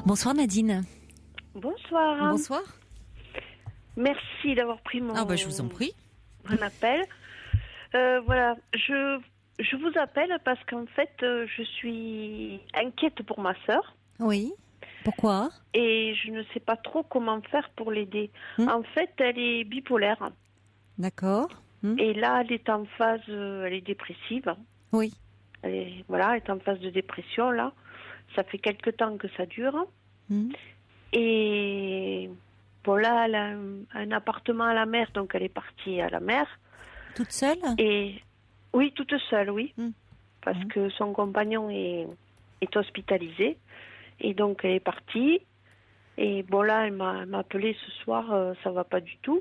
Bonsoir Nadine. Bonsoir. Bonsoir. Merci d'avoir pris je vous en prie. mon appel. Voilà, je vous appelle parce qu'en fait, je suis inquiète pour ma sœur. Oui. Pourquoi? Et je ne sais pas trop comment faire pour l'aider. En fait, elle est bipolaire. D'accord. Et là, elle est en phase, elle est dépressive. Oui. Elle est en phase de dépression, là. Ça fait quelque temps que ça dure. Et bon, là, elle a un appartement à la mer, donc elle est partie à la mer. Toute seule? Et oui, toute seule, oui. Parce que son compagnon est hospitalisé. Et donc, elle est partie. Et bon, là, elle m'a appelé ce soir, ça va pas du tout.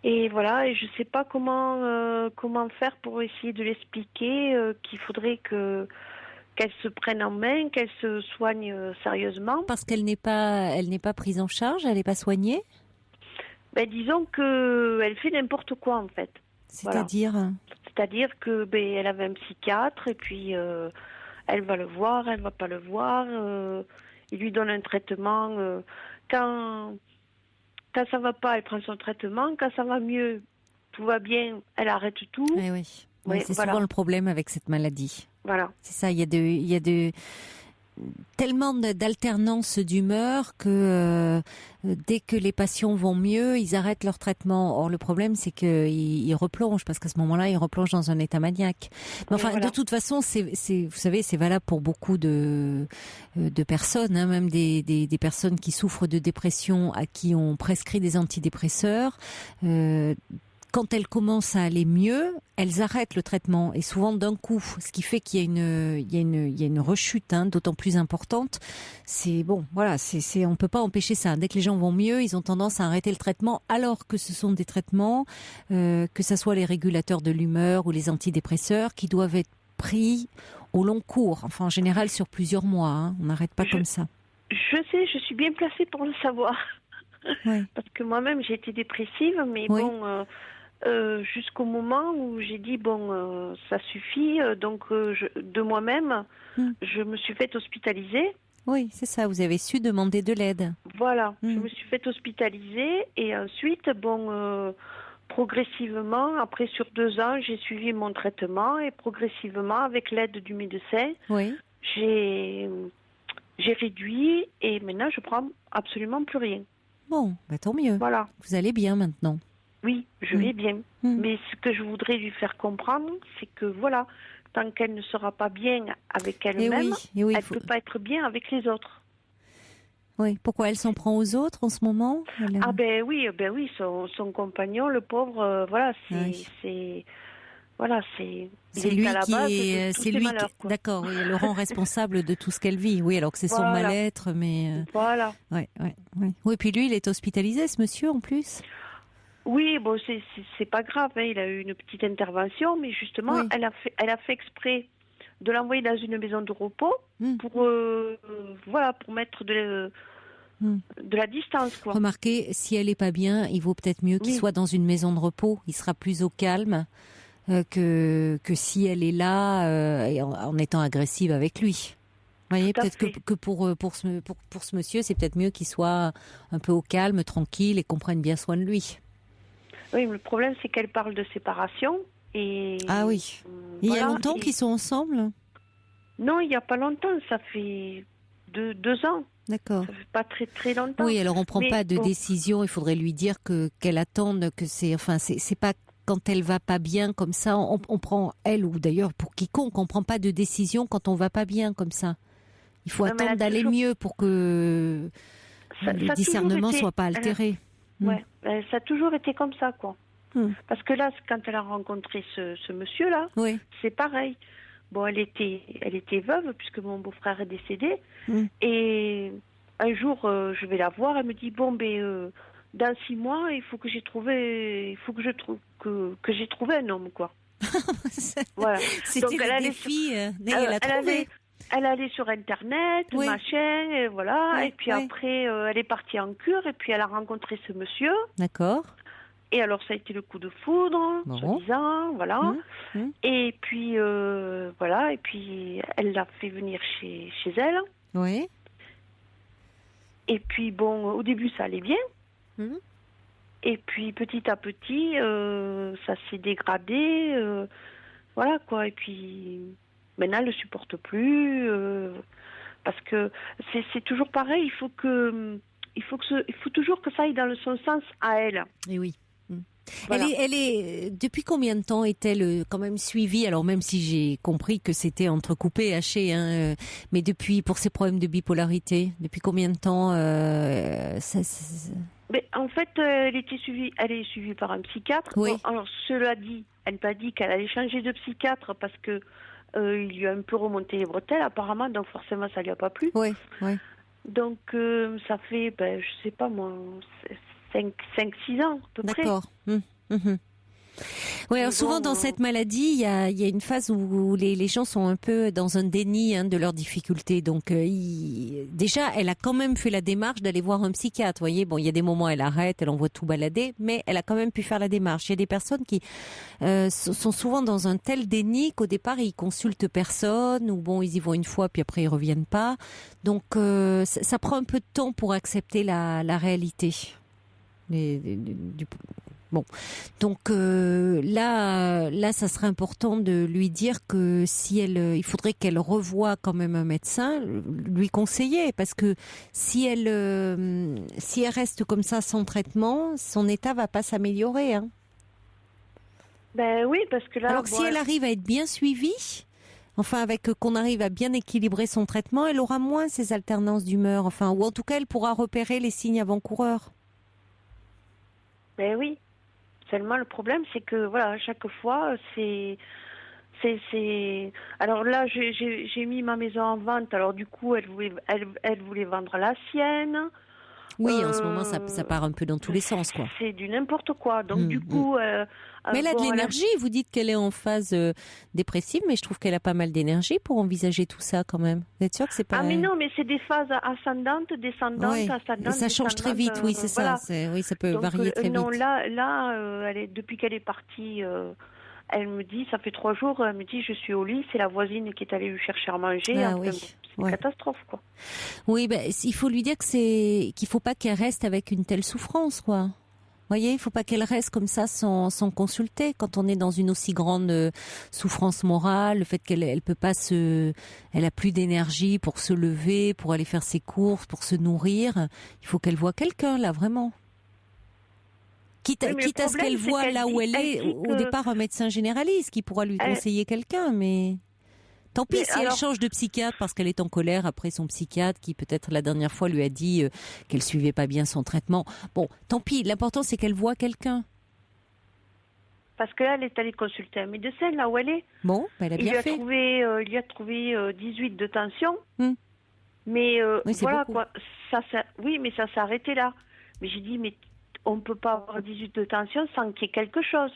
Et voilà, et je sais pas comment faire pour essayer de l'expliquer qu'il faudrait qu'elle se prenne en main, qu'elle se soigne sérieusement. Parce qu'elle n'est pas prise en charge, elle n'est pas soignée? Ben, disons qu'elle fait n'importe quoi, en fait. C'est-à-dire? Voilà. C'est-à-dire que elle avait un psychiatre et puis elle va le voir, elle va pas le voir. Il lui donne un traitement. Quand ça va pas, elle prend son traitement. Quand ça va mieux, tout va bien, elle arrête tout. Eh oui. C'est souvent le problème avec cette maladie. Voilà. C'est ça, il y a tellement d'alternance d'humeur que dès que les patients vont mieux, ils arrêtent leur traitement. Or, le problème, c'est qu'ils replongent, parce qu'à ce moment-là, ils replongent dans un état maniaque. Mais enfin, de toute façon, vous savez, c'est valable pour beaucoup de personnes, hein, même des personnes qui souffrent de dépression, à qui on prescrit des antidépresseurs. Quand elles commencent à aller mieux, elles arrêtent le traitement, et souvent d'un coup, ce qui fait qu'il y a une rechute, hein, d'autant plus importante. C'est bon, voilà, on peut pas empêcher ça. Dès que les gens vont mieux, ils ont tendance à arrêter le traitement, alors que ce sont des traitements, que ça soit les régulateurs de l'humeur ou les antidépresseurs, qui doivent être pris au long cours. Enfin, en général, sur plusieurs mois. Hein. On n'arrête pas comme ça. Je sais, je suis bien placée pour le savoir. Oui. Parce que moi-même, j'ai été dépressive, mais bon. Jusqu'au moment où j'ai dit ça suffit, donc de moi-même je me suis fait hospitaliser. Oui, c'est ça, vous avez su demander de l'aide. Voilà, je me suis fait hospitaliser et ensuite progressivement, après sur 2 ans, j'ai suivi mon traitement et progressivement, avec l'aide du médecin, j'ai réduit et maintenant je prends absolument plus rien. Bon, tant mieux. Voilà. Vous allez bien maintenant. Oui, je vais bien. Mais ce que je voudrais lui faire comprendre, c'est que voilà, tant qu'elle ne sera pas bien avec elle-même, elle ne peut pas être bien avec les autres. Oui, pourquoi elle s'en prend aux autres en ce moment? Ah ben oui, son compagnon, le pauvre, voilà, c'est lui qui est, c'est lui. D'accord, oui, le rend responsable de tout ce qu'elle vit. Oui, alors que c'est son mal-être, mais. Voilà. Oui, puis lui, il est hospitalisé, ce monsieur, en plus. Oui, bon, c'est pas grave, hein, il a eu une petite intervention, mais justement, elle a fait exprès de l'envoyer dans une maison de repos pour mettre de la distance, quoi. Remarquez, si elle est pas bien, il vaut peut-être mieux qu'il soit dans une maison de repos. Il sera plus au calme que si elle est là en étant agressive avec lui. Vous voyez, peut-être que pour ce monsieur, c'est peut-être mieux qu'il soit un peu au calme, tranquille et qu'on prenne bien soin de lui. Oui, mais le problème, c'est qu'elle parle de séparation. Ah oui. Il y a longtemps qu'ils sont ensemble? Non, il n'y a pas longtemps. Ça fait 2 ans. D'accord. Ça fait pas très très longtemps. Oui, alors on prend pas de décision. Il faudrait lui dire qu'elle attende, que c'est pas quand elle va pas bien comme ça. On prend, elle ou d'ailleurs pour quiconque, on prend pas de décision quand on va pas bien comme ça. Il faut attendre d'aller mieux pour que le discernement soit pas altéré. Ouais, ça a toujours été comme ça, quoi. Parce que là, quand elle a rencontré ce monsieur-là, c'est pareil. Bon, elle était veuve puisque mon beau-frère est décédé. Et un jour, je vais la voir. Elle me dit dans 6 mois, il faut que j'ai trouvé un homme, quoi. Voilà. C'était le défi. Elle a trouvé. Elle allait sur Internet, machin, et voilà. Et puis après, elle est partie en cure, et puis elle a rencontré ce monsieur. D'accord. Et alors, ça a été le coup de foudre, soi-disant, voilà. Et puis, voilà, et puis elle l'a fait venir chez elle. Oui. Et puis bon, au début ça allait bien. Et puis petit à petit, ça s'est dégradé. Voilà quoi. Et puis maintenant, elle ne le supporte plus. Parce que c'est toujours pareil. Il faut toujours que ça aille dans son sens à elle. Et oui. Voilà. Depuis combien de temps est-elle quand même suivie? Alors même si j'ai compris que c'était entrecoupé, haché, hein, mais pour ces problèmes de bipolarité, depuis combien de temps Mais en fait, elle est suivie par un psychiatre. Oui. Bon, alors cela dit, elle m'a dit qu'elle allait changer de psychiatre parce que il lui a un peu remonté les bretelles apparemment, donc forcément ça lui a pas plu. Oui. Donc ça fait, je sais pas moi, 5-6 ans à peu près. D'accord. Oui, alors souvent dans cette maladie, il y a une phase où les gens sont un peu dans un déni de leurs difficultés. Donc déjà, elle a quand même fait la démarche d'aller voir un psychiatre. Vous voyez, bon, il y a des moments elle arrête, elle envoie tout balader, mais elle a quand même pu faire la démarche. Il y a des personnes qui sont souvent dans un tel déni qu'au départ ils consultent personne, ou bon, ils y vont une fois puis après ils reviennent pas. Donc ça prend un peu de temps pour accepter la réalité. Bon, donc là, ça serait important de lui dire que il faudrait qu'elle revoie quand même un médecin, lui conseiller, parce que si elle reste comme ça sans traitement, son état va pas s'améliorer. Hein. Ben oui, parce que là. Alors si elle arrive à être bien suivie, enfin qu'on arrive à bien équilibrer son traitement, elle aura moins ces alternances d'humeur, enfin, ou en tout cas, elle pourra repérer les signes avant-coureurs. Ben oui. Seulement le problème, c'est que voilà, chaque fois, c'est. Alors là, j'ai mis ma maison en vente. Alors du coup, elle voulait vendre la sienne. Oui, en ce moment, ça part un peu dans tous les sens, quoi. C'est du n'importe quoi. Donc du coup. Mais elle a de l'énergie. Vous dites qu'elle est en phase dépressive, mais je trouve qu'elle a pas mal d'énergie pour envisager tout ça, quand même. Vous êtes sûr que c'est pas. Ah mais non, mais c'est des phases ascendantes, descendantes, ascendantes. Et ça change très vite, oui, c'est ça. Voilà. Oui, ça peut varier très vite. Non, là, depuis qu'elle est partie. Elle me dit, ça fait 3 jours, elle me dit, je suis au lit, c'est la voisine qui est allée lui chercher à manger. Ah, oui. C'est une catastrophe, quoi. Oui, il faut lui dire qu'il faut pas qu'elle reste avec une telle souffrance, quoi. Vous voyez, il faut pas qu'elle reste comme ça sans consulter. Quand on est dans une aussi grande souffrance morale, le fait qu'elle peut pas elle a plus d'énergie pour se lever, pour aller faire ses courses, pour se nourrir. Il faut qu'elle voie quelqu'un, là, vraiment. Quitte à ce qu'elle voit là où elle est, au départ, un médecin généraliste qui pourra lui conseiller quelqu'un, mais tant pis si elle change de psychiatre parce qu'elle est en colère après son psychiatre qui peut-être la dernière fois lui a dit qu'elle suivait pas bien son traitement. Bon, tant pis, l'important c'est qu'elle voit quelqu'un. Parce que là, elle est allée consulter un médecin là où elle est. Bon, elle a bien fait. Il lui a trouvé 18 de tension. Mais oui, voilà beaucoup. quoi, oui, mais ça s'est arrêté là. Mais j'ai dit, mais on ne peut pas avoir 18 de tension sans qu'il y ait quelque chose.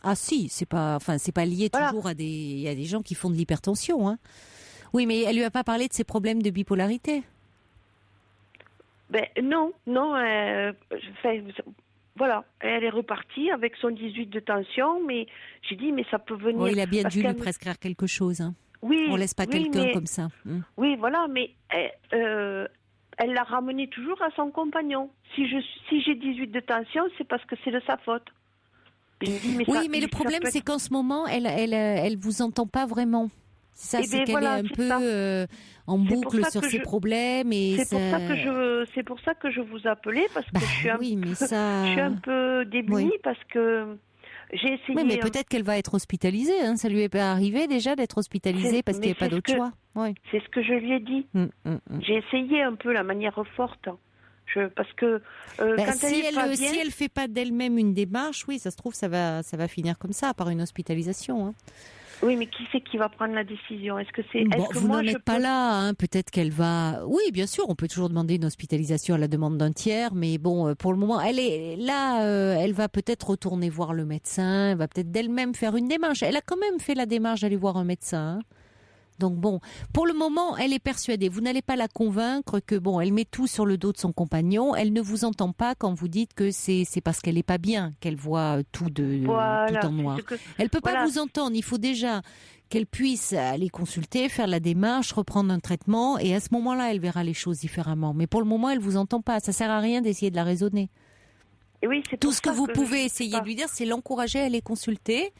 Ah si, c'est pas lié toujours à il y a des gens qui font de l'hypertension, hein. Oui, mais elle lui a pas parlé de ses problèmes de bipolarité. Ben non, voilà, elle est repartie avec son 18 de tension, mais j'ai dit, mais ça peut venir. Oh, il a bien dû lui prescrire quelque chose, hein. Oui. On laisse pas quelqu'un comme ça. Oui, voilà, mais elle l'a ramené toujours à son compagnon. Si j'ai 18 de tension, c'est parce que c'est de sa faute. Mais le problème, c'est qu'en ce moment, elle vous entend pas vraiment. C'est ça, c'est qu'elle est un peu en boucle sur ses problèmes. C'est pour ça que je vous appelais, parce que je suis un peu démunie, parce que j'ai essayé. Oui, mais peut-être qu'elle va être hospitalisée. Hein. Ça lui est pas arrivé déjà d'être hospitalisée parce qu'il n'y a pas d'autre choix. Ouais. C'est ce que je lui ai dit. J'ai essayé un peu la manière forte. Parce que si elle fait pas d'elle-même une démarche, oui, ça se trouve ça va finir comme ça par une hospitalisation. Hein. Oui, mais qui c'est qui va prendre la décision? Est-ce que vous n'en êtes pas là, hein. Peut-être qu'elle va. Oui, bien sûr, on peut toujours demander une hospitalisation à la demande d'un tiers, mais bon, pour le moment, elle est là. Elle va peut-être retourner voir le médecin. Elle va peut-être d'elle-même faire une démarche. Elle a quand même fait la démarche d'aller voir un médecin. Hein. Donc bon, pour le moment, elle est persuadée. Vous n'allez pas la convaincre que bon, elle met tout sur le dos de son compagnon. Elle ne vous entend pas quand vous dites que c'est parce qu'elle est pas bien qu'elle voit tout en noir. Elle peut pas vous entendre. Il faut déjà qu'elle puisse aller consulter, faire la démarche, reprendre un traitement, et à ce moment-là, elle verra les choses différemment. Mais pour le moment, elle vous entend pas. Ça sert à rien d'essayer de la raisonner. Et oui, c'est Tout pour ce que ça vous que pouvez je essayer sais de lui dire, c'est l'encourager à aller consulter et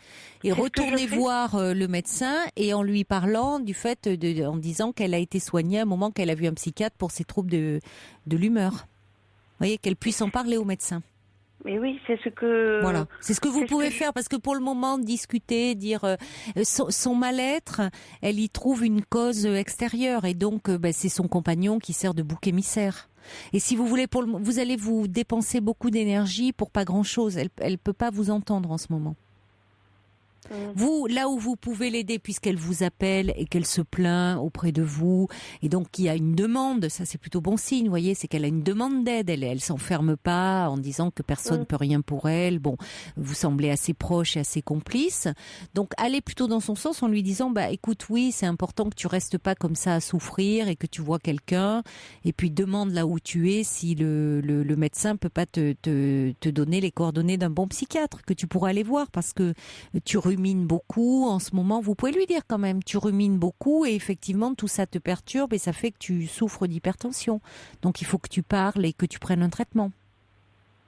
C'est ce que je retourner fais. voir le médecin, et en lui parlant du fait en disant qu'elle a été soignée à un moment qu'elle a vu un psychiatre pour ses troubles de l'humeur. Vous voyez, qu'elle puisse en parler au médecin. Mais oui, c'est ce que... Voilà, c'est ce que vous c'est ce pouvez que je- faire, parce que pour le moment, discuter, dire son mal-être, elle y trouve une cause extérieure, et donc c'est son compagnon qui sert de bouc émissaire. Et si vous voulez, vous allez vous dépenser beaucoup d'énergie pour pas grand-chose. Elle peut pas vous entendre en ce moment. Vous, là où vous pouvez l'aider, puisqu'elle vous appelle et qu'elle se plaint auprès de vous, et donc qu'il y a une demande, ça c'est plutôt bon signe, vous voyez, c'est qu'elle a une demande d'aide, elle s'enferme pas en disant que personne peut rien pour elle. Bon, vous semblez assez proche et assez complice, donc allez plutôt dans son sens en lui disant, écoute, oui, c'est important que tu restes pas comme ça à souffrir et que tu vois quelqu'un, et puis demande là où tu es si le médecin peut pas te donner les coordonnées d'un bon psychiatre que tu pourras aller voir, parce que tu rumines beaucoup en ce moment. Vous pouvez lui dire quand même, tu rumines beaucoup et effectivement tout ça te perturbe et ça fait que tu souffres d'hypertension. Donc il faut que tu parles et que tu prennes un traitement.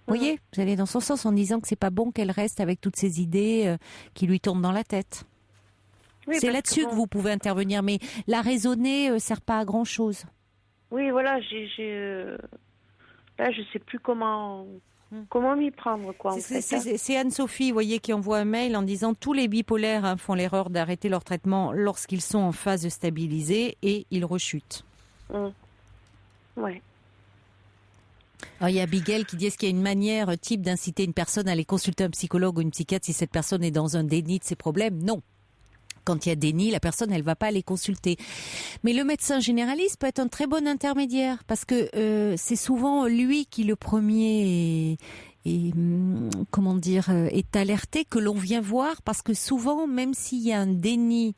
Vous voyez, vous allez dans son sens en disant que c'est pas bon qu'elle reste avec toutes ces idées qui lui tournent dans la tête. Oui, c'est parce là-dessus que vous pouvez intervenir, mais la raisonner sert pas à grand chose. Oui, voilà, là, je sais plus comment m'y prendre, quoi, en fait. C'est Anne-Sophie, vous voyez, qui envoie un mail en disant tous les bipolaires font l'erreur d'arrêter leur traitement lorsqu'ils sont en phase de stabiliser et ils rechutent. Ouais. Alors, il y a Abigail qui dit, est-ce qu'il y a une manière type d'inciter une personne à aller consulter un psychologue ou une psychiatre si cette personne est dans un déni de ses problèmes? Non. Quand il y a déni, la personne, elle va pas aller consulter. Mais le médecin généraliste peut être un très bon intermédiaire, parce que c'est souvent lui qui le premier est alerté, que l'on vient voir, parce que souvent, même s'il y a un déni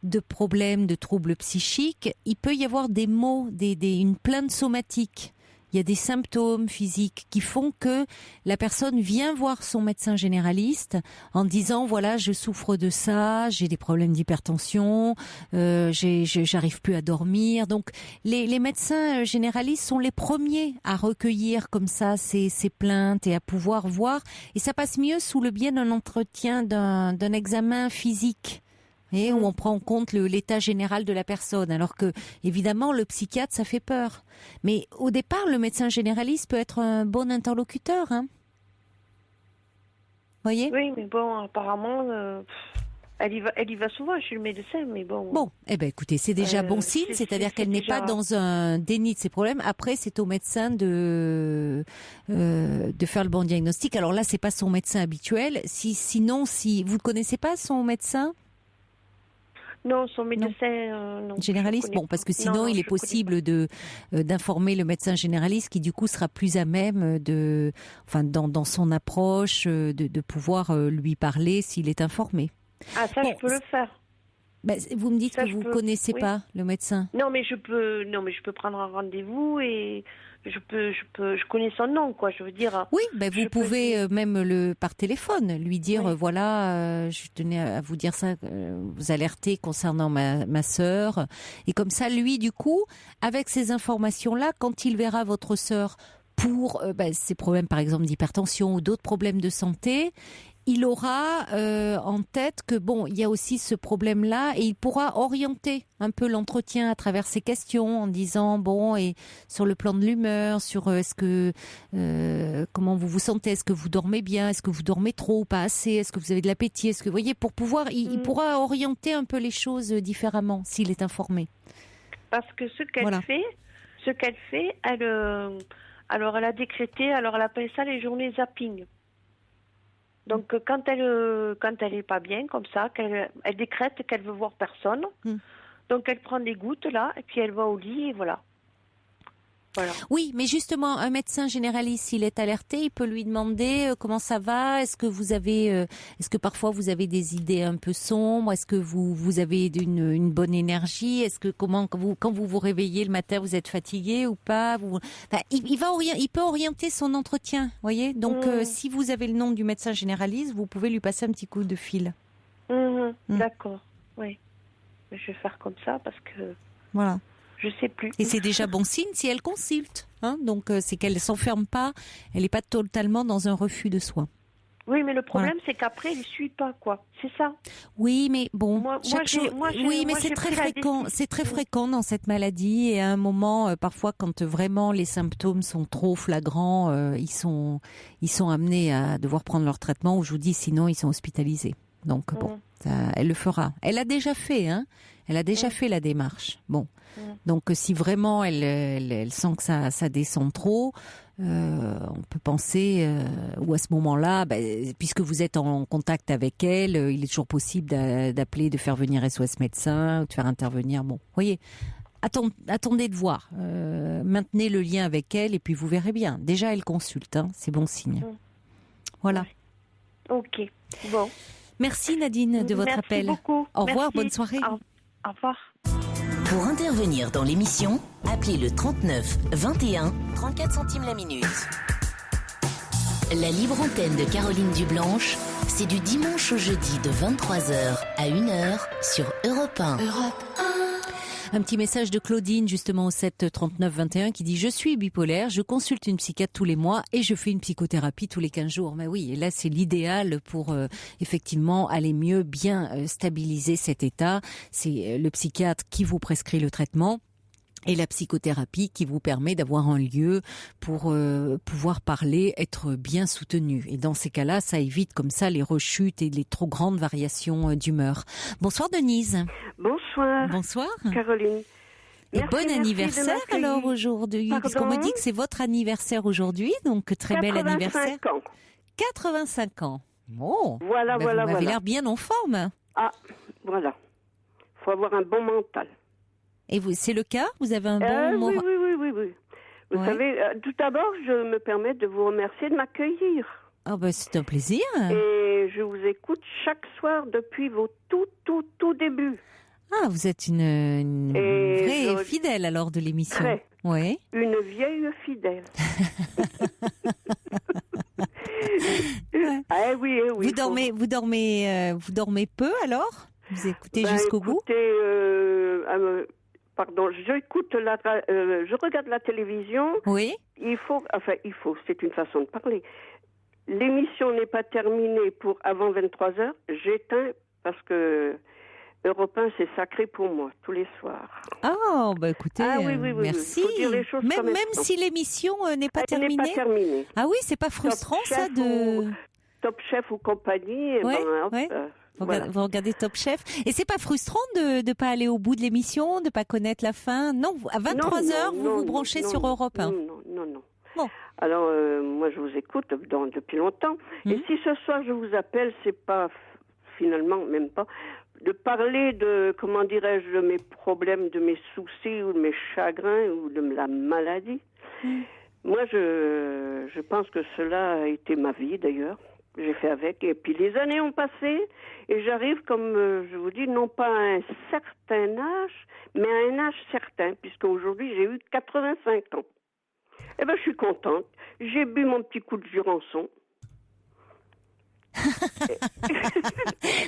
de problèmes, de troubles psychiques, il peut y avoir des maux, une plainte somatique. Il y a des symptômes physiques qui font que la personne vient voir son médecin généraliste en disant, voilà, je souffre de ça, j'ai des problèmes d'hypertension, j'arrive plus à dormir. Donc les médecins généralistes sont les premiers à recueillir comme ça ces plaintes et à pouvoir voir. Et ça passe mieux sous le biais d'un entretien, d'un examen physique. Et où on prend en compte l'état général de la personne, alors que évidemment le psychiatre ça fait peur. Mais au départ le médecin généraliste peut être un bon interlocuteur, hein. Voyez ? Oui, mais bon, apparemment, elle y va souvent chez le médecin, mais bon. Bon, écoutez, c'est déjà bon signe, c'est-à-dire qu'elle n'est pas dans un déni de ses problèmes. Après, c'est au médecin de faire le bon diagnostic. Alors là, c'est pas son médecin habituel. Sinon, vous ne connaissez pas son médecin ? Non, son médecin, non. Généraliste, bon, parce que sinon il est possible d'informer le médecin généraliste qui du coup sera plus à même dans son approche de pouvoir lui parler s'il est informé. Ah, ça, je peux le faire. Vous me dites que vous connaissez pas le médecin. Non, mais je peux prendre un rendez-vous et je connais son nom, quoi. Je veux dire. Oui, vous pouvez même par téléphone lui dire, voilà, je tenais à vous dire ça, vous alerter concernant ma sœur. Et comme ça, lui, du coup, avec ces informations-là, quand il verra votre sœur pour ses problèmes, par exemple, d'hypertension ou d'autres problèmes de santé, il aura en tête que il y a aussi ce problème-là, et il pourra orienter un peu l'entretien à travers ces questions en disant et sur le plan de l'humeur, sur comment vous vous sentez, est-ce que vous dormez bien, est-ce que vous dormez trop ou pas assez, est-ce que vous avez de l'appétit, est-ce que vous voyez, pour pouvoir il pourra orienter un peu les choses différemment s'il est informé. Parce que ce qu'elle fait, alors elle a décrété, alors elle appelle ça les journées zapping. Donc quand elle est pas bien comme ça, elle décrète qu'elle veut voir personne. Donc elle prend des gouttes là et puis elle va au lit et voilà. Oui, mais justement, un médecin généraliste, s'il est alerté, il peut lui demander comment ça va. Est-ce que parfois vous avez des idées un peu sombres? Est-ce que vous avez une bonne énergie? Est-ce que quand vous vous réveillez le matin, vous êtes fatigué ou pas? Il peut orienter son entretien, voyez. Donc si vous avez le nom du médecin généraliste, vous pouvez lui passer un petit coup de fil. D'accord. Oui. Je vais faire comme ça parce que... Voilà. Je sais plus. Et c'est déjà bon signe si elle consulte. Hein, donc, c'est qu'elle ne s'enferme pas. Elle n'est pas totalement dans un refus de soins. Oui, mais le problème, c'est qu'après, il ne suit pas, quoi. C'est ça. Oui, mais bon, c'est très fréquent. C'est très fréquent dans cette maladie. Et à un moment, parfois, quand vraiment les symptômes sont trop flagrants, ils sont amenés à devoir prendre leur traitement. Ou je vous dis, sinon, ils sont hospitalisés. Donc bon, elle le fera. Elle a déjà fait, hein. Elle a déjà fait la démarche. Bon, donc si vraiment elle sent que ça descend trop. On peut penser, ou à ce moment-là, puisque vous êtes en contact avec elle, il est toujours possible d'appeler, de faire venir SOS médecin, ou de faire intervenir. Bon, voyez, attendez de voir. Maintenez le lien avec elle et puis vous verrez bien. Déjà, elle consulte, hein, c'est bon signe. Voilà. Ok, bon. Merci Nadine de votre appel. Merci beaucoup. Au revoir, Merci. Bonne soirée. Au revoir. Pour intervenir dans l'émission, appelez le 39 21 34 centimes la minute. La libre antenne de Caroline Dublanche, c'est du dimanche au jeudi de 23h à 1h sur Europe 1. Un petit message de Claudine justement au 7 39 21 qui dit « Je suis bipolaire, je consulte une psychiatre tous les mois et je fais une psychothérapie tous les 15 jours. » Mais oui, et là c'est l'idéal pour effectivement aller mieux, bien stabiliser cet état. C'est le psychiatre qui vous prescrit le traitement. Et la psychothérapie qui vous permet d'avoir un lieu pour pouvoir parler, être bien soutenu. Et dans ces cas-là, ça évite comme ça les rechutes et les trop grandes variations d'humeur. Bonsoir Denise. Bonsoir. Bonsoir. Caroline. Et Merci, bon anniversaire alors aujourd'hui. Puisqu'on me dit que c'est votre anniversaire aujourd'hui, donc très bel anniversaire. 85 ans. 85 ans. Bon. Voilà. Vous m'avez l'air bien en forme. Ah, voilà. Faut avoir un bon mental. Et vous, c'est le cas? Vous avez un bon moral? Oui. Vous savez, tout d'abord, je me permets de vous remercier de m'accueillir. Ah c'est un plaisir. Et je vous écoute chaque soir depuis vos tout débuts. Ah, vous êtes une vraie fidèle alors de l'émission. Très. Oui. Une vieille fidèle. Ah oui. Vous dormez peu alors? Vous écoutez jusqu'au bout? Pardon, je regarde la télévision. Oui. Il faut, c'est une façon de parler. L'émission n'est pas terminée pour avant 23h. J'éteins parce que Europe 1, c'est sacré pour moi, tous les soirs. Ah, écoutez, merci. Faut dire les choses même si l'émission n'est pas terminée. N'est pas terminée. Ah oui, c'est pas frustrant ça de... Top Chef ou compagnie. Vous regardez Top Chef. Et c'est pas frustrant de pas aller au bout de l'émission, de pas connaître la fin? Non, à 23h, vous branchez sur Europe 1. Non. Bon. Alors, moi, je vous écoute depuis longtemps. Et si ce soir, je vous appelle, c'est pas, finalement, même pas, de parler de, comment dirais-je, de mes problèmes, de mes soucis, ou de mes chagrins, ou de la maladie. Moi, je pense que cela a été ma vie, d'ailleurs. J'ai fait avec, et puis les années ont passé, et j'arrive, comme je vous dis, non pas à un certain âge, mais à un âge certain, puisque aujourd'hui j'ai eu 85 ans. Eh ben, je suis contente. J'ai bu mon petit coup de Jurançon.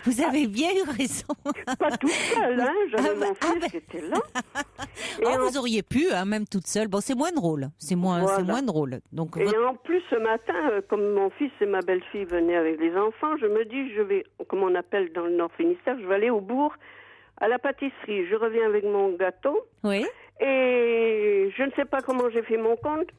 Vous avez bien eu raison. Pas toute seule, hein. J'avais mon fils qui était là. Vous auriez pu, même toute seule. Bon, c'est moins drôle. C'est moins drôle. Donc, en plus, ce matin, comme mon fils et ma belle-fille venaient avec les enfants, je me dis, je vais, comme on appelle dans le Nord Finistère, je vais aller au bourg, à la pâtisserie. Je reviens avec mon gâteau. Oui. Et je ne sais pas comment j'ai fait mon compte.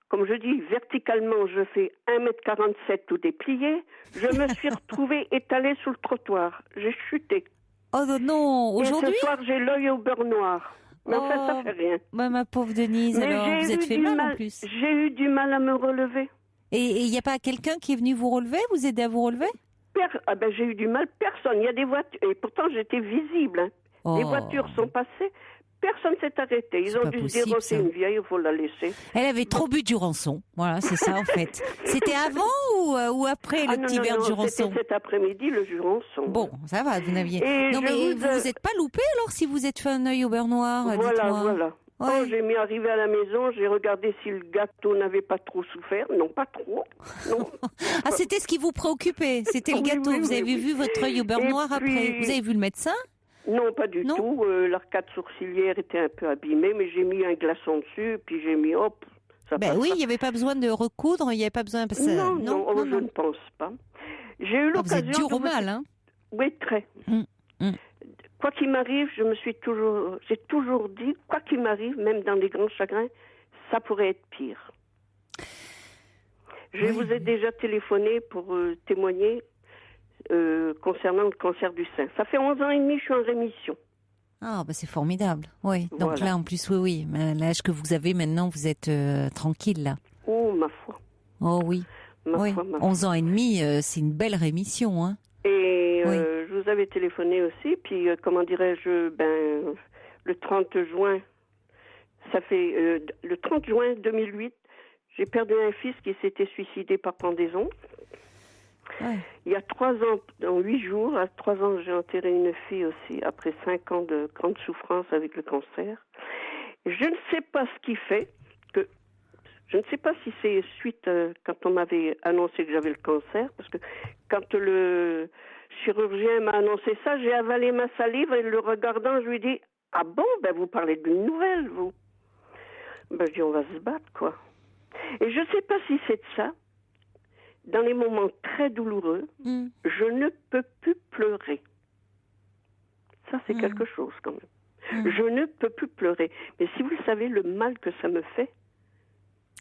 Comme je dis, verticalement, je fais 1m47 tout déplié. Je me suis retrouvée étalée sur le trottoir. J'ai chuté. Oh non, aujourd'hui? Et ce soir, j'ai l'œil au beurre noir. Mais en fait, ça fait rien. Ma pauvre Denise, mais alors vous êtes fait mal en plus. J'ai eu du mal à me relever. Et il n'y a pas quelqu'un qui est venu vous relever, vous aider à vous relever? J'ai eu du mal, personne. Il y a des voitures, et pourtant j'étais visible. Hein. Les voitures sont passées. Personne s'est arrêté. Ils ont dû se dire, c'est une vieille, il faut la laisser. Elle avait trop bu du rançon. Voilà, c'est ça en fait. C'était avant ou après le petit verre de Jurançon? C'était cet après-midi, le Jurançon. Bon, ça va, vous n'aviez... Et non, mais vous vous êtes pas loupé alors si vous êtes fait un œil au beurre noir? Voilà. Ouais. Oh, j'ai mis arrivé à la maison, j'ai regardé si le gâteau n'avait pas trop souffert. Non, pas trop. Non. Ah, c'était ce qui vous préoccupait, c'était le Oui, gâteau. oui, Vous avez oui. vu votre œil au beurre Et noir puis- après. Vous avez vu le médecin? Non, pas du Non. tout. L'arcade sourcilière était un peu abîmée, mais j'ai mis un glaçon dessus, puis j'ai mis hop, ça Ben passera. oui, il n'y avait pas besoin de recoudre, il n'y avait pas besoin... parce que- Non, je ne pense pas. J'ai eu Ah, vous êtes l'occasion dur au mal, hein? Oui, très. Mm. Quoi qu'il m'arrive, j'ai toujours dit, quoi qu'il m'arrive, même dans les grands chagrins, ça pourrait être pire. Je Oui. vous ai déjà téléphoné pour témoigner concernant le cancer du sein. Ça fait 11 ans et demi, je suis en rémission. Ah, bah c'est formidable. Oui. Donc Voilà. là, en plus, oui. Mais l'âge que vous avez maintenant, vous êtes tranquille, là. Oh, ma foi. Oh oui. Oui. Ma foi. 11 ans et demi, c'est une belle rémission, hein. Et Oui. je vous avais téléphoné aussi, puis comment dirais-je, le 30 juin, ça fait le 30 juin 2008, j'ai perdu un fils qui s'était suicidé par pendaison. Ouais. Il y a 3 ans, dans 8 jours, à 3 ans, j'ai enterré une fille aussi, après 5 ans de grande souffrance avec le cancer. Je ne sais pas ce qui fait que... Je ne sais pas si c'est suite quand on m'avait annoncé que j'avais le cancer, parce que quand le chirurgien m'a annoncé ça, j'ai avalé ma salive et le regardant, je lui ai dit « Ah bon, vous parlez d'une nouvelle, vous ?» Je dis « On va se battre, quoi. » Et je ne sais pas si c'est de ça. Dans les moments très douloureux, je ne peux plus pleurer. Ça, c'est quelque chose, quand même. Je ne peux plus pleurer. Mais si vous le savez, le mal que ça me fait...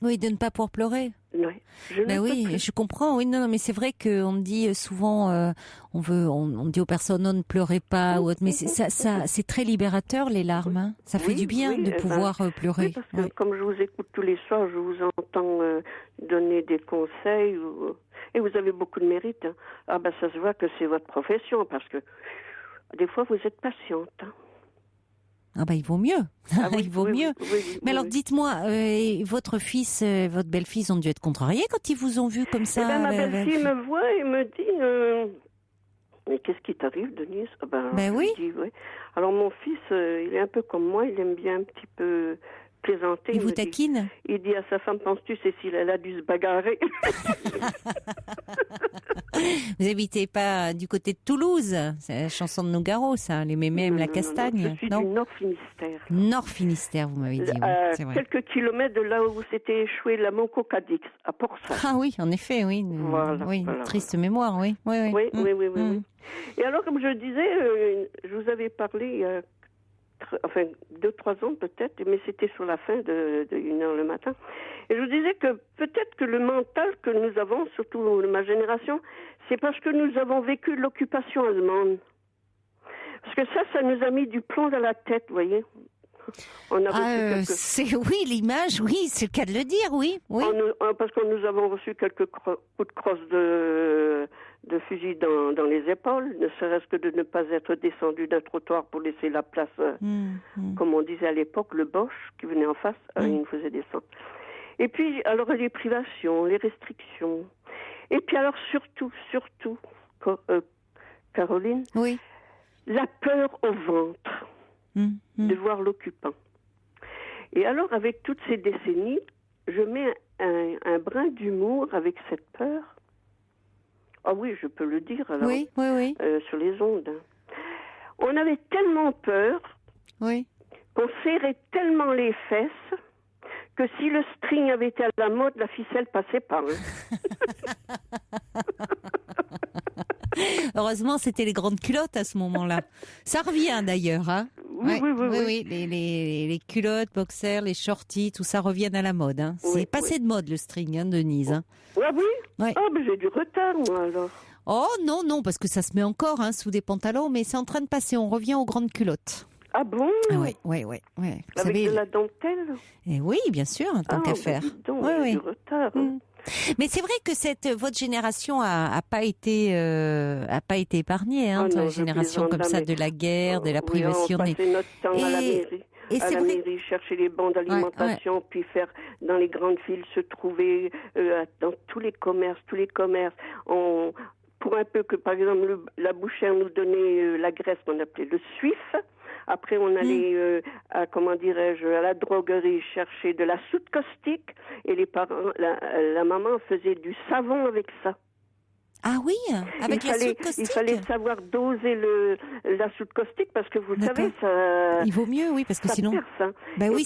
Oui, de ne pas pouvoir pleurer. Oui, je ne Ben peux oui, plus. je comprends. Oui, non, mais c'est vrai qu'on dit souvent, on dit aux personnes non, ne pleurez pas ou autre, mais c'est très libérateur les larmes. Hein. Ça fait Oui, du bien oui, de pouvoir pleurer. Oui, parce que comme je vous écoute tous les soirs, je vous entends donner des conseils et vous avez beaucoup de mérite. Hein. Ah ça se voit que c'est votre profession parce que des fois vous êtes patiente. Hein. Ah il vaut mieux. Ah oui, il vaut oui, mieux. Oui, mais alors dites-moi, votre fils, votre belle-fille ont dû être contrariés quand ils vous ont vu comme ça. Ma belle-fille me voit et me dit mais qu'est-ce qui t'arrive, Denise? Oui. Je dis, oui. Alors mon fils, il est un peu comme moi, il aime bien un petit peu plaisanter. Il vous taquine? Il dit à sa femme, penses-tu, Cécile, elle a dû se bagarrer. Vous habitez pas du côté de Toulouse? C'est la chanson de Nougaro, ça. Les mémés aiment la castagne. Non, je suis du Nord-Finistère. Nord-Finistère, vous m'avez dit. Oui, c'est vrai. Quelques kilomètres de là où s'était échoué la Monco-Cadix, à Port-Saint. Ah oui, en effet, oui. Voilà. Triste mémoire, oui. Oui. Et alors, comme je disais, je vous avais parlé il y a 2-3 ans peut-être, mais c'était sur la fin de 1h le matin. Et je vous disais que peut-être que le mental que nous avons, surtout ma génération, c'est parce que nous avons vécu l'occupation allemande. Parce que ça nous a mis du plomb dans la tête, vous voyez. On a reçu oui, l'image, oui, c'est le cas de le dire, oui. Parce que nous avons reçu quelques coups de crosse de fusil dans les épaules, ne serait-ce que de ne pas être descendu d'un trottoir pour laisser la place, comme on disait à l'époque, le Bosch qui venait en face, il nous faisait descendre. Et puis, alors les privations, les restrictions. Et puis alors surtout, Caroline, oui. La peur au ventre de voir l'occupant. Et alors, avec toutes ces décennies, je mets un brin d'humour avec cette peur. Ah oui, je peux le dire alors. Oui. Sur les ondes. On avait tellement peur qu'on serrait tellement les fesses que si le string avait été à la mode, la ficelle passait pas. Heureusement, c'était les grandes culottes à ce moment-là. Ça revient d'ailleurs, hein. Oui. Les culottes, boxers, les shorties, tout ça reviennent à la mode. Hein. C'est passé de mode le string, hein, Denise. Hein. Ah oui. Ouais. Ah, mais j'ai du retard, moi, alors. Oh non, parce que ça se met encore sous des pantalons, mais c'est en train de passer. On revient aux grandes culottes. Ah bon? Oui. Avec de la dentelle? Oui, bien sûr, tant qu'à faire. J'ai du retard. Mais c'est vrai que votre génération a pas été épargnée, la génération comme ça de la guerre, de la privation. On passait notre temps à la mairie. À la mairie, chercher les bons d'alimentation, puis faire dans les grandes villes se trouver dans tous les commerces. Pour un peu que, par exemple, la bouchère nous donnait la graisse qu'on appelait le suif. Après, on allait, à la droguerie chercher de la soude caustique. Et les parents, la maman faisait du savon avec ça. Ah oui, avec la soude caustique. Il fallait savoir doser la soude caustique parce que vous savez, ça... Il vaut mieux, oui, parce que sinon... perce, hein.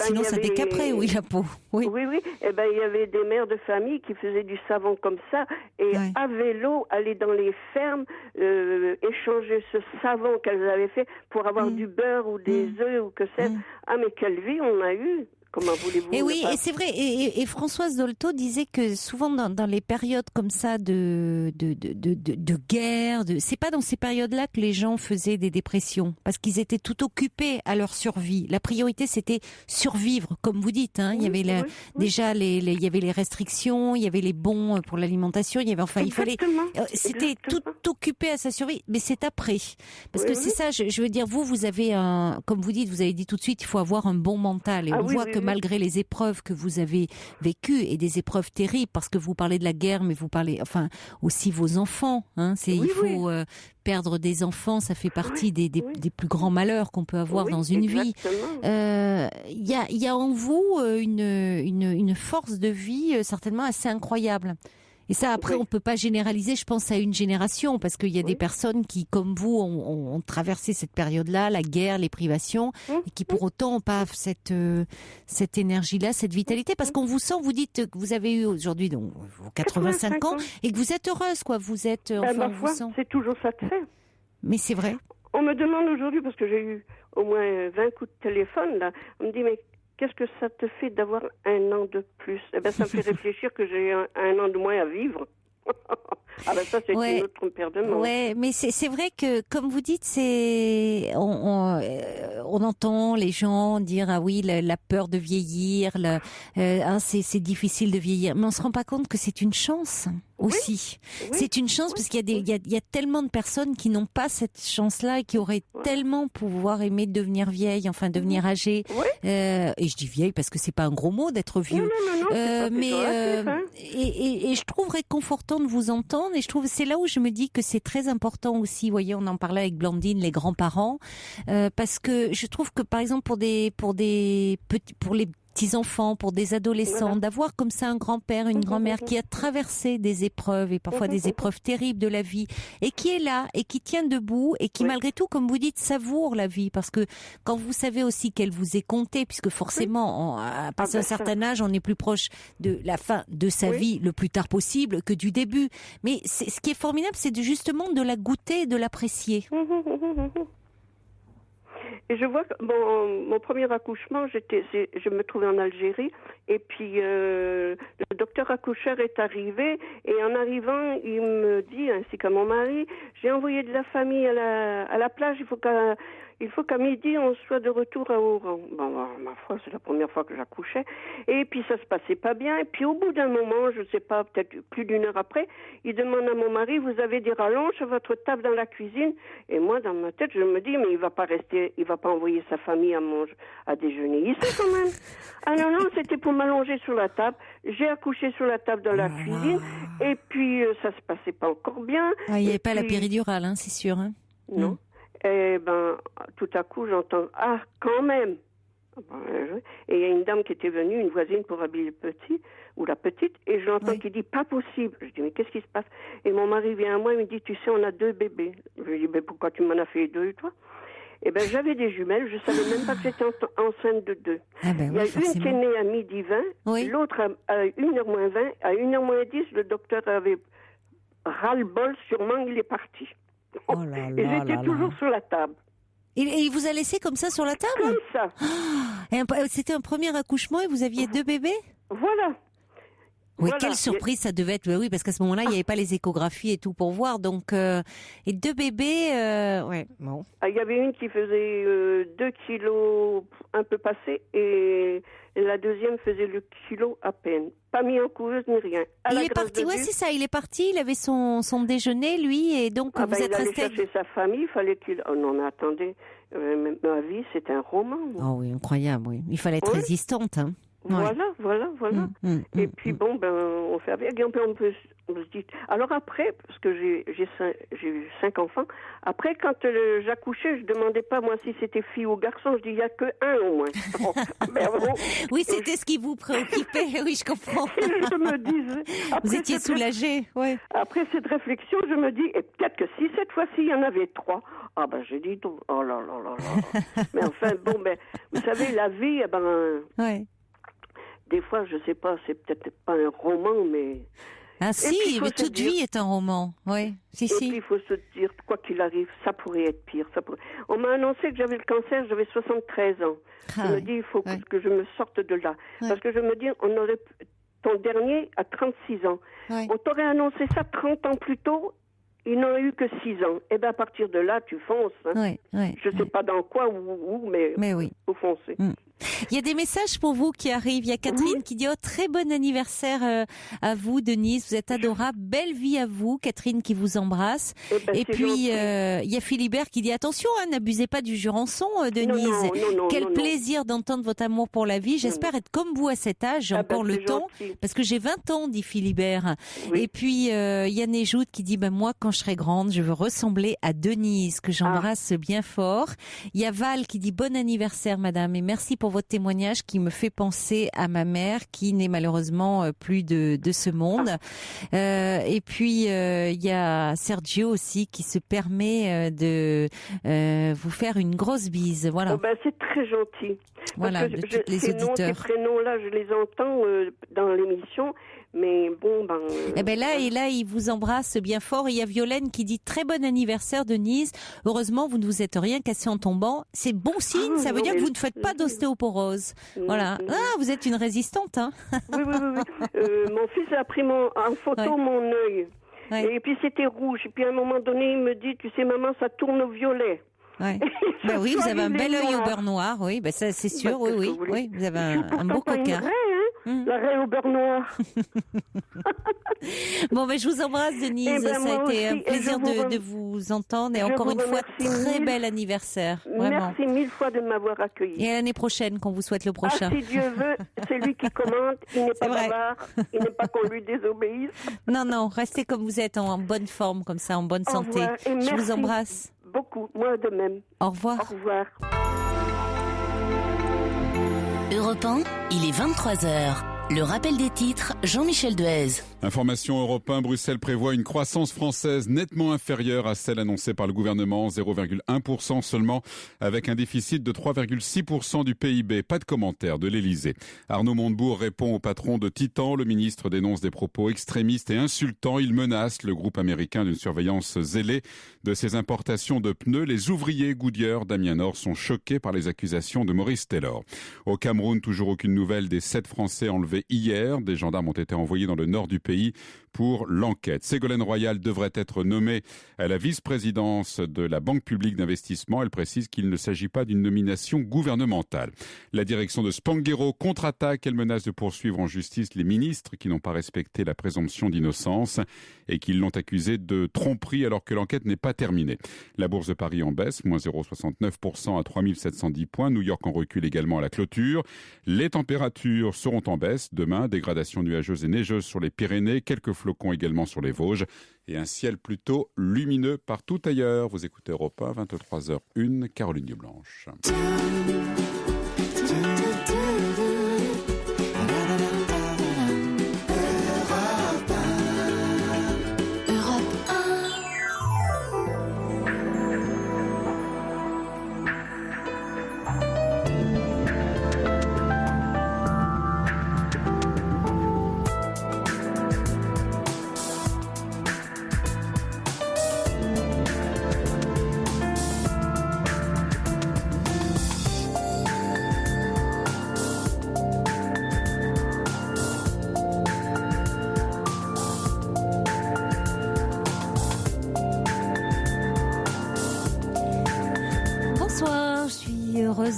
Sinon ça décaperait, la peau. Oui. Oui. Et il y avait des mères de famille qui faisaient du savon comme ça et à vélo, aller dans les fermes, échanger ce savon qu'elles avaient fait pour avoir du beurre ou des œufs ou que sais-je. Ah, mais quelle vie on a eue! Comment voulez-vous? Et oui, et c'est vrai. Et Françoise Dolto disait que souvent dans les périodes comme ça de guerre, c'est pas dans ces périodes-là que les gens faisaient des dépressions, parce qu'ils étaient tout occupés à leur survie. La priorité, c'était survivre, comme vous dites. Hein. Il y avait déjà il y avait les restrictions, il y avait les bons pour l'alimentation. Il y avait il fallait. C'était tout occupé à sa survie, mais c'est après, parce que c'est ça. Je veux dire, vous avez comme vous dites, vous avez dit tout de suite, il faut avoir un bon mental, et on voit que malgré les épreuves que vous avez vécues, et des épreuves terribles, parce que vous parlez de la guerre, mais vous parlez aussi vos enfants. Hein, il faut perdre des enfants, ça fait partie des plus grands malheurs qu'on peut avoir dans une vie. Il y a en vous une force de vie certainement assez incroyable. Et ça, après, on peut pas généraliser, je pense, à une génération, parce qu'il y a des personnes qui, comme vous, ont traversé cette période-là, la guerre, les privations, et qui pour autant n'ont pas cette énergie-là, cette vitalité, parce qu'on vous sent, vous dites que vous avez eu aujourd'hui donc 85 ans, et que vous êtes heureuse, quoi. Vous êtes, on vous sent. C'est toujours ça de fait. Mais c'est vrai. On me demande aujourd'hui, parce que j'ai eu au moins 20 coups de téléphone, là, on me dit, mais qu'est-ce que ça te fait d'avoir un an de plus? Ça me fait réfléchir que j'ai un an de moins à vivre. Ça, c'est une autre paire de mots. Ouais, mais c'est vrai que, comme vous dites, on entend les gens dire, ah oui, la peur de vieillir, c'est difficile de vieillir. Mais on se rend pas compte que c'est une chance aussi. C'est une chance parce qu'il y a tellement de personnes qui n'ont pas cette chance-là et qui auraient tellement pouvoir aimer devenir vieille, devenir âgée. Et je dis vieille parce que c'est pas un gros mot d'être vieux. Et je trouve réconfortant de vous entendre, et je trouve c'est là où je me dis que c'est très important aussi. Vous voyez, on en parlait avec Blandine, les grands-parents, parce que je trouve que par exemple pour les petits-enfants, pour des adolescents, d'avoir comme ça un grand-père, une grand-mère qui a traversé des épreuves, et parfois des épreuves terribles de la vie, et qui est là, et qui tient debout, et qui malgré tout, comme vous dites, savoure la vie, parce que quand vous savez aussi qu'elle vous est comptée, puisque forcément, à partir d'un certain âge, on est plus proche de la fin de sa vie le plus tard possible que du début. Mais ce qui est formidable, c'est justement de la goûter et de l'apprécier. Et je vois que mon premier accouchement, je me trouvais en Algérie, et puis le docteur accoucheur est arrivé, et en arrivant, il me dit, ainsi qu'à mon mari, j'ai envoyé de la famille à la plage, il faut qu'à midi, on soit de retour à Oran. Ma foi, c'est la première fois que j'accouchais. Et puis, ça se passait pas bien. Et puis, au bout d'un moment, je sais pas, peut-être plus d'une heure après, il demande à mon mari, vous avez des rallonges à votre table dans la cuisine? Et moi, dans ma tête, je me dis, mais il va pas envoyer sa famille à déjeuner ici, quand même. Ah non, c'était pour m'allonger sur la table. J'ai accouché sur la table dans la cuisine. Et puis, ça se passait pas encore bien. Il n'y avait pas la péridurale, c'est sûr. Non. Et tout à coup, j'entends « Ah, quand même !» Et il y a une dame qui était venue, une voisine, pour habiller le petit, ou la petite, et je l'entends qui dit « Pas possible !» Je dis « Mais qu'est-ce qui se passe ?» Et mon mari vient à moi, il me dit « Tu sais, on a 2 bébés. » Je lui dis « Pourquoi tu m'en as fait 2, toi ?» J'avais des jumelles, je savais même pas que j'étais enceinte de 2. Il y a une qui est née à midi 20, l'autre à 1h moins 20, à 1h moins 10, le docteur avait ras-le-bol, sûrement, il est parti. Et j'étais toujours sur la table. Et il vous a laissé comme ça sur la table? Comme ça. C'était un premier accouchement et vous aviez 2 bébés? Voilà. Oui, quelle surprise ça devait être. Oui, parce qu'à ce moment-là, il n'y avait pas les échographies et tout pour voir. Donc, et 2 bébés, bon. Il y avait une qui faisait 2 kilos un peu passé, et la deuxième faisait le kilo à peine. Pas mis en couveuse ni rien. Il est parti, c'est ça, il est parti, il avait son déjeuner, lui, et donc vous êtes resté... Il allait chercher sa famille, il fallait qu'il... Oh non, mais attendez, ma vie, c'est un roman. Oh oui, incroyable, oui. Il fallait être résistante, hein. Voilà. Et puis on fait avec, Vous dites. Alors après, parce que j'ai eu 5 enfants, après quand j'accouchais, je demandais pas moi si c'était fille ou garçon, je dis il y a que un au moins. Bon, oui, c'était ce qui vous préoccupait, oui, je comprends. Et je me disais, vous étiez soulagée, ouais. Après cette réflexion, je me dis, et peut-être que si cette fois-ci il y en avait 3, ah ben j'ai dit, oh là là là là. Mais enfin bon, vous savez, la vie, ouais. Des fois, je sais pas, c'est peut-être pas un roman, mais... Ah si, mais toute vie est un roman, oui. Si. Puis il faut se dire, quoi qu'il arrive, ça pourrait être pire. On m'a annoncé que j'avais le cancer, j'avais 73 ans. Je me dis, il faut que je me sorte de là. Ouais. Parce que je me dis, ton dernier a 36 ans. Ouais. On t'aurait annoncé ça 30 ans plus tôt, il n'en a eu que 6 ans. Et bien à partir de là, tu fonces. Hein. Je ne sais pas dans quoi ou où, mais oui. Faut foncer. Il y a des messages pour vous qui arrivent. Il y a Catherine qui dit très bon anniversaire à vous, Denise. Vous êtes adorable. Belle vie à vous, Catherine qui vous embrasse. Et puis il y a Philibert qui dit attention, n'abusez pas du Jurançon, Denise. Non, Quel plaisir d'entendre votre amour pour la vie. J'espère être comme vous à cet âge. J'ai encore le temps parce que j'ai 20 ans, dit Philibert. Oui. Et puis Yann Ejoute qui dit moi quand je serai grande, je veux ressembler à Denise, que j'embrasse bien fort. Il y a Val qui dit bon anniversaire, madame, et merci pour votre témoignage qui me fait penser à ma mère qui n'est malheureusement plus de ce monde. Et puis il y a Sergio aussi qui se permet de vous faire une grosse bise. Voilà. C'est très gentil. Voilà, de tous les auditeurs. Ces prénoms-là, je les entends dans l'émission. Mais bon, là, il vous embrasse bien fort. Il y a Violaine qui dit très bon anniversaire, Denise. Heureusement, vous ne vous êtes rien cassé en tombant. C'est bon signe. Ça veut dire que vous ne faites pas d'ostéoporose. Voilà. Vous êtes une résistante, hein. Oui. Mon fils a pris en photo mon œil. Ouais. Et puis c'était rouge. Et puis à un moment donné, il me dit, tu sais, maman, ça tourne au violet. Ouais. Oui, vous avez un bel œil au beurre noir. Oui, ça c'est sûr. Oui. Vous avez un beau coquin. La raie au beurre noir. Bon, je vous embrasse, Denise. Ça a été un plaisir de vous entendre. Et encore une fois, très bel anniversaire. Vraiment. Merci 1000 fois de m'avoir accueilli. Et à l'année prochaine, qu'on vous souhaite le prochain. Si Dieu veut, c'est lui qui commande. Il n'est pas bavard. Il n'est pas qu'on lui désobéisse. Non, restez comme vous êtes, en bonne forme, comme ça, en bonne santé. Je vous embrasse. Beaucoup, moi de même. Au revoir. Au revoir. Europe 1, il est 23h. Le rappel des titres, Jean-Michel Duez. Information Europe 1, Bruxelles prévoit une croissance française nettement inférieure à celle annoncée par le gouvernement, 0,1% seulement, avec un déficit de 3,6% du PIB. Pas de commentaire de l'Elysée. Arnaud Montebourg répond au patron de Titan. Le ministre dénonce des propos extrémistes et insultants. Il menace le groupe américain d'une surveillance zélée de ses importations de pneus. Les ouvriers Goodyear d'Amiens Nord sont choqués par les accusations de Maurice Taylor. Au Cameroun, toujours aucune nouvelle des 7 Français enlevés hier. Des gendarmes ont été envoyés dans le nord du pays pour l'enquête. Ségolène Royal devrait être nommée à la vice-présidence de la Banque publique d'investissement. Elle précise qu'il ne s'agit pas d'une nomination gouvernementale. La direction de Spanghero contre-attaque. Elle menace de poursuivre en justice les ministres qui n'ont pas respecté la présomption d'innocence et qui l'ont accusé de tromperie alors que l'enquête n'est pas terminée. La bourse de Paris en baisse, moins 0,69% à 3710 points. New York en recule également à la clôture. Les températures seront en baisse. Demain, dégradation nuageuse et neigeuse sur les Pyrénées, quelques flocons également sur les Vosges et un ciel plutôt lumineux partout ailleurs. Vous écoutez Europe 1, 23h01, Caroline Dublanche.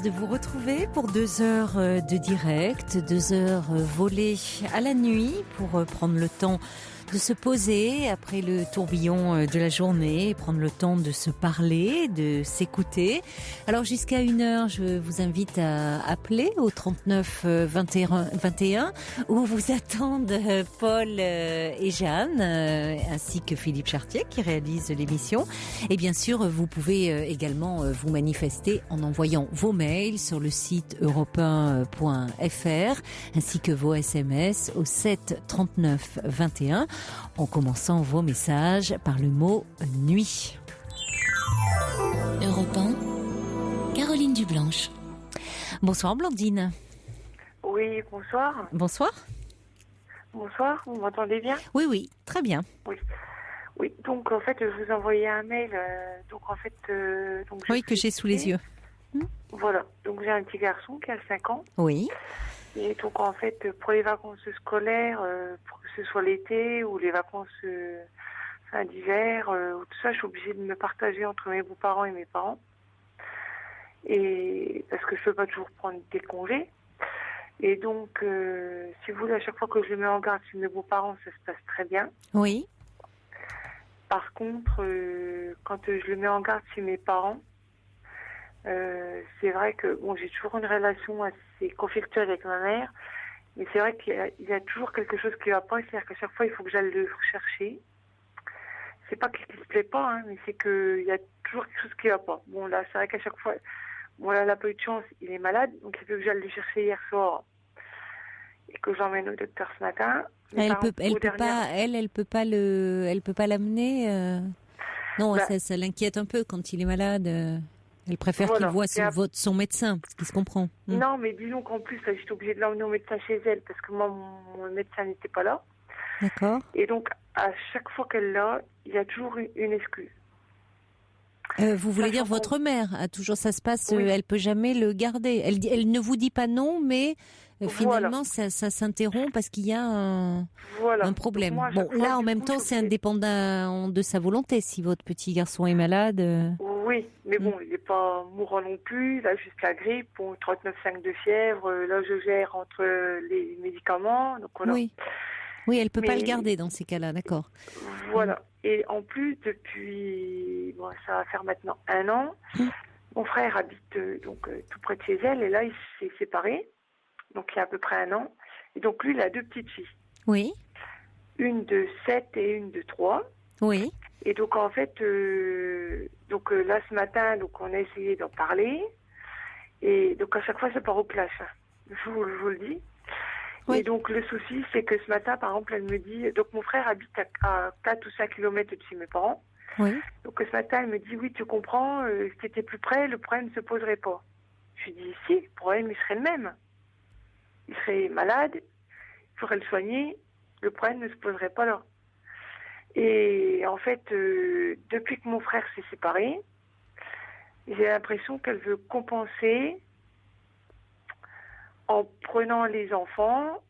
De vous retrouver pour 2 heures de direct, 2 heures volées à la nuit pour prendre le temps de se poser après le tourbillon de la journée, prendre le temps de se parler, de s'écouter. Alors jusqu'à 1h, je vous invite à appeler au 39 21 où vous attendent Paul et Jeanne, ainsi que Philippe Chartier qui réalise l'émission. Et bien sûr, vous pouvez également vous manifester en envoyant vos mails sur le site europe1.fr ainsi que vos SMS au 7 39 21 en commençant vos messages par le mot nuit. Europe 1, Caroline Dublanche. Bonsoir Blandine. Oui, bonsoir. Bonsoir. Bonsoir, vous m'entendez bien? Oui, très bien. Oui, donc en fait, je vous envoyais un mail. Oui, que j'ai sous les yeux. Voilà, donc j'ai un petit garçon qui a 5 ans. Oui. Et donc en fait, pour les vacances scolaires, pour que ce soit l'été ou les vacances d'hiver, ou tout ça, je suis obligée de me partager entre mes beaux-parents et mes parents. Et parce que je peux pas toujours prendre des congés. Et donc, si vous voulez, à chaque fois que je le mets en garde chez mes beaux-parents, ça se passe très bien. Oui. Par contre, quand je le mets en garde chez mes parents, c'est vrai que j'ai toujours une relation assez conflictuelle avec ma mère, mais c'est vrai qu'il y a toujours quelque chose qui va pas, c'est-à-dire qu'à chaque fois il faut que j'aille le rechercher. C'est pas qu'il se plaît pas, hein, mais c'est qu'il y a toujours quelque chose qui va pas. Bon là, c'est vrai qu'à chaque fois, là, elle n'a pas eu de chance, il est malade, donc il faut que j'aille le chercher hier soir et que j'emmène au docteur ce matin. Elle peut pas l'amener. Non, ça l'inquiète un peu quand il est malade. Elle préfère qu'il voit son médecin, ce qui se comprend. Non, mais disons qu'en plus, là, j'étais obligée de l'emmener au médecin chez elle parce que moi, mon médecin n'était pas là. D'accord. Et donc, à chaque fois qu'elle l'a, il y a toujours une excuse. Vous voulez dire votre mère a toujours, ça se passe, oui. Elle peut jamais le garder. Elle ne vous dit pas non, mais finalement, ça s'interrompt parce qu'il y a un problème. Moi, là, en même temps, c'est indépendant de sa volonté. Si votre petit garçon est malade. Oui, mais bon, il n'est pas mourant non plus. Il a juste la grippe, 39,5 de fièvre. Là, je gère entre les médicaments. Donc voilà. Oui, elle peut pas le garder dans ces cas-là, d'accord. Voilà. Et en plus, depuis, ça va faire maintenant 1 an, mon frère habite tout près de chez elle, et là, il s'est séparé. Donc, il y a à peu près 1 an. Et donc, lui, il a 2 petites filles. Oui. Une de 7 et une de 3. Oui. Et donc, en fait, là, ce matin, on a essayé d'en parler. Et donc, à chaque fois, ça part au clash. Je vous le dis. Oui. Et donc, le souci, c'est que ce matin, par exemple, elle me dit... Donc, mon frère habite à 4 ou 5 kilomètres de chez mes parents. Oui. Donc, ce matin, elle me dit, oui, tu comprends, si tu étais plus près, le problème ne se poserait pas. Je lui dis, si, le problème, il serait le même. Il serait malade, il faudrait le soigner, le problème ne se poserait pas là. Et en fait, depuis que mon frère s'est séparé, j'ai l'impression qu'elle veut compenser en prenant les enfants.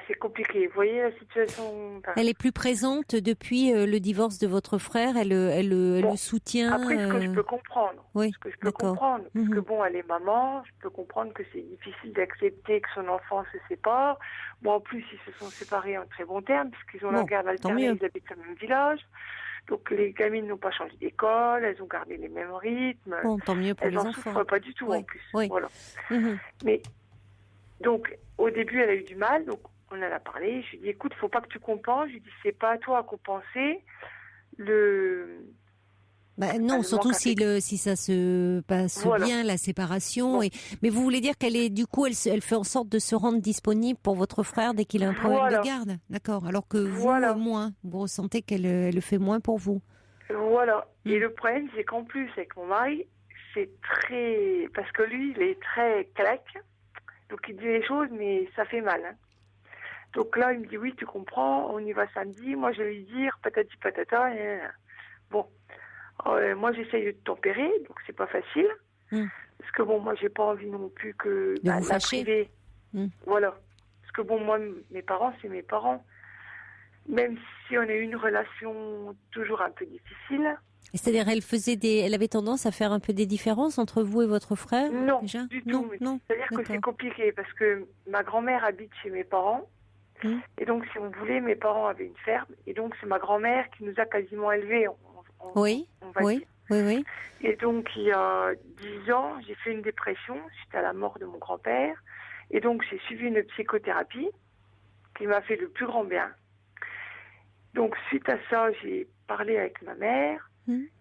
C'est compliqué. Vous voyez la situation. Elle est plus présente depuis le divorce de votre frère. Elle le soutient. Après, ce que je peux comprendre. Oui, parce que elle est maman. Je peux comprendre que c'est difficile d'accepter que son enfant se sépare. Bon, en plus, ils se sont séparés en très bons termes puisqu'ils ont la garde alternée. Ils habitent dans le même village. Donc les gamines n'ont pas changé d'école. Elles ont gardé les mêmes rythmes. Bon, tant mieux pour les enfants. Elles n'en souffrent pas du tout en plus. Oui. Voilà. Mais donc, au début, elle a eu du mal. Donc, on en a parlé. Je lui ai dit, écoute, faut pas que tu compenses. Je lui ai dit, c'est pas à toi à compenser non, surtout si ça se passe bien, la séparation. Bon. Mais vous voulez dire qu'elle est, du coup, elle fait en sorte de se rendre disponible pour votre frère dès qu'il a un problème de garde. D'accord. Alors que vous, moins. Vous ressentez qu'elle le fait moins pour vous. Voilà. Et le problème, c'est qu'en plus, avec mon mari, c'est très... Parce que lui, il est très claque. Donc, il dit les choses, mais ça fait mal. Hein. Donc là, il me dit, oui, tu comprends, on y va samedi. Moi, je vais lui dire, patati patata. Bon, moi, j'essaye de tempérer, donc c'est pas facile. Parce que moi, j'ai pas envie non plus que de vous fâcher. Privée. Voilà. Parce que moi, mes parents, c'est mes parents. Même si on a eu une relation toujours un peu difficile. C'est-à-dire, elle avait tendance à faire un peu des différences entre vous et votre frère? Non, déjà du tout. Non. C'est-à-dire que c'est compliqué parce que ma grand-mère habite chez mes parents Et donc, si on voulait, mes parents avaient une ferme. Et donc, c'est ma grand-mère qui nous a quasiment élevés, on va dire. Oui. Et donc, il y a 10 ans, j'ai fait une dépression suite à la mort de mon grand-père. Et donc, j'ai suivi une psychothérapie qui m'a fait le plus grand bien. Donc, suite à ça, j'ai parlé avec ma mère.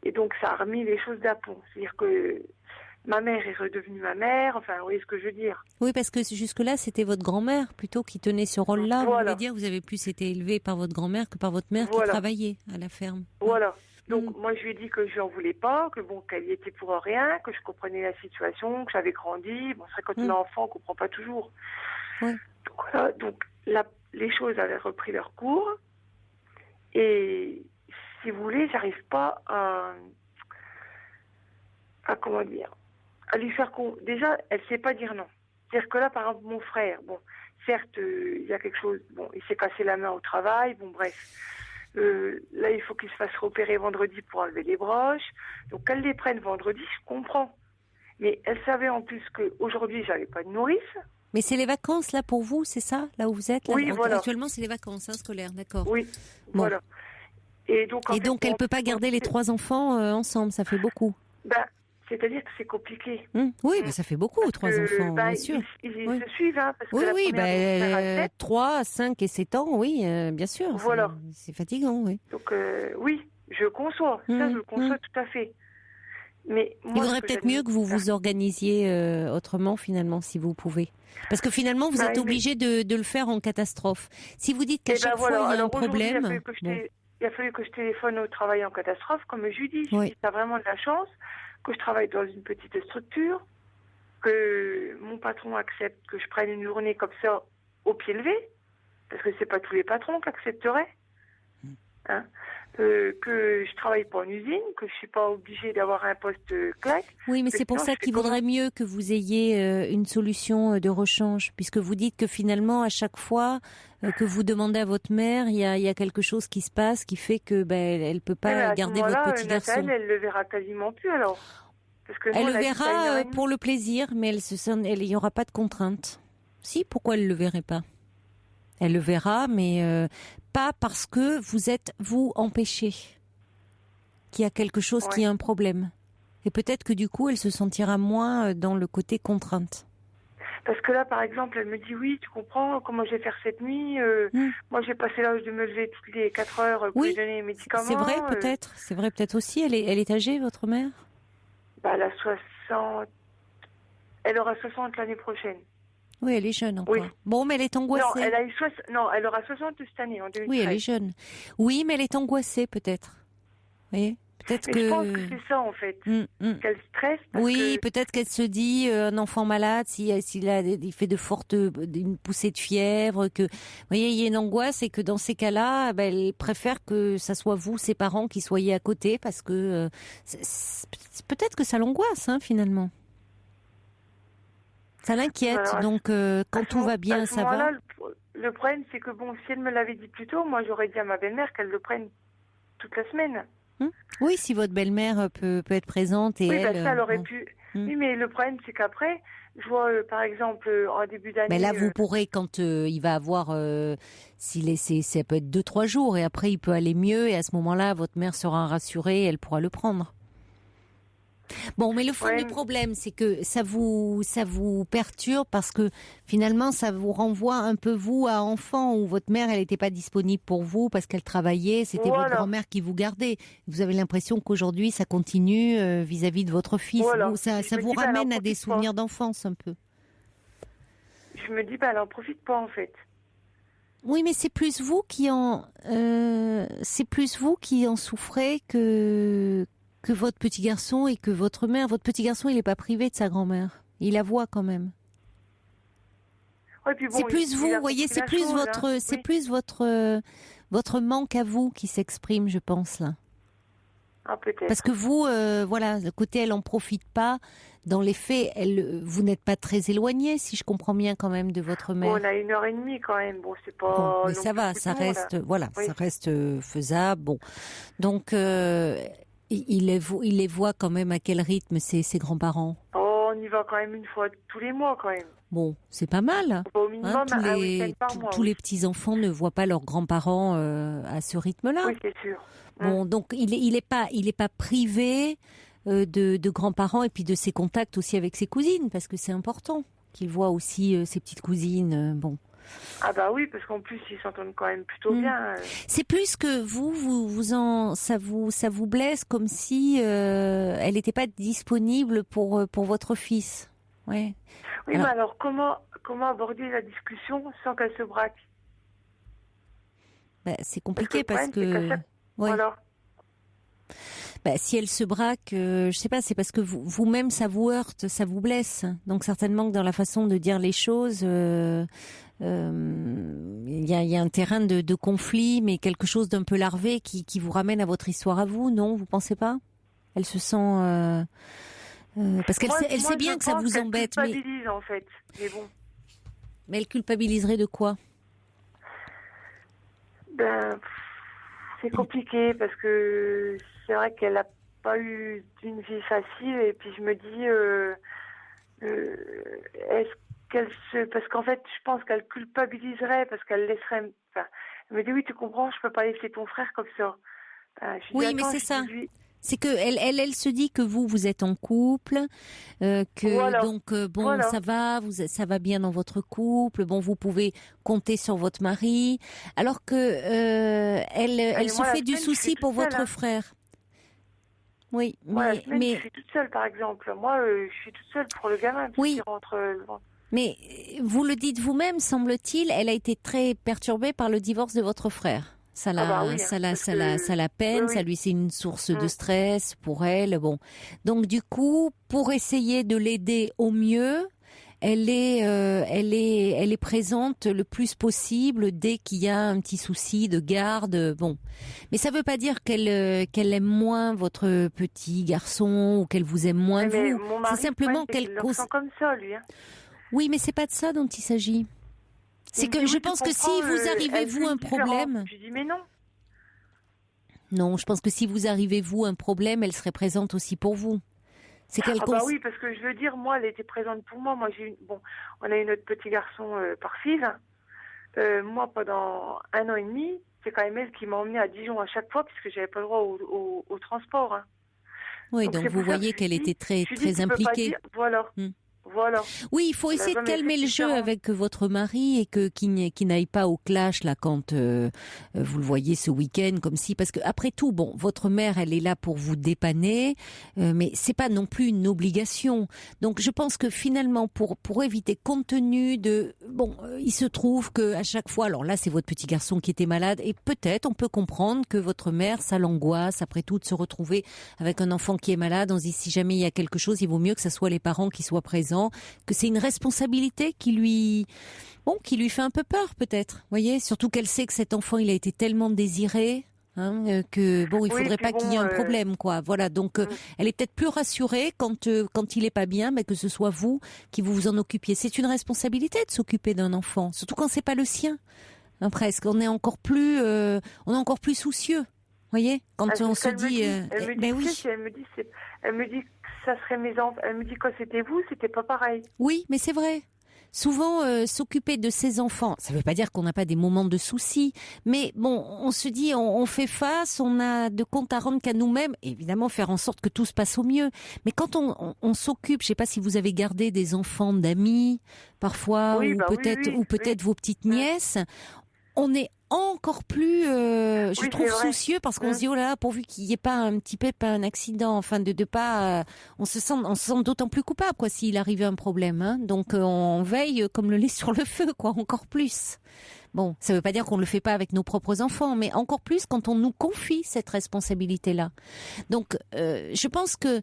Et donc, ça a remis les choses d'aplomb. C'est-à-dire que ma mère est redevenue ma mère. Enfin, vous voyez ce que je veux dire. Oui, parce que jusque-là, c'était votre grand-mère plutôt qui tenait ce rôle-là. Vous voulez dire, vous avez plus été élevé par votre grand-mère que par votre mère qui travaillait à la ferme. Voilà. Donc, moi, je lui ai dit que je n'en voulais pas, que bon, qu'elle y était pour rien, que je comprenais la situation, que j'avais grandi. Bon, c'est vrai, quand on est enfant, on ne comprend pas toujours. Ouais. Donc, voilà. Donc, les choses avaient repris leur cours. Et si vous voulez, j'arrive pas à comment dire, à lui faire déjà, elle sait pas dire non. C'est-à-dire que là, par exemple, mon frère, bon, certes, il y a quelque chose, bon, il s'est cassé la main au travail, bon, bref. Là, il faut qu'il se fasse repérer vendredi pour enlever les broches. Donc, qu'elle les prenne vendredi, je comprends. Mais elle savait en plus qu'aujourd'hui, j'avais pas de nourrice. Mais c'est les vacances, là, pour vous, c'est ça, là où vous êtes là, oui, voilà. Actuellement, c'est les vacances scolaires, d'accord. Oui, bon. Voilà. Et donc, elle ne peut pas garder les 3 enfants ensemble, ça fait beaucoup. C'est-à-dire que c'est compliqué. Oui, mais ça fait beaucoup, 3 enfants, bien sûr. Ils se suivent, hein, parce que oui, 3, 5 et 7 ans, oui, bien sûr. Voilà. C'est fatigant, oui. Donc, oui, je conçois. Ça, je le conçois tout à fait. Mais moi, il vaudrait peut-être mieux que vous vous organisiez autrement, finalement, si vous pouvez. Parce que finalement, vous êtes obligé de le faire en catastrophe. Si vous dites qu'à chaque fois, il y a un problème... Il a fallu que je téléphone au travail en catastrophe, comme je lui dis. Tu as vraiment de la chance que je travaille dans une petite structure, que mon patron accepte que je prenne une journée comme ça au pied levé, parce que c'est pas tous les patrons qui accepteraient. Hein, que je travaille pas en usine, que je suis pas obligée d'avoir un poste claque. Oui, mais c'est pour ça qu'il vaudrait mieux que vous ayez une solution de rechange, puisque vous dites que finalement, à chaque fois que vous demandez à votre mère, il y a quelque chose qui se passe qui fait que elle peut pas garder votre petit garçon. Elle le verra quasiment plus alors. Parce que elle le verra pour le plaisir, mais il y aura pas de contrainte. Si, pourquoi elle le verrait pas? Elle le verra, mais pas parce que vous êtes, vous, empêché, qu'il y a quelque chose qui a un problème. Et peut-être que du coup, elle se sentira moins dans le côté contrainte. Parce que là, par exemple, elle me dit, oui, tu comprends comment je vais faire cette nuit. Moi, j'ai passé l'âge de me lever toutes les 4 heures pour lui donner les médicaments. C'est vrai, peut-être. C'est vrai, peut-être aussi. Elle est âgée, votre mère? Elle a 60... Elle aura 60 l'année prochaine. Oui, elle est jeune encore. Oui. Bon, mais elle est angoissée. Non, elle aura 60 cette année, en 2013. Oui, elle est jeune. Oui, mais elle est angoissée, peut-être. Vous voyez? Peut-être que... Je pense que c'est ça, en fait. Qu'elle stresse. Peut-être qu'elle se dit, un enfant malade, il fait une poussée de fièvre, que, vous voyez, il y a une angoisse et que dans ces cas-là, elle préfère que ça soit vous, ses parents, qui soyez à côté, parce que peut-être que ça l'angoisse, finalement. Ça l'inquiète, donc quand tout va bien, ça va. Le problème, c'est que bon, si elle me l'avait dit plus tôt, moi j'aurais dit à ma belle-mère qu'elle le prenne toute la semaine. Oui, si votre belle-mère peut être présente et elle... ça, elle aurait pu. Oui, mais le problème, c'est qu'après, je vois, par exemple, en début d'année... Mais là, vous pourrez, quand il va avoir... ça peut être 2-3 jours, et après, il peut aller mieux, et à ce moment-là, votre mère sera rassurée, et elle pourra le prendre. Bon, mais le fond du problème, c'est que ça vous perturbe parce que finalement, ça vous renvoie un peu vous à enfant où votre mère, elle n'était pas disponible pour vous parce qu'elle travaillait, c'était votre grand-mère qui vous gardait. Vous avez l'impression qu'aujourd'hui, ça continue vis-à-vis de votre fils. Ça vous ramène à des souvenirs d'enfance un peu. Je me dis, elle en profite pas en fait. Oui, mais c'est plus vous qui en souffrez que votre petit garçon et que votre mère. Votre petit garçon, il n'est pas privé de sa grand-mère. Il la voit quand même. Ouais, puis bon, c'est plus vous, voyez, c'est plus votre manque à vous qui s'exprime, je pense là. Ah, peut-être. Parce que vous, le côté elle en profite pas. Dans les faits, vous n'êtes pas très éloigné, si je comprends bien quand même de votre mère. Bon, on a 1h30 quand même. Bon, c'est pas. Bon, mais ça va, ça reste, ça reste faisable. Bon, donc. Il les voit quand même à quel rythme ses grands-parents? Oh, on y va va quand même une fois tous les mois quand même. Bon, c'est pas mal. Au minimum, tous un les, week-end par mois. tous les petits-enfants ne voient pas leurs grands-parents à ce rythme-là. Oui, c'est sûr. Bon, donc il est pas privé de grands-parents et puis de ses contacts aussi avec ses cousines, parce que c'est important qu'il voit aussi ses petites cousines. Bon. Ah bah oui, parce qu'en plus ils s'entendent quand même plutôt bien. C'est plus que ça vous blesse, comme si elle n'était pas disponible pour votre fils. Ouais. Oui, mais alors comment aborder la discussion sans qu'elle se braque? C'est compliqué parce que ouais. Voilà. Si elle se braque, je sais pas, c'est parce que vous-même ça vous heurte, ça vous blesse. Donc certainement que dans la façon de dire les choses, il y a un terrain de conflit, mais quelque chose d'un peu larvé qui vous ramène à votre histoire à vous, non? Vous pensez pas? Elle se sent parce qu'elle sait bien que ça vous embête, mais elle culpabilise en fait. Mais bon. Mais elle culpabiliserait de quoi? C'est compliqué parce que c'est vrai qu'elle n'a pas eu une vie facile et puis je me dis est-ce qu'elle parce qu'en fait je pense qu'elle culpabiliserait parce qu'elle laisserait elle me dit oui tu comprends je peux pas laisser ton frère comme ça. Oui mais c'est ça. C'est que elle se dit que vous êtes en couple, que voilà. Donc bon voilà. ça va bien dans votre couple, bon vous pouvez compter sur votre mari, alors que elle se fait du souci pour votre frère. Oui, mais je suis toute seule par exemple. Moi je suis toute seule pour le gamin qui rentre. Mais vous le dites vous-même, semble-t-il, elle a été très perturbée par le divorce de votre frère. Ça la peine, ça lui c'est une source de stress pour elle. Bon, donc du coup, pour essayer de l'aider au mieux, elle est présente le plus possible dès qu'il y a un petit souci de garde. Bon, mais ça veut pas dire qu'elle aime moins votre petit garçon ou qu'elle vous aime moins vous. C'est simplement qu'elle sent comme ça lui. Oui, mais c'est pas de ça dont il s'agit. C'est que je pense que si vous arrivez vous un problème. Je dis mais non. Non, je pense que si vous arrivez vous un problème, elle serait présente aussi pour vous. C'est qu'elle oui, parce que je veux dire, moi, elle était présente pour moi. Moi, on a eu notre petit garçon par fille. Moi, pendant 1 an et demi, c'est quand même elle qui m'a emmenée à Dijon à chaque fois, puisque j'avais pas le droit au transport. Hein. Oui, donc vous voyez qu'elle était très impliquée. Voilà. Voilà. Oui, il faut essayer de calmer le jeu avec votre mari et qu'il n'aille pas au clash là quand vous le voyez ce week-end comme si, parce que après tout, bon, votre mère elle est là pour vous dépanner, mais c'est pas non plus une obligation. Donc je pense que finalement pour éviter, compte tenu de il se trouve que à chaque fois, alors là c'est votre petit garçon qui était malade et peut-être on peut comprendre que votre mère ça l'angoisse après tout de se retrouver avec un enfant qui est malade. On se dit si jamais il y a quelque chose, il vaut mieux que ce soit les parents qui soient présents. Que c'est une responsabilité qui lui fait un peu peur peut-être, voyez, surtout qu'elle sait que cet enfant il a été tellement désiré que il faudrait pas qu'il y ait un problème quoi. Voilà, donc elle est peut-être plus rassurée quand il est pas bien, mais que ce soit vous qui vous en occupiez. C'est une responsabilité de s'occuper d'un enfant, surtout quand c'est pas le sien. Presque, on est encore plus soucieux. Voyez, quand on se dit, elle me dit ça serait mes enfants. Elle me dit que c'était vous, c'était pas pareil. Oui, mais c'est vrai. Souvent, s'occuper de ses enfants, ça ne veut pas dire qu'on n'a pas des moments de soucis, mais bon, on se dit, on fait face, on a de compte à rendre qu'à nous-mêmes, évidemment faire en sorte que tout se passe au mieux. Mais quand on s'occupe, je ne sais pas si vous avez gardé des enfants d'amis, parfois, ou peut-être vos petites nièces, on est encore plus, je trouve, soucieux parce qu'on se dit oh là là, pourvu qu'il n'y ait pas un petit pépin, un accident, enfin de pas, on se sent d'autant plus coupable quoi s'il arrivait un problème. Hein. Donc on veille comme le lait sur le feu quoi, encore plus. Bon, ça ne veut pas dire qu'on ne le fait pas avec nos propres enfants, mais encore plus quand on nous confie cette responsabilité-là. Donc je pense que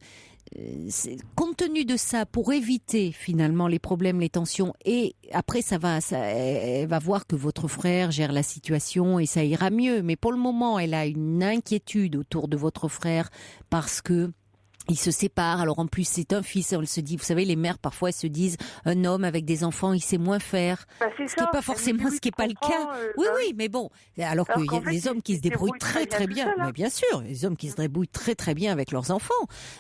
compte tenu de ça, pour éviter finalement les problèmes, les tensions, et après elle va voir que votre frère gère la situation et ça ira mieux. Mais pour le moment, elle a une inquiétude autour de votre frère parce que Ils se séparent. Alors en plus c'est un fils. On se dit, vous savez, les mères parfois elles se disent, un homme avec des enfants, il sait moins faire. Ce qui n'est pas forcément, ce qui n'est pas le cas. Oui, mais bon. Alors qu'il y a des hommes qui se débrouillent très très bien. Mais bien sûr, les hommes qui se débrouillent très très bien avec leurs enfants.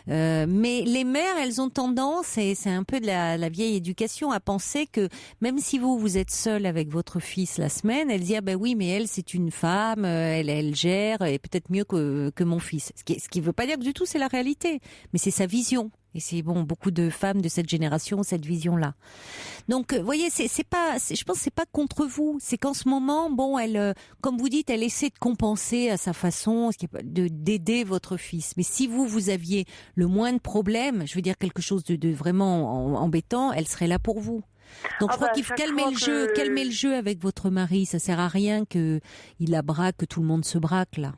Mais les mères, elles ont tendance, et c'est un peu de la vieille éducation, à penser que même si vous êtes seul avec votre fils la semaine, elles disent, ah ben oui, mais elle c'est une femme, elle gère, et peut-être mieux que mon fils. Ce qui veut pas dire que du tout c'est la réalité. Mais c'est sa vision. Et c'est bon, beaucoup de femmes de cette génération ont cette vision-là. Donc, vous voyez, je pense que c'est pas contre vous. C'est qu'en ce moment, bon, elle, comme vous dites, elle essaie de compenser à sa façon, d'aider votre fils. Mais si vous aviez le moins de problèmes, je veux dire quelque chose de vraiment embêtant, elle serait là pour vous. Donc je crois qu'il faut calmer le jeu avec votre mari. Ça sert à rien qu'il la braque, que tout le monde se braque là.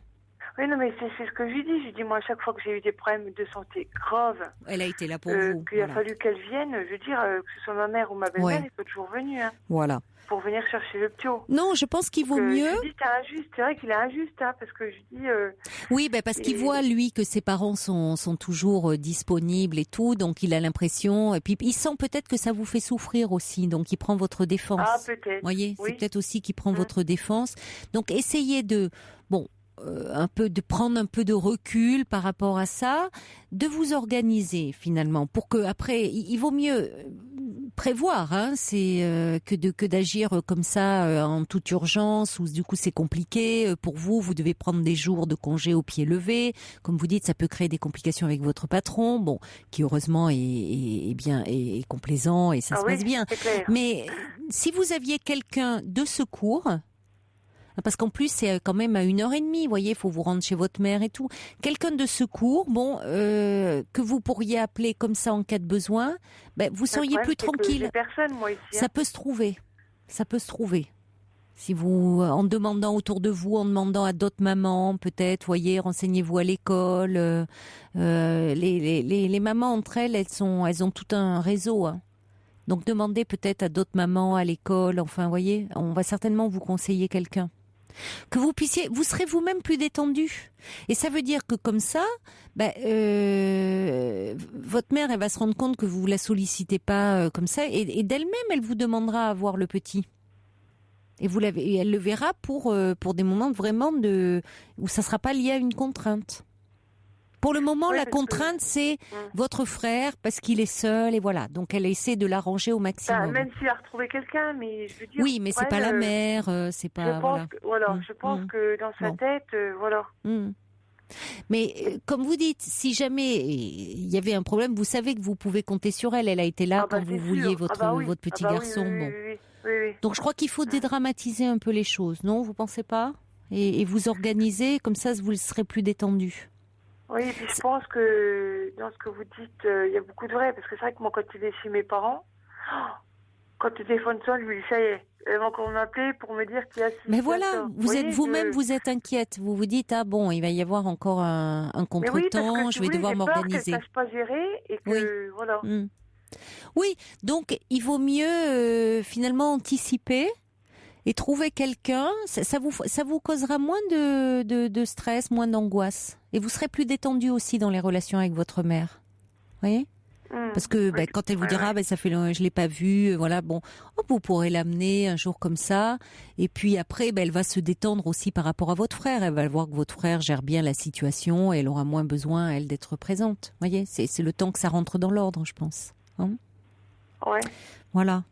Oui, non, mais c'est ce que je lui dis. Je lui dis, moi, à chaque fois que j'ai eu des problèmes de santé graves, elle a été là pour vous. Qu'il a fallu qu'elle vienne, je veux dire, que ce soit ma mère ou ma belle-mère, elle est toujours venue. Hein, voilà. Pour venir chercher le ptio. Non, je pense qu'il vaut mieux. Je lui dis, c'est injuste. C'est vrai qu'il est injuste, hein, parce que je dis. Oui, parce qu'il voit, lui, que ses parents sont toujours disponibles et tout, donc il a l'impression. Et puis, il sent peut-être que ça vous fait souffrir aussi, donc il prend votre défense. Ah, peut-être. Vous voyez, c'est peut-être aussi qu'il prend votre défense. Donc, essayez de. Bon. De prendre un peu de recul par rapport à ça, de vous organiser finalement pour que après il vaut mieux prévoir, hein, que d'agir comme ça en toute urgence où du coup c'est compliqué pour vous. Vous devez prendre des jours de congé au pied levé, comme vous dites, ça peut créer des complications avec votre patron, bon, qui heureusement est complaisant et ça se passe bien. Mais si vous aviez quelqu'un de secours. Parce qu'en plus, c'est quand même à 1h30, vous voyez, il faut vous rendre chez votre mère et tout. Quelqu'un de secours, que vous pourriez appeler comme ça en cas de besoin, vous seriez plus tranquille. Personne, moi, ici, hein. Ça peut se trouver. Si vous, en demandant autour de vous, en demandant à d'autres mamans, peut-être, voyez, renseignez-vous à l'école. Les mamans entre elles ont tout un réseau, hein. Donc demandez peut-être à d'autres mamans à l'école, enfin, voyez, on va certainement vous conseiller quelqu'un. Que vous serez vous-même plus détendu. Et ça veut dire que comme ça, votre mère, elle va se rendre compte que vous la sollicitez pas comme ça, et d'elle-même, elle vous demandera à voir le petit. Et elle le verra pour des moments vraiment où ça sera pas lié à une contrainte. Pour le moment, la contrainte, c'est votre frère, parce qu'il est seul, et voilà. Donc, elle essaie de l'arranger au maximum. Même s'il a retrouvé quelqu'un, mais je veux dire... Oui, mais c'est pas la mère, c'est pas... Je pense que dans sa tête, voilà. Mais comme vous dites, si jamais il y avait un problème, vous savez que vous pouvez compter sur elle. Elle a été là quand vous vouliez votre petit garçon. Oui. Donc, je crois qu'il faut dédramatiser un peu les choses, non? Vous pensez pas? Et vous organiser, comme ça, vous serez plus détendu. Oui, et puis je pense que dans ce que vous dites, il y a beaucoup de vrai, parce que c'est vrai que moi, quand il est chez mes parents, quand le téléphone sonne, lui, ça y est, elle va encore m'appeler pour me dire qu'il y a... Mais voilà, vous êtes inquiète, vous vous dites, ah bon, il va y avoir encore un contretemps, je vais devoir m'organiser. J'ai peur qu'elle ne sache pas gérer, et que, voilà. Oui, donc il vaut mieux finalement anticiper et trouver quelqu'un, ça vous causera moins de stress, moins d'angoisse. Et vous serez plus détendu aussi dans les relations avec votre mère. Vous voyez ? Parce que quand elle vous dira, ça fait je l'ai pas vu, voilà, bon, vous pourrez l'amener un jour comme ça. Et puis après, elle va se détendre aussi par rapport à votre frère. Elle va voir que votre frère gère bien la situation et elle aura moins besoin, elle, d'être présente. Vous voyez ? C'est le temps que ça rentre dans l'ordre, je pense. Hein ? Ouais. Voilà.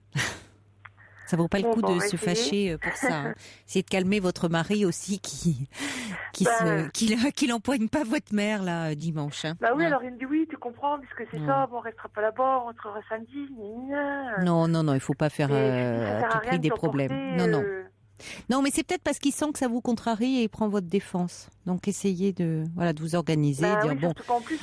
Ça vaut pas le coup de se fâcher pour ça. Hein. Essayez de calmer votre mari aussi qui n'empoigne pas votre mère là dimanche. Hein. Oui, alors il me dit oui, tu comprends, puisque c'est ça, on restera pas là-bas, on rentrera samedi. Non, il faut pas faire à tout prix des problèmes. Non, mais c'est peut-être parce qu'il sent que ça vous contrarie et il prend votre défense. Donc essayez de vous organiser,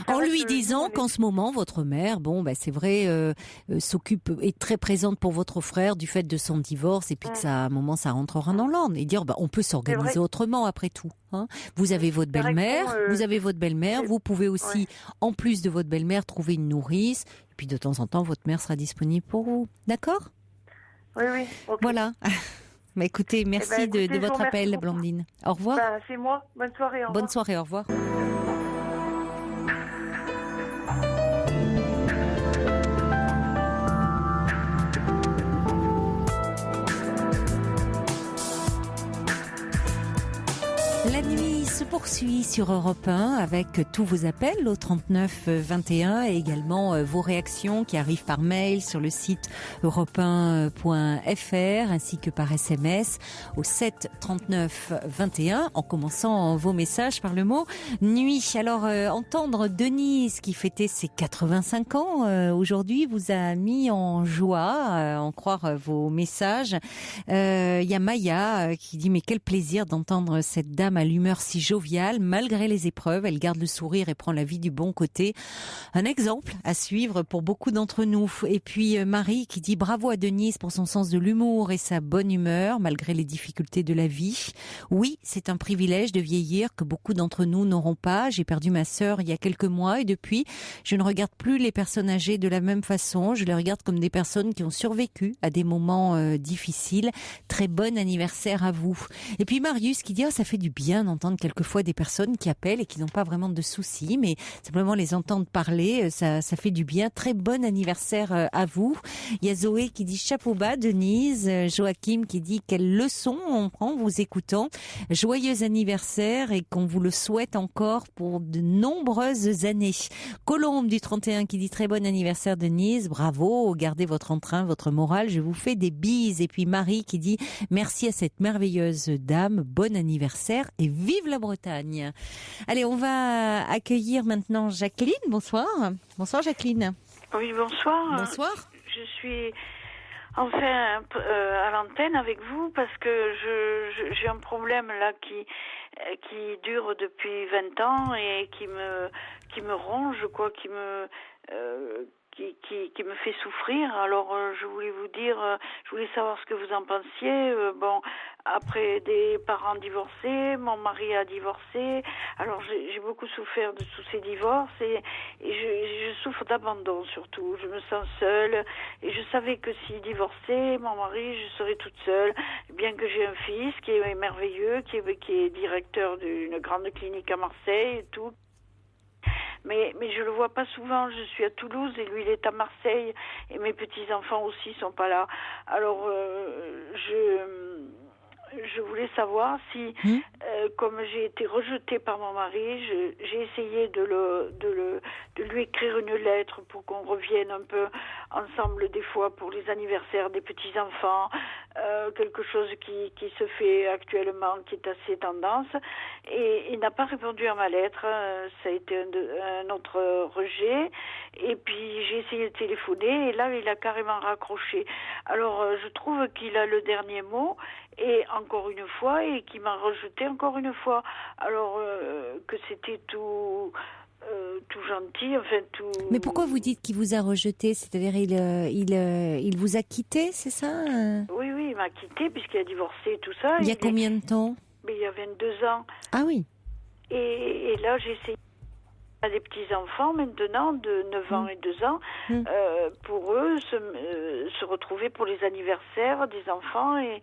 en lui disant qu'en ce moment votre mère, c'est vrai, s'occupe, est très présente pour votre frère du fait de son divorce et puis que ça, à un moment, ça rentrera dans l'ordre et dire on peut s'organiser autrement après tout. Hein. Vous avez votre belle-mère, vous pouvez aussi, en plus de votre belle-mère, trouver une nourrice et puis de temps en temps votre mère sera disponible pour vous. D'accord ? Oui. Okay. Voilà. Écoutez, merci de votre appel, Blandine. Au revoir. C'est moi. Bonne soirée. Au revoir. Bonne soirée, au revoir. La nuit se poursuit sur Europe 1 avec tous vos appels au 39 21 et également vos réactions qui arrivent par mail sur le site europe1.fr ainsi que par SMS au 7 39 21 en commençant vos messages par le mot nuit. Alors entendre Denise qui fêtait ses 85 ans aujourd'hui vous a mis en joie, en croire vos messages. Il y a Maya qui dit mais quel plaisir d'entendre cette dame à l'humeur si joviale, malgré les épreuves, elle garde le sourire et prend la vie du bon côté. Un exemple à suivre pour beaucoup d'entre nous. Et puis Marie qui dit bravo à Denise pour son sens de l'humour et sa bonne humeur, malgré les difficultés de la vie. Oui, c'est un privilège de vieillir que beaucoup d'entre nous n'auront pas. J'ai perdu ma sœur il y a quelques mois et depuis, je ne regarde plus les personnes âgées de la même façon. Je les regarde comme des personnes qui ont survécu à des moments difficiles. Très bon anniversaire à vous. Et puis Marius qui dit ça fait du bien d'entendre quelquefois des personnes qui appellent et qui n'ont pas vraiment de soucis, mais simplement les entendre parler, ça fait du bien. Très bon anniversaire à vous. Il y a Zoé qui dit chapeau bas Denise, Joachim qui dit quelle leçon on prend en vous écoutant. Joyeux anniversaire et qu'on vous le souhaite encore pour de nombreuses années. Colombe du 31 qui dit très bon anniversaire Denise, bravo, gardez votre entrain, votre morale, je vous fais des bises. Et puis Marie qui dit merci à cette merveilleuse dame, bon anniversaire et vive la Bretagne. Allez, on va accueillir maintenant Jacqueline. Bonsoir. Bonsoir Jacqueline. Oui, bonsoir. Bonsoir. Je suis enfin à l'antenne avec vous parce que j'ai un problème là qui dure depuis 20 ans et qui me ronge quoi, qui me fait souffrir. Alors je voulais vous dire, je voulais savoir ce que vous en pensiez. Bon, après des parents divorcés, mon mari a divorcé. Alors j'ai beaucoup souffert de tous ces divorces et je souffre d'abandon surtout. Je me sens seule et je savais que s'il divorçait, mon mari, je serais toute seule. Bien que j'ai un fils qui est merveilleux, qui est directeur d'une grande clinique à Marseille et tout. Mais je le vois pas souvent. Je suis à Toulouse et lui il est à Marseille et mes petits enfants aussi sont pas là. Alors je voulais savoir si, comme j'ai été rejetée par mon mari, j'ai essayé de lui écrire une lettre pour qu'on revienne un peu ensemble des fois pour les anniversaires des petits enfants, quelque chose qui se fait actuellement, qui est assez tendance. Et il n'a pas répondu à ma lettre. Ça a été un autre rejet. Et puis j'ai essayé de téléphoner et là il a carrément raccroché. Alors je trouve qu'il a le dernier mot et encore une fois et qu'il m'a rejeté encore une fois. Alors que c'était tout gentil, enfin tout. Mais pourquoi vous dites qu'il vous a rejeté? C'est-à-dire il vous a quitté, c'est ça? Oui, il m'a quitté puisqu'il a divorcé et tout ça. Il y a combien de temps? Mais il y a 22 ans. Ah oui. Et là j'ai essayé à des petits-enfants maintenant de 9 ans et 2 ans, pour eux se retrouver pour les anniversaires des enfants et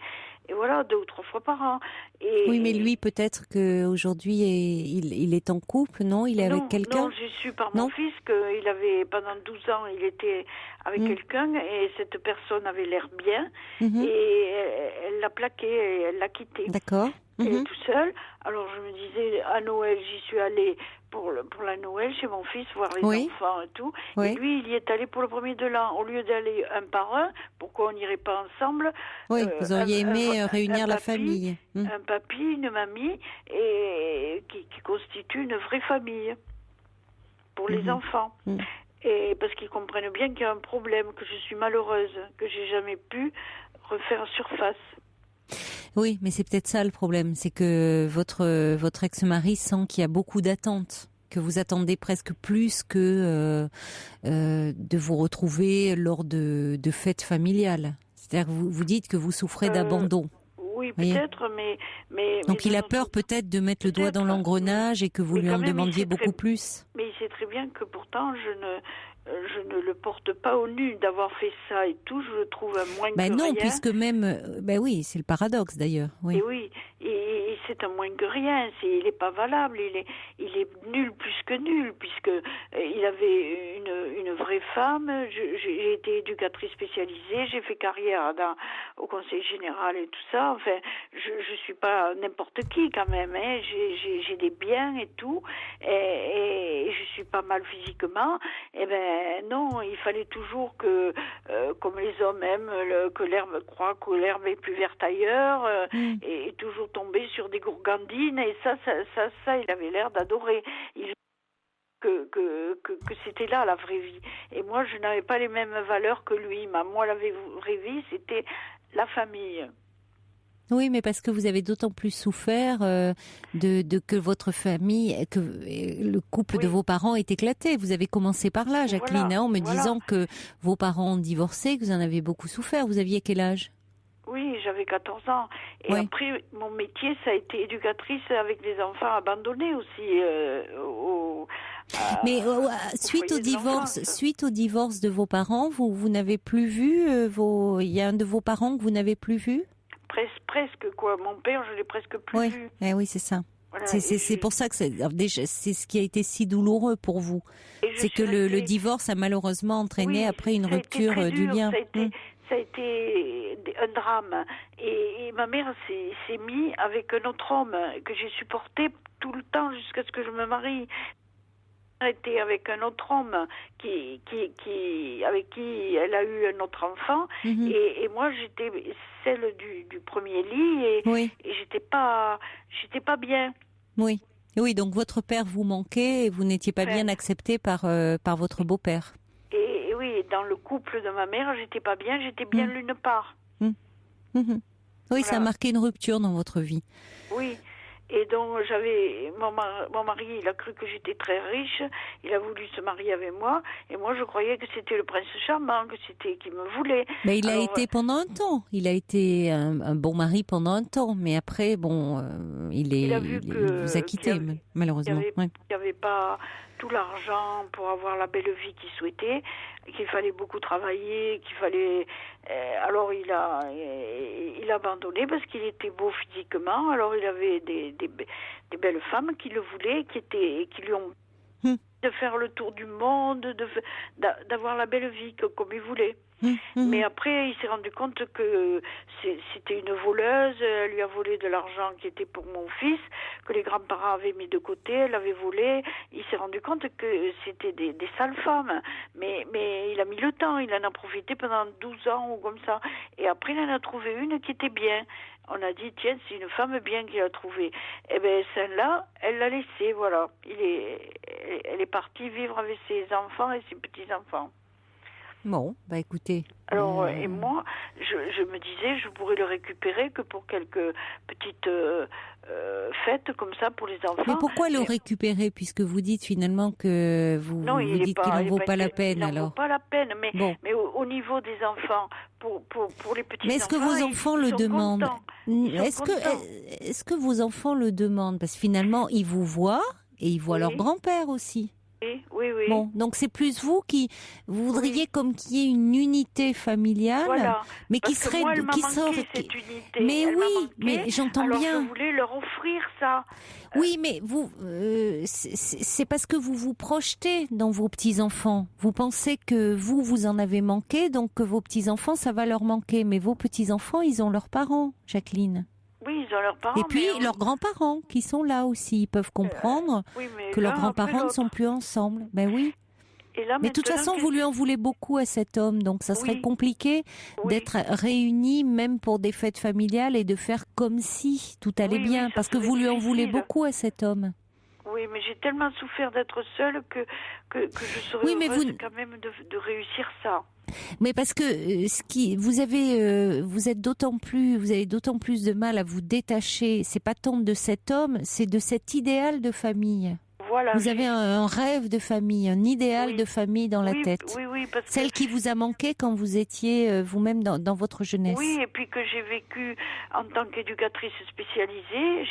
voilà, 2 ou 3 fois par an. Oui, mais lui, peut-être qu'aujourd'hui, il est en couple, non? Il est avec quelqu'un? Non, j'ai su par mon fils qu'il avait, pendant 12 ans, il était avec quelqu'un et cette personne avait l'air bien et elle l'a plaqué et elle l'a quitté. D'accord. Elle est tout seule. Alors je me disais, à Noël, j'y suis allée pour la Noël chez mon fils, voir les enfants et tout. Oui. Et lui, il y est allé pour le premier de l'an. Au lieu d'aller un par un, pourquoi on n'irait pas ensemble? Oui, vous auriez aimé réunir la famille. Un papy, une mamie, et qui constitue une vraie famille pour les enfants. Et parce qu'ils comprennent bien qu'il y a un problème, que je suis malheureuse, que j'ai jamais pu refaire surface. Oui, mais c'est peut-être ça le problème, c'est que votre ex-mari sent qu'il y a beaucoup d'attentes, que vous attendez presque plus que de vous retrouver lors de fêtes familiales. C'est-à-dire que vous dites que vous souffrez d'abandon. Oui, peut-être, mais donc il a peur peut-être de mettre le doigt dans l'engrenage et que vous lui en demandiez beaucoup plus. Mais il sait très bien que pourtant je ne le porte pas au nu d'avoir fait ça et tout. Je le trouve moins que rien. Non, puisque même, oui, c'est le paradoxe d'ailleurs. Oui. Et oui, et c'est un moins que rien. Il n'est pas valable. Il est nul plus que nul, puisque il avait une vraie femme. J'ai été éducatrice spécialisée. J'ai fait carrière au Conseil général et tout ça. Enfin, je suis pas n'importe qui quand même. Hein. J'ai des biens et tout, et je suis pas mal physiquement. Eh ben non, il fallait toujours que, comme les hommes aiment, que l'herbe croit que l'herbe est plus verte ailleurs, et toujours tomber sur des gourgandines. Et ça, il avait l'air d'adorer. Que c'était là la vraie vie. Et moi, je n'avais pas les mêmes valeurs que lui. Moi, la vraie vie, c'était la famille. Oui, mais parce que vous avez d'autant plus souffert de que votre famille, que le couple de vos parents est éclaté. Vous avez commencé par là, Jacqueline, en me disant que vos parents ont divorcé, que vous en avez beaucoup souffert. Vous aviez quel âge ? Oui, j'avais 14 ans. Et après, mon métier, ça a été éducatrice avec des enfants abandonnés aussi. Mais suite au divorce de vos parents, vous n'avez plus vu il y a un de vos parents que vous n'avez plus vu ? Presque, quoi. Mon père, je l'ai presque plus vu. Oui, c'est ça. Voilà, c'est pour ça que c'est ce qui a été si douloureux pour vous. C'est que le divorce a malheureusement entraîné après une rupture du lien. Ça a été un drame. Et ma mère s'est mise avec un autre homme que j'ai supporté tout le temps jusqu'à ce que je me marie. Elle était avec un autre homme avec qui elle a eu un autre enfant. Et moi, j'étais celle du premier lit et j'étais pas bien. Oui. Oui, donc votre père vous manquait et vous n'étiez pas bien acceptée par votre beau-père. Et oui, dans le couple de ma mère, j'étais pas bien, j'étais bien l'une part. Oui, voilà. Ça a marqué une rupture dans votre vie. Oui. Et donc mon mari, il a cru que j'étais très riche, il a voulu se marier avec moi, et moi je croyais que c'était le prince charmant, qu'il me voulait. Mais il a été pendant un temps, il a été un bon mari pendant un temps, mais après il vous a quitté malheureusement. Il n'y avait pas tout l'argent pour avoir la belle vie qu'il souhaitait, qu'il fallait beaucoup travailler, qu'il fallait. Alors il a abandonné parce qu'il était beau physiquement. Alors il avait des belles femmes qui le voulaient, qui lui ont de faire le tour du monde, d'avoir la belle vie comme il voulait. Mais après, il s'est rendu compte que c'était une voleuse, elle lui a volé de l'argent qui était pour mon fils, que les grands-parents avaient mis de côté, elle l'avait volé. Il s'est rendu compte que c'était des sales femmes. Mais il a mis le temps, il en a profité pendant 12 ans ou comme ça. Et après, il en a trouvé une qui était bien. On a dit, tiens, c'est une femme bien qu'il a trouvée. Eh bien, celle-là, elle l'a laissée, voilà. Elle est partie vivre avec ses enfants et ses petits-enfants. Bon, bah écoutez. Alors, et moi, je me disais, je pourrais le récupérer que pour quelques petites fêtes comme ça pour les enfants. Mais pourquoi le récupérer, puisque vous dites finalement que vous dites qu'il n'en vaut pas la peine alors ? Il n'en vaut pas la peine, mais au niveau des enfants, pour les petits enfants. Mais est-ce que vos enfants le demandent ? Est-ce que vos enfants le demandent ? Parce que finalement, ils vous voient et ils voient leur grand-père aussi. Oui. Bon, donc c'est plus vous qui voudriez comme qu'il y ait une unité familiale, mais qui serait, cette unité. Mais mais j'entends bien. Alors je voulais leur offrir ça. Oui, mais vous, c'est parce que vous vous projetez dans vos petits enfants. Vous pensez que vous en avez manqué, donc que vos petits enfants ça va leur manquer. Mais vos petits enfants, ils ont leurs parents, Jacqueline. Oui, ils ont leurs parents. Et puis leurs grands-parents qui sont là aussi, ils peuvent comprendre que leurs grands-parents ne sont plus ensemble. Ben oui. Et là, mais de toute façon, vous lui en voulez beaucoup à cet homme, donc ça serait compliqué d'être réunis même pour des fêtes familiales et de faire comme si tout allait bien, parce que vous lui en voulez beaucoup à cet homme. Oui, mais j'ai tellement souffert d'être seule que je serais heureuse quand même de réussir ça. Mais parce que vous avez d'autant plus de mal à vous détacher. C'est pas tant de cet homme, c'est de cet idéal de famille. Voilà, vous avez un rêve de famille, un idéal de famille dans la tête. Oui, parce celle qui vous a manqué quand vous étiez vous-même dans votre jeunesse. Oui, et puis que j'ai vécu en tant qu'éducatrice spécialisée,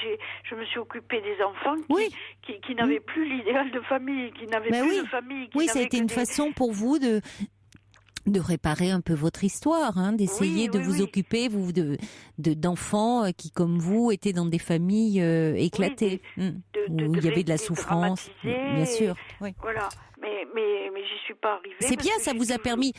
je me suis occupée des enfants qui n'avaient plus l'idéal de famille, qui n'avaient plus de famille. Ça a été une façon pour vous de réparer un peu votre histoire, hein, d'essayer de vous occuper d'enfants qui, comme vous, étaient dans des familles éclatées, où il y avait de la souffrance, bien sûr. Oui. Voilà. Mais j'y suis pas arrivée. C'est bien, ça vous a permis.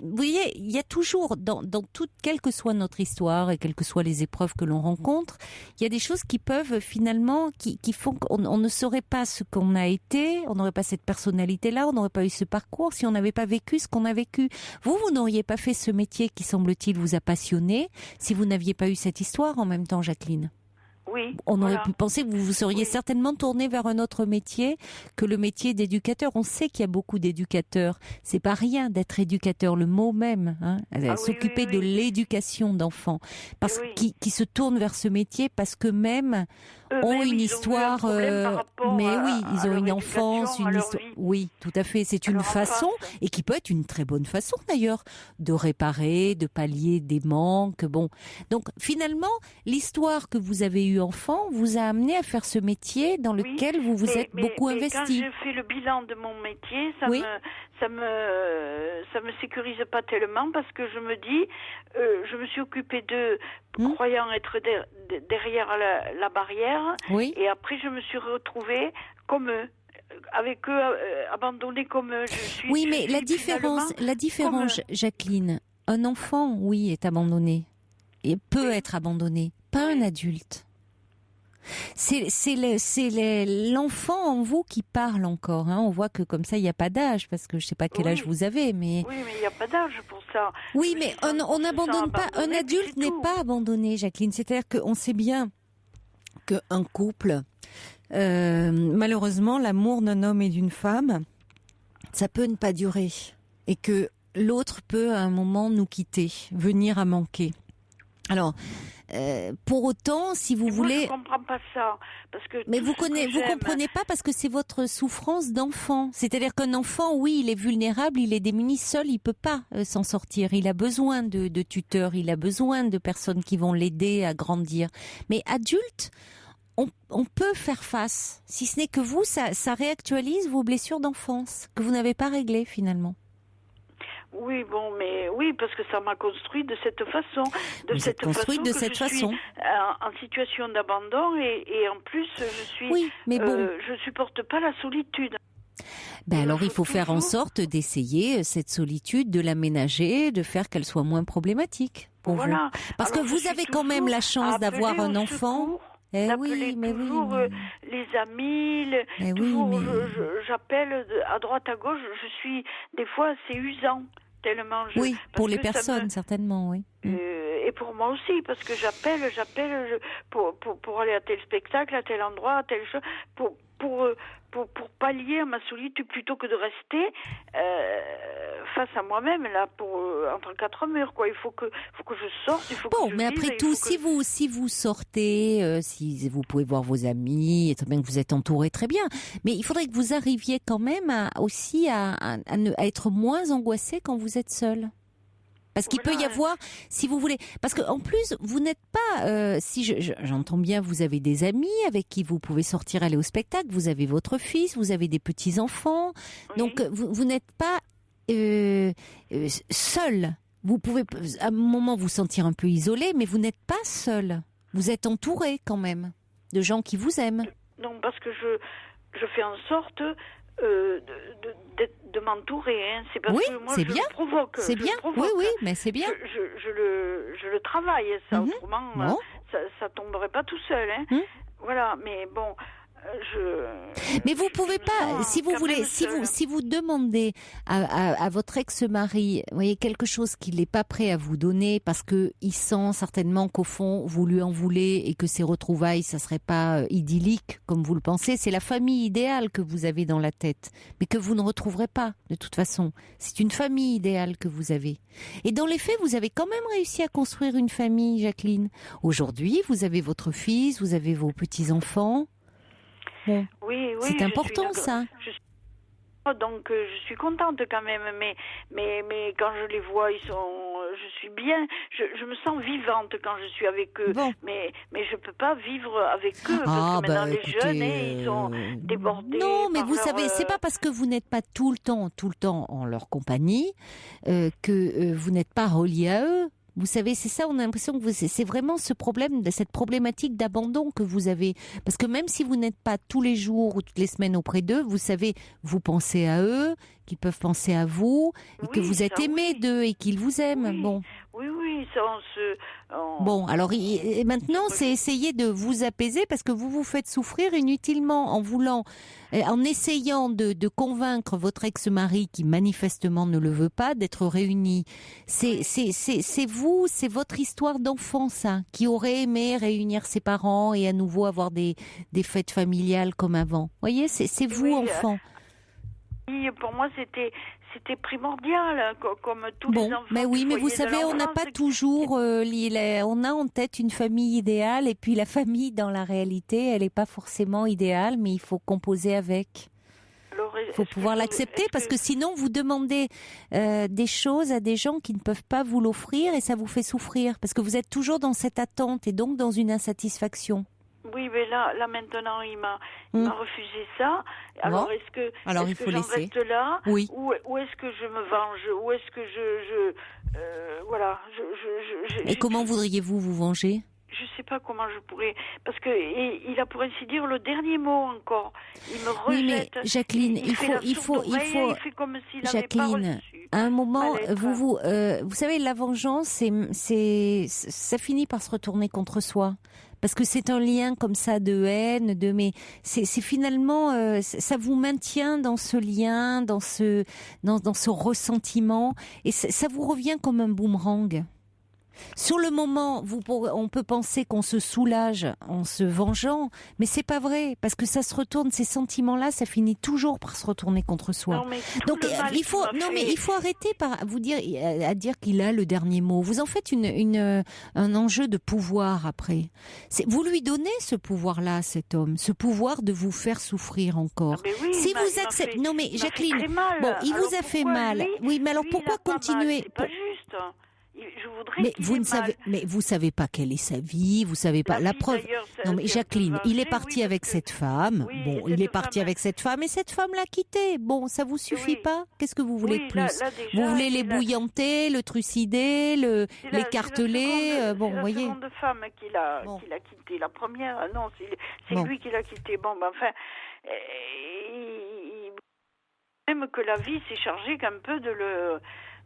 Vous voyez, il y a toujours, dans toute, quelle que soit notre histoire et quelles que soient les épreuves que l'on rencontre, il y a des choses qui peuvent finalement, qui font qu'on ne saurait pas ce qu'on a été, on n'aurait pas cette personnalité-là, on n'aurait pas eu ce parcours si on n'avait pas vécu ce qu'on a vécu. Vous n'auriez pas fait ce métier qui, semble-t-il, vous a passionné si vous n'aviez pas eu cette histoire en même temps, Jacqueline. Oui, on aurait pu penser que vous vous seriez certainement tourné vers un autre métier que le métier d'éducateur. On sait qu'il y a beaucoup d'éducateurs. C'est pas rien d'être éducateur, le mot même, hein, s'occuper de l'éducation d'enfants, parce qui se tournent vers ce métier parce que même ont une histoire, mais oui, ils ont une enfance, une histoire. Oui, tout à fait. C'est une façon, et qui peut être une très bonne façon d'ailleurs, de réparer, de pallier des manques. Bon, donc finalement, l'histoire que vous avez eue enfant vous a amené à faire ce métier dans lequel vous vous êtes beaucoup investi. Quand je fais le bilan de mon métier, ça me sécurise pas tellement parce que je me dis, je me suis occupée d'eux, croyant être derrière la barrière, et après je me suis retrouvée comme eux. Avec eux, abandonnée comme eux. Mais la différence, Jacqueline, un enfant, oui, est abandonné et peut être abandonné, pas un adulte. C'est l'enfant en vous qui parle encore. Hein. On voit que comme ça, il n'y a pas d'âge, parce que je ne sais pas quel âge vous avez, mais... Oui, mais il n'y a pas d'âge pour ça. Oui, mais on n'abandonne pas. Un adulte n'est pas abandonné, Jacqueline. C'est-à-dire qu'on sait bien qu'un couple, malheureusement, l'amour d'un homme et d'une femme, ça peut ne pas durer. Et que l'autre peut, à un moment, nous quitter, venir à manquer. Alors... pour autant, si vous voulez... Moi, je comprends pas ça. Parce que mais vous comprenez pas parce que c'est votre souffrance d'enfant. C'est-à-dire qu'un enfant, oui, il est vulnérable, il est démuni, seul, il peut pas s'en sortir. Il a besoin de tuteurs, il a besoin de personnes qui vont l'aider à grandir. Mais adulte, on peut faire face. Si ce n'est que vous, ça réactualise vos blessures d'enfance que vous n'avez pas réglées finalement. Oui, parce que ça m'a construit de cette façon. Vous êtes construite de cette façon. En situation d'abandon et en plus, je supporte pas la solitude. Alors il faut faire en sorte d'essayer cette solitude, de l'aménager, de faire qu'elle soit moins problématique pour vous. Parce que vous avez quand même la chance d'avoir un enfant. Les amis, j'appelle à droite à gauche, je suis des fois assez usant tellement pour les personnes certainement, oui. Et pour moi aussi parce que j'appelle pour aller à tel spectacle, à tel endroit, à telle chose, pour pallier à ma solitude plutôt que de rester face à moi-même là entre quatre murs quoi. Il faut que je sorte, mais après tout, si vous sortez, si vous pouvez voir vos amis, et très bien que vous êtes entouré, très bien, mais il faudrait que vous arriviez quand même à être moins angoissé quand vous êtes seul. Parce qu'il peut y avoir, si vous voulez, parce que en plus vous n'êtes pas, si j'entends bien, vous avez des amis avec qui vous pouvez sortir, aller au spectacle, vous avez votre fils, vous avez des petits enfants, donc vous n'êtes pas seul. Vous pouvez à un moment vous sentir un peu isolé, mais vous n'êtes pas seul. Vous êtes entouré quand même de gens qui vous aiment. Non, parce que je fais en sorte de m'entourer, hein. C'est parce que moi je le provoque. C'est bien. Oui, mais c'est bien. Je le travaille, ça. Autrement, ça tomberait pas tout seul, hein. Voilà, mais bon. Mais vous pouvez pas, si vous voulez, si vous demandez à votre ex-mari, vous voyez, quelque chose qu'il n'est pas prêt à vous donner parce que il sent certainement qu'au fond vous lui en voulez et que ces retrouvailles ça serait pas idyllique comme vous le pensez, c'est la famille idéale que vous avez dans la tête, mais que vous ne retrouverez pas de toute façon. C'est une famille idéale que vous avez. Et dans les faits, vous avez quand même réussi à construire une famille, Jacqueline. Aujourd'hui, vous avez votre fils, vous avez vos petits-enfants. Bon. Oui, c'est important ça. Donc je suis contente quand même, mais quand je les vois, je suis bien, je me sens vivante quand je suis avec eux. Bon. Mais je peux pas vivre avec eux parce que maintenant les jeunes, ils sont débordés. Non, mais par vous leur, savez, c'est pas parce que vous n'êtes pas tout le temps en leur compagnie que vous n'êtes pas relié à eux. Vous savez, c'est ça, on a l'impression que c'est vraiment ce problème, cette problématique d'abandon que vous avez. Parce que même si vous n'êtes pas tous les jours ou toutes les semaines auprès d'eux, vous savez, vous pensez à eux, qu'ils peuvent penser à vous, et que vous êtes aimé d'eux et qu'ils vous aiment. Oui. Bon. Oui, ça Bon, alors et maintenant, c'est essayer de vous apaiser parce que vous vous faites souffrir inutilement en essayant de convaincre votre ex-mari qui manifestement ne le veut pas d'être réunis. C'est vous, c'est votre histoire d'enfant, ça, qui aurait aimé réunir ses parents et à nouveau avoir des fêtes familiales comme avant. Vous voyez, c'est vous, enfant. Pour moi, c'était primordial, comme tous les enfants. Mais oui, mais vous savez, on n'a pas toujours, on a en tête une famille idéale, et puis la famille, dans la réalité, elle n'est pas forcément idéale, mais il faut composer avec. Il faut pouvoir l'accepter, parce que sinon, vous demandez des choses à des gens qui ne peuvent pas vous l'offrir, et ça vous fait souffrir, parce que vous êtes toujours dans cette attente, et donc dans une insatisfaction. Oui, mais là maintenant, il m'a refusé ça. Alors, est-ce que il faut j'en laisser. reste là, Oui. ou est-ce que je me venge, ou est-ce que voilà. Et comment voudriez-vous vous venger? Je sais pas comment je pourrais, parce que il a pour ainsi dire le dernier mot encore. Il me rejette. Oui, mais Jacqueline, il faut. Il fait comme s'il n'avait pas Jacqueline, reçu. à un moment, vous savez, la vengeance, ça finit par se retourner contre soi. Parce que c'est un lien comme ça de haine, mais c'est finalement, ça vous maintient dans ce lien, dans ce ressentiment, et ça vous revient comme un boomerang. Sur le moment, on peut penser qu'on se soulage en se vengeant, mais c'est pas vrai, parce que ça se retourne, ces sentiments-là, ça finit toujours par se retourner contre soi. Non, mais donc il faut arrêter à dire qu'il a le dernier mot. Vous en faites un enjeu de pouvoir après. Vous lui donnez ce pouvoir-là, cet homme, ce pouvoir de vous faire souffrir encore. Oui, si vous acceptez, non mais Jacqueline, bon, il vous a fait mal. Oui, mais alors pourquoi continuer? C'est pas juste. Je voudrais mais vous savez pas quelle est sa vie, vous savez pas la preuve. Non mais Jacqueline, il est parti avec cette femme. Il est parti avec cette femme et cette femme l'a quitté. Bon, ça vous suffit pas? Qu'est-ce que vous voulez de plus? Vous voulez les bouillanter, le trucider, l'écarteler, bon, vous voyez. C'est la seconde femme qu'il a quitté. La première, non, c'est lui qui l'a quitté. Bon, ben enfin, même que la vie s'est chargée qu'un peu de le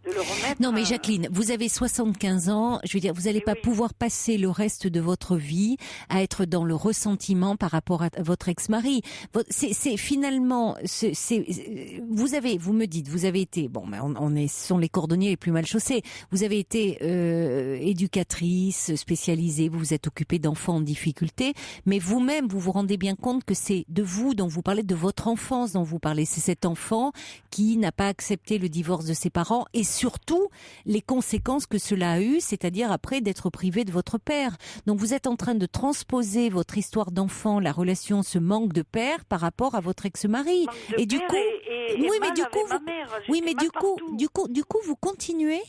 remettre. Non mais Jacqueline, vous avez 75 ans, je veux dire, vous n'allez pas pouvoir passer le reste de votre vie à être dans le ressentiment par rapport à votre ex-mari. C'est finalement, vous me dites, vous avez été, bon, mais ce sont les cordonniers les plus mal chaussés. Vous avez été éducatrice spécialisée, vous vous êtes occupée d'enfants en difficulté, mais vous-même, vous vous rendez bien compte que c'est de vous dont vous parlez, de votre enfance dont vous parlez. C'est cet enfant qui n'a pas accepté le divorce de ses parents et surtout les conséquences que cela a eu, c'est-à-dire après d'être privé de votre père. Donc vous êtes en train de transposer votre histoire d'enfant, la relation, ce manque de père par rapport à votre ex-mari. Et du coup, du coup, vous continuez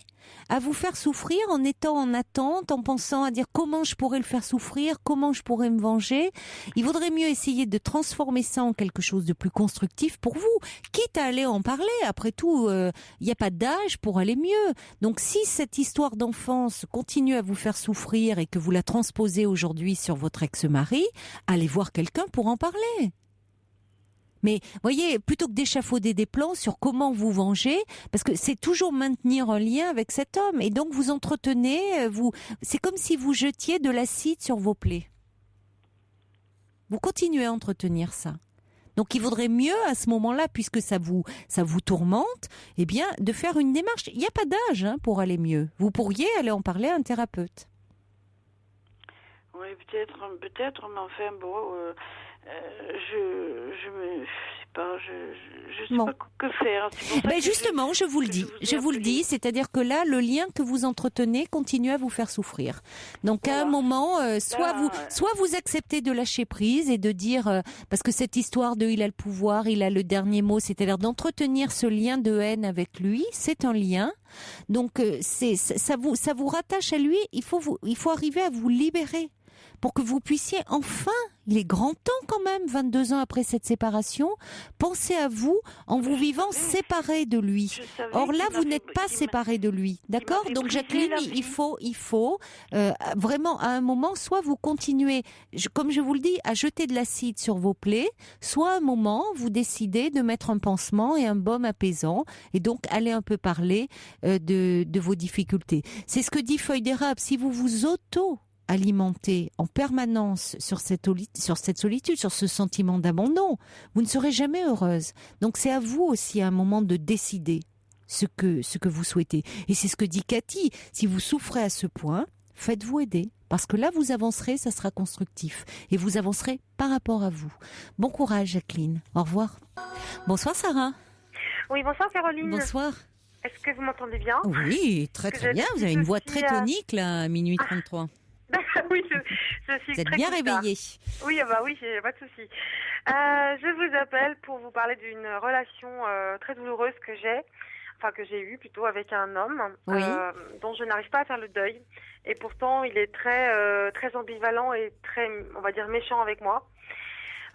à vous faire souffrir en étant en attente, en pensant à dire comment je pourrais le faire souffrir, comment je pourrais me venger. Il vaudrait mieux essayer de transformer ça en quelque chose de plus constructif pour vous, quitte à aller en parler. Après tout, il n'y a pas d'âge pour aller mieux. Donc si cette histoire d'enfance continue à vous faire souffrir et que vous la transposez aujourd'hui sur votre ex-mari, allez voir quelqu'un pour en parler. Mais voyez, plutôt que d'échafauder des plans sur comment vous venger, parce que c'est toujours maintenir un lien avec cet homme, et donc vous entretenez, c'est comme si vous jetiez de l'acide sur vos plaies. Vous continuez à entretenir ça. Donc il vaudrait mieux à ce moment-là, puisque ça vous tourmente, eh bien de faire une démarche. Il n'y a pas d'âge pour aller mieux. Vous pourriez aller en parler à un thérapeute. Oui, peut-être, mais enfin bon, je me, pas. Je sais pas que faire. Ben justement, je vous le dis. Je vous le dis, c'est-à-dire que là, le lien que vous entretenez continue à vous faire souffrir. Donc voilà. À un moment, soit vous acceptez de lâcher prise et de dire, parce que cette histoire de il a le pouvoir, il a le dernier mot, c'est-à-dire d'entretenir ce lien de haine avec lui, c'est un lien. Donc ça vous rattache à lui. Il faut arriver à vous libérer. Pour que vous puissiez enfin, il est grand temps quand même, 22 ans après cette séparation, penser à vous en vous vivant séparé de lui. Or là, vous n'êtes pas séparé de lui, d'accord ? Donc Jacqueline, il faut vraiment à un moment, soit vous continuez, comme je vous le dis, à jeter de l'acide sur vos plaies, soit à un moment, vous décidez de mettre un pansement et un baume apaisant, et donc aller un peu parler de vos difficultés. C'est ce que dit Feuille d'érable, si vous vous alimenté en permanence sur cette solitude, sur ce sentiment d'abandon, vous ne serez jamais heureuse. Donc c'est à vous aussi à un moment de décider ce que vous souhaitez. Et c'est ce que dit Cathy, si vous souffrez à ce point, faites-vous aider. Parce que là, vous avancerez, ça sera constructif. Et vous avancerez par rapport à vous. Bon courage, Jacqueline. Au revoir. Bonsoir, Sarah. Oui, bonsoir, Caroline. Bonsoir. Est-ce que vous m'entendez bien ? Oui, très bien. Vous avez une voix très tonique, là, à minuit 33. Oui, je suis vous êtes très bien réveillée. Oui, oui, pas de souci. Je vous appelle pour vous parler d'une relation très douloureuse que j'ai eue plutôt avec un homme dont je n'arrive pas à faire le deuil. Et pourtant, il est très ambivalent et très, on va dire, méchant avec moi.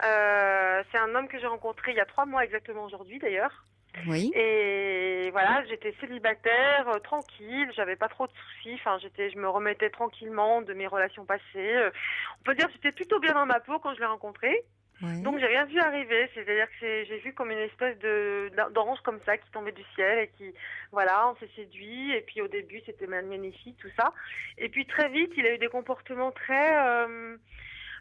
C'est un homme que j'ai rencontré il y a 3 mois exactement aujourd'hui, d'ailleurs. Oui. Et voilà, j'étais célibataire, tranquille, j'avais pas trop de soucis. Enfin, je me remettais tranquillement de mes relations passées. On peut dire que j'étais plutôt bien dans ma peau quand je l'ai rencontré. Oui. Donc j'ai rien vu arriver, c'est-à-dire que j'ai vu comme une espèce d'ange comme ça qui tombait du ciel et qui, voilà, on s'est séduit. Et puis au début c'était magnifique tout ça. Et puis très vite il a eu des comportements très,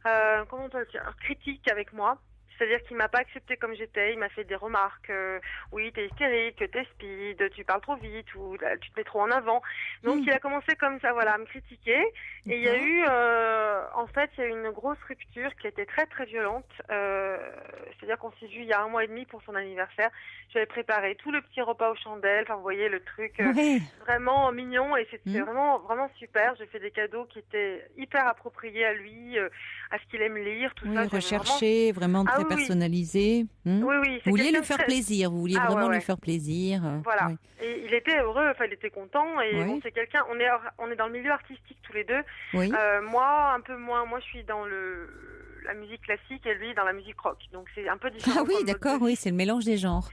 comment on peut dire, critiques avec moi. C'est-à-dire qu'il m'a pas accepté comme j'étais, il m'a fait des remarques, oui, t'es hystérique, t'es speed, tu parles trop vite, ou tu te mets trop en avant. Donc il a commencé comme ça, voilà, à me critiquer. Et il y a eu, en fait, il y a eu une grosse rupture qui a été très très violente. C'est-à-dire qu'on s'est vu il y a 1 mois et demi pour son anniversaire. J'avais préparé tout le petit repas aux chandelles, enfin vous voyez le truc vraiment mignon et c'était vraiment vraiment super. J'ai fait des cadeaux qui étaient hyper appropriés à lui, à ce qu'il aime lire, tout ça. Recherché, vraiment très personnalisé. Oui. Vous vouliez lui faire plaisir, vous vouliez vraiment lui faire plaisir. Voilà. Oui. Et il était heureux, enfin il était content. Et bon, c'est quelqu'un. On est dans le milieu artistique tous les deux. Oui. Moi, un peu moins. Moi, je suis dans la musique classique et lui dans la musique rock. Donc c'est un peu différent. Ah oui, d'accord. Oui, c'est le mélange des genres.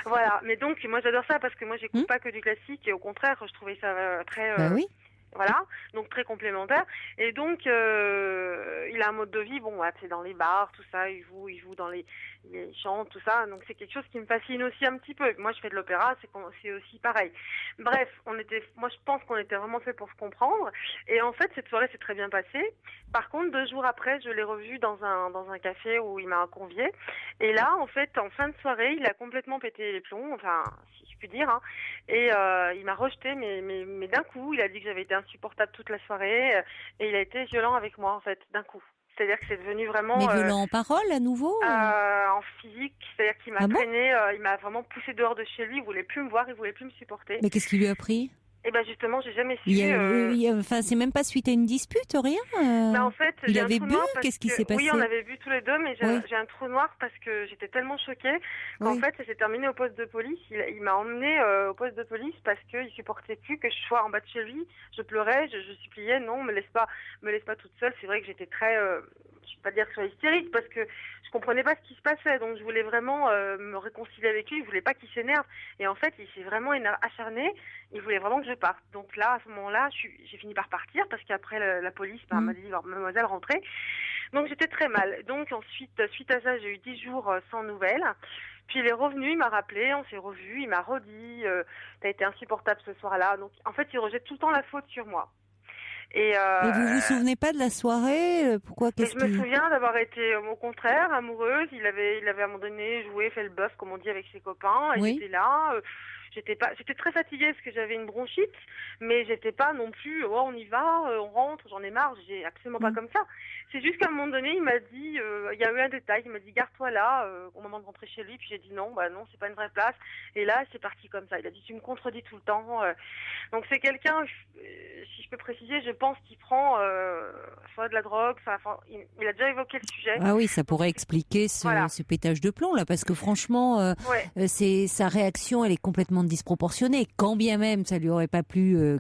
Voilà. Mais donc moi j'adore ça parce que moi j'écoute pas que du classique et au contraire je trouvais ça très. Oui. Voilà, donc très complémentaire. Et donc, il a un mode de vie, bon, c'est dans les bars, tout ça, il joue dans les chants, tout ça. Donc c'est quelque chose qui me fascine aussi un petit peu. Moi, je fais de l'opéra, c'est aussi pareil. Bref, moi, je pense qu'on était vraiment fait pour se comprendre. Et en fait, cette soirée s'est très bien passée. Par contre, 2 jours après, je l'ai revu dans un café où il m'a convié. Et là, en fait, en fin de soirée, il a complètement pété les plombs, enfin, si je puis dire. Hein. Et il m'a rejeté, mais d'un coup, il a dit que j'avais été insupportable toute la soirée. Et il a été violent avec moi, en fait, d'un coup. C'est-à-dire que c'est devenu vraiment... Mais violent en parole, à nouveau en physique. C'est-à-dire qu'il m'a traîné, il m'a vraiment poussé dehors de chez lui. Il voulait plus me voir, il voulait plus me supporter. Mais qu'est-ce qu'il lui a pris ? Eh ben justement, j'ai jamais su. Enfin, c'est même pas suite à une dispute, rien. En fait, il avait bu. Qu'est-ce qui s'est passé ? Oui, on avait bu tous les deux, mais j'ai un trou noir parce que j'étais tellement choquée qu'en fait, ça s'est terminé au poste de police. Il m'a emmené au poste de police parce qu'il supportait plus que je sois en bas de chez lui. Je pleurais, je suppliais, non, me laisse pas toute seule. C'est vrai que j'étais très, je vais pas dire que je sois hystérique parce que je comprenais pas ce qui se passait, donc je voulais vraiment me réconcilier avec lui. Je voulais pas qu'il s'énerve, et en fait, il s'est vraiment acharné. Il voulait vraiment que je parte. Donc là, à ce moment-là, j'ai fini par partir parce qu'après la police m'a dit mademoiselle rentrez. Donc j'étais très mal. Donc ensuite, suite à ça, j'ai eu 10 jours sans nouvelles. Puis il est revenu, il m'a rappelé, on s'est revus, il m'a redit t'as été insupportable ce soir-là. Donc en fait, il rejette tout le temps la faute sur moi. Et vous vous souvenez pas de la soirée ? Pourquoi ? Je me souviens d'avoir été au contraire amoureuse. Il avait à un moment donné joué, fait le bœuf, comme on dit, avec ses copains. Il était là. j'étais très fatiguée parce que j'avais une bronchite, mais j'étais pas non plus, oh, on y va, on rentre, j'en ai marre, j'ai absolument pas comme ça. C'est juste qu'à un moment donné, il m'a dit, il y a eu un détail, il m'a dit, garde-toi là, au moment de rentrer chez lui, puis j'ai dit non, c'est pas une vraie place. Et là, c'est parti comme ça. Il a dit, tu me contredis tout le temps. Donc c'est quelqu'un, si je peux préciser, je pense qu'il prend soit de la drogue, il a déjà évoqué le sujet. Ah oui, ça pourrait expliquer ce pétage de plomb là, parce que franchement, sa réaction, elle est complètement disproportionnée. Quand bien même, ça lui aurait pas plu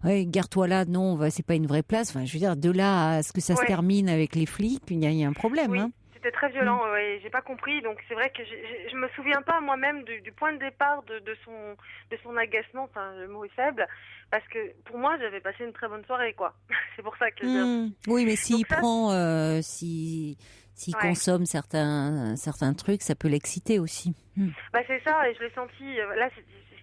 garde-toi là, non, c'est pas une vraie place. Enfin, je veux dire, de là à ce que ça se termine avec les flics, il y a un problème. Oui. Hein. C'était très violent, j'ai pas compris, donc c'est vrai que je me souviens pas moi-même du point de départ de son agacement, enfin le mot est faible, parce que pour moi j'avais passé une très bonne soirée, quoi. C'est pour ça que oui, mais s'il consomme certains trucs, ça peut l'exciter aussi. C'est ça, et je l'ai senti, là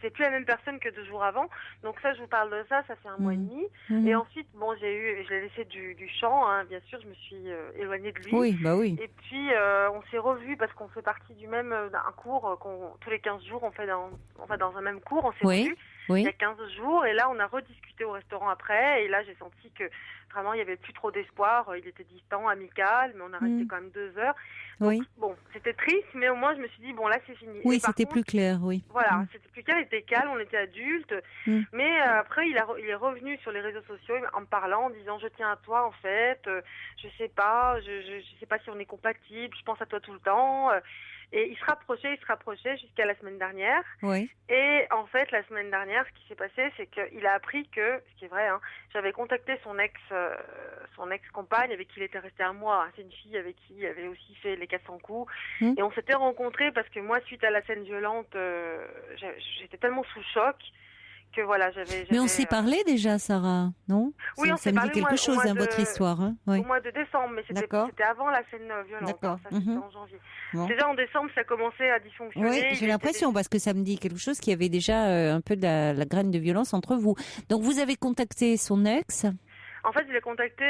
c'est plus la même personne que 2 jours avant, donc ça je vous parle de ça fait un mois et demi, et ensuite je l'ai laissé du chant, hein, bien sûr, je me suis éloignée de lui, oui. Et puis on s'est revus parce qu'on fait partie du même d'un cours tous les 15 jours on va dans un même cours, on s'est revus il y a 15 jours, et là on a rediscuté au restaurant après, et là j'ai senti que vraiment il y avait plus trop d'espoir, il était distant, amical, mais on a resté quand même 2 heures. Donc, bon, c'était triste, mais au moins je me suis dit bon là c'est fini. Oui, c'était plus clair, oui. Voilà, c'était plus clair, il était calme, on était adultes, mais après il est revenu sur les réseaux sociaux en me parlant, en disant je tiens à toi en fait, je sais pas si on est compatibles, je pense à toi tout le temps. Et il se rapprochait jusqu'à la semaine dernière. Oui. Et en fait, la semaine dernière, ce qui s'est passé, c'est qu'il a appris que, ce qui est vrai, hein, j'avais contacté son ex-compagne avec qui il était resté un mois. Hein. C'est une fille avec qui il avait aussi fait les 400 coups. Et on s'était rencontrés parce que moi, suite à la scène violente, j'étais tellement sous choc que voilà, Mais on s'est parlé déjà, Sarah, non? Oui, on s'est parlé. Ça me dit quelque chose, votre histoire. Hein, au mois de décembre, mais c'était avant la scène violente. D'accord. Ça, c'était en janvier. Bon. Déjà en décembre, ça commençait à dysfonctionner. Oui, j'ai l'impression, parce que ça me dit quelque chose, qu'il y avait déjà un peu de la graine de violence entre vous. Donc vous avez contacté son ex? En fait, je l'ai contacté...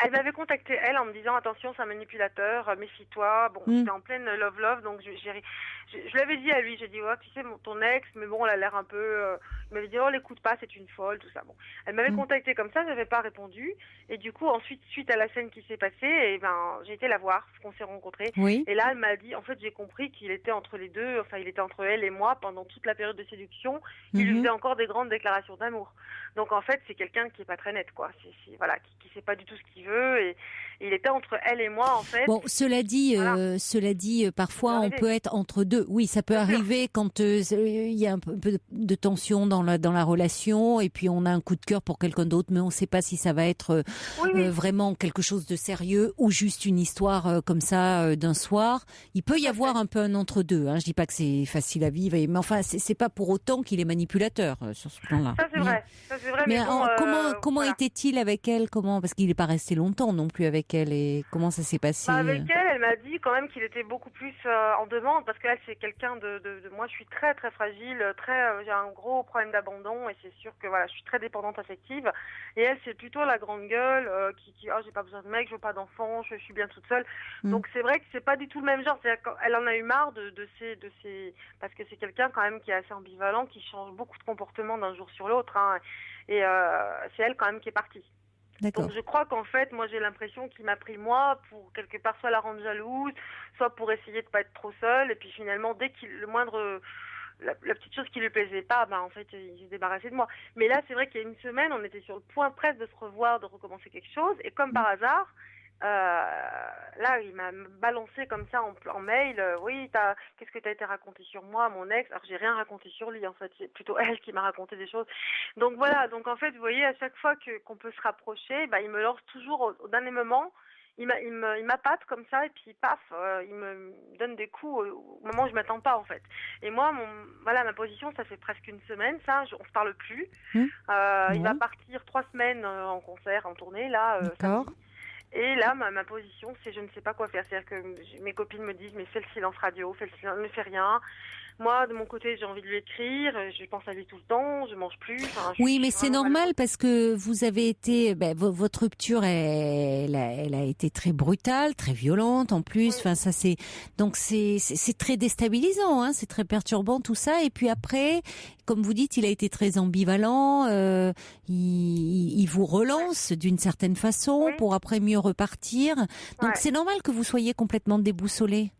Elle m'avait contacté, elle, en me disant attention, c'est un manipulateur, méfie-toi. Bon, j'étais en pleine love, donc je lui avais dit à lui, j'ai dit tu sais, ton ex, mais bon, elle a l'air un peu. Il m'avait dit l'écoute pas, c'est une folle, tout ça. Bon, elle m'avait contacté comme ça, j'avais pas répondu, et du coup, ensuite, suite à la scène qui s'est passée, j'ai été la voir, parce qu'on s'est rencontrés. Oui. Et là, elle m'a dit, en fait, j'ai compris qu'il était entre les deux, enfin, il était entre elle et moi pendant toute la période de séduction. Il lui faisait encore des grandes déclarations d'amour. Donc en fait, c'est quelqu'un qui est pas très net, quoi. Voilà, qui sait pas du tout ce qu'il veut, et il était entre elle et moi, en fait. Bon, cela dit, parfois on peut être entre deux. Oui, ça peut arriver quand il y a un peu de tension dans la relation, et puis on a un coup de cœur pour quelqu'un d'autre, mais on ne sait pas si ça va être vraiment quelque chose de sérieux ou juste une histoire comme ça d'un soir. Il peut y avoir un peu un entre deux. Hein. Je dis pas que c'est facile à vivre, mais enfin, c'est pas pour autant qu'il est manipulateur sur ce plan-là. Ça c'est vrai. Mais bon, comment était-il avec elle? Parce qu'il n'est pas resté longtemps non plus avec elle, et comment ça s'est passé? Avec elle m'a dit quand même qu'il était beaucoup plus en demande, parce qu'elle c'est quelqu'un de moi je suis très très fragile, j'ai un gros problème d'abandon, et c'est sûr que voilà, je suis très dépendante affective, et elle c'est plutôt la grande gueule qui j'ai pas besoin de mec, je veux pas d'enfant, je suis bien toute seule. Donc c'est vrai que c'est pas du tout le même genre, elle en a eu marre de ces parce que c'est quelqu'un quand même qui est assez ambivalent, qui change beaucoup de comportement d'un jour sur l'autre, hein. Et c'est elle quand même qui est partie. D'accord. Donc je crois qu'en fait, moi j'ai l'impression qu'il m'a pris moi pour quelque part soit la rendre jalouse, soit pour essayer de pas être trop seule. Et puis finalement, dès qu'il le moindre la petite chose qui lui plaisait pas, en fait il s'est débarrassé de moi. Mais là c'est vrai qu'il y a une semaine, on était sur le point presque de se revoir, de recommencer quelque chose, et comme par hasard. Là, il m'a balancé comme ça en mail. Qu'est-ce que tu as été raconté sur moi, mon ex? Alors, j'ai rien raconté sur lui, en fait. C'est plutôt elle qui m'a raconté des choses. Donc, voilà. Donc, en fait, vous voyez, à chaque fois qu'on peut se rapprocher, il me lance toujours au dernier moment. Il m'appâte comme ça, et puis paf, il me donne des coups au moment où je m'attends pas, en fait. Et moi, ma position, ça fait presque une semaine, ça, on se parle plus. Il va partir 3 semaines en concert, en tournée, là. D'accord. Samedi. Et là, ma position, c'est je ne sais pas quoi faire. C'est-à-dire que mes copines me disent, mais fais le silence radio, ne fais rien. Moi, de mon côté, j'ai envie de lui écrire, je pense à lui tout le temps, je mange plus. Oui, mais c'est normal parce que vous avez été, votre rupture, elle a été très brutale, très violente en plus. Enfin, ça c'est très déstabilisant, hein, c'est très perturbant tout ça. Et puis après, comme vous dites, il a été très ambivalent. Il vous relance d'une certaine façon pour après mieux repartir. Donc c'est normal que vous soyez complètement déboussolé.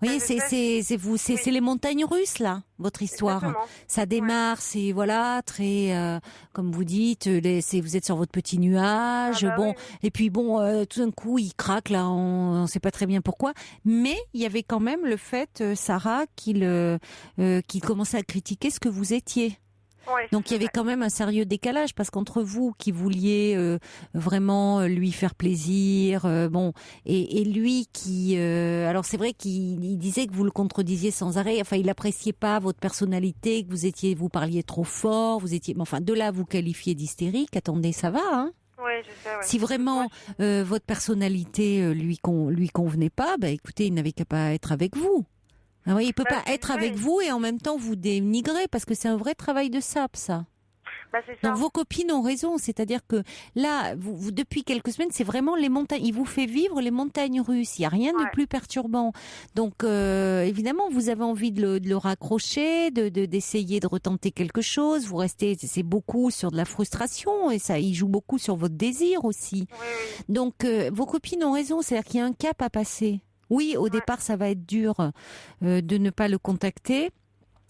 Vous voyez, c'est les montagnes russes là, votre histoire. Exactement. Ça démarre, c'est voilà très, comme vous dites, vous êtes sur votre petit nuage, oui. et puis tout d'un coup il craque là, on sait pas très bien pourquoi. Mais il y avait quand même le fait, Sarah, qu'il commençait à critiquer ce que vous étiez. Ouais, donc il y avait quand même un sérieux décalage parce qu'entre vous qui vouliez vraiment lui faire plaisir, et lui qui, alors c'est vrai qu'il disait que vous le contredisiez sans arrêt. Enfin, il appréciait pas votre personnalité, que vous parliez trop fort, de là à vous qualifier d'hystérique. Attendez, ça va, hein? Ouais, je sais, ouais. Si vraiment votre personnalité lui convenait pas, écoutez, il n'avait qu'à pas être avec vous. Ah oui, il peut pas être avec vous et en même temps vous dénigrer parce que c'est un vrai travail de sape, ça. C'est ça. Donc vos copines ont raison, c'est-à-dire que là, vous depuis quelques semaines, c'est vraiment les montagnes. Il vous fait vivre les montagnes russes. Il y a rien de plus perturbant. Donc évidemment, vous avez envie de le raccrocher, d'essayer de retenter quelque chose. Vous restez, c'est beaucoup sur de la frustration et ça, il joue beaucoup sur votre désir aussi. Oui. Donc vos copines ont raison, c'est-à-dire qu'il y a un cap à passer. Oui, au départ, ça va être dur de ne pas le contacter,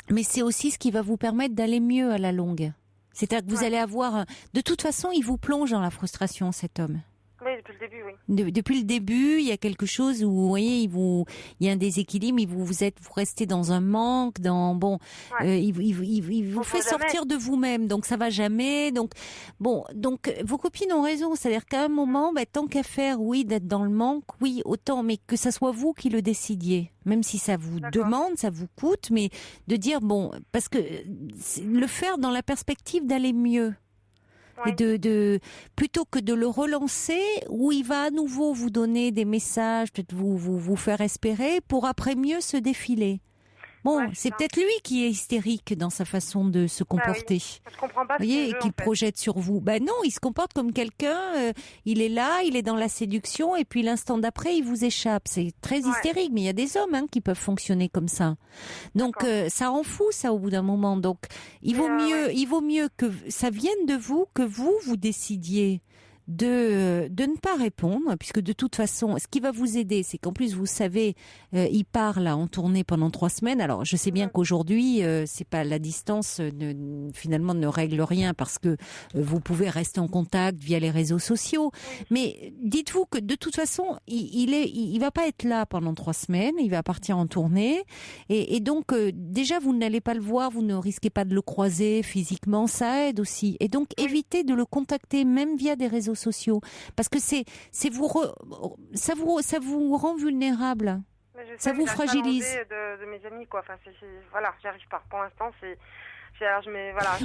mais c'est aussi ce qui va vous permettre d'aller mieux à la longue. C'est-à-dire que vous allez avoir... De toute façon, il vous plonge dans la frustration, cet homme. Oui, depuis le début, oui. Depuis le début, il y a quelque chose où, vous voyez, il y a un déséquilibre, vous restez dans un manque, il vous fait sortir de vous-même, donc ça va jamais. Donc vos copines ont raison, c'est-à-dire qu'à un moment, tant qu'à faire, oui, d'être dans le manque, oui, autant, mais que ça soit vous qui le décidiez, même si ça vous demande, ça vous coûte, mais de dire parce que le faire dans la perspective d'aller mieux. Et plutôt que de le relancer, où il va à nouveau vous donner des messages, peut-être vous faire espérer, pour après mieux se défiler. C'est peut-être lui qui est hystérique dans sa façon de se comporter. Je comprends pas. Vous voyez, et qu'il projette sur vous. Non, il se comporte comme quelqu'un. Il est là, il est dans la séduction, et puis l'instant d'après, il vous échappe. C'est très hystérique, mais il y a des hommes qui peuvent fonctionner comme ça. Donc ça rend fou, ça, au bout d'un moment. Donc il vaut mieux que ça vienne de vous, que vous décidiez de ne pas répondre, puisque de toute façon, ce qui va vous aider, c'est qu'en plus, vous savez, il part là en tournée pendant 3 semaines. Alors, je sais bien qu'aujourd'hui, c'est pas la distance, finalement, ne règle rien parce que vous pouvez rester en contact via les réseaux sociaux. Mais dites-vous que de toute façon, il va pas être là pendant 3 semaines. Il va partir en tournée, et donc déjà, vous n'allez pas le voir, vous ne risquez pas de le croiser physiquement. Ça aide aussi. Et donc, évitez de le contacter, même via des réseaux sociaux, parce que ça vous rend vulnérable, ça vous fragilise. De mes amis, quoi. Enfin, j'y arrive pas. Pour l'instant,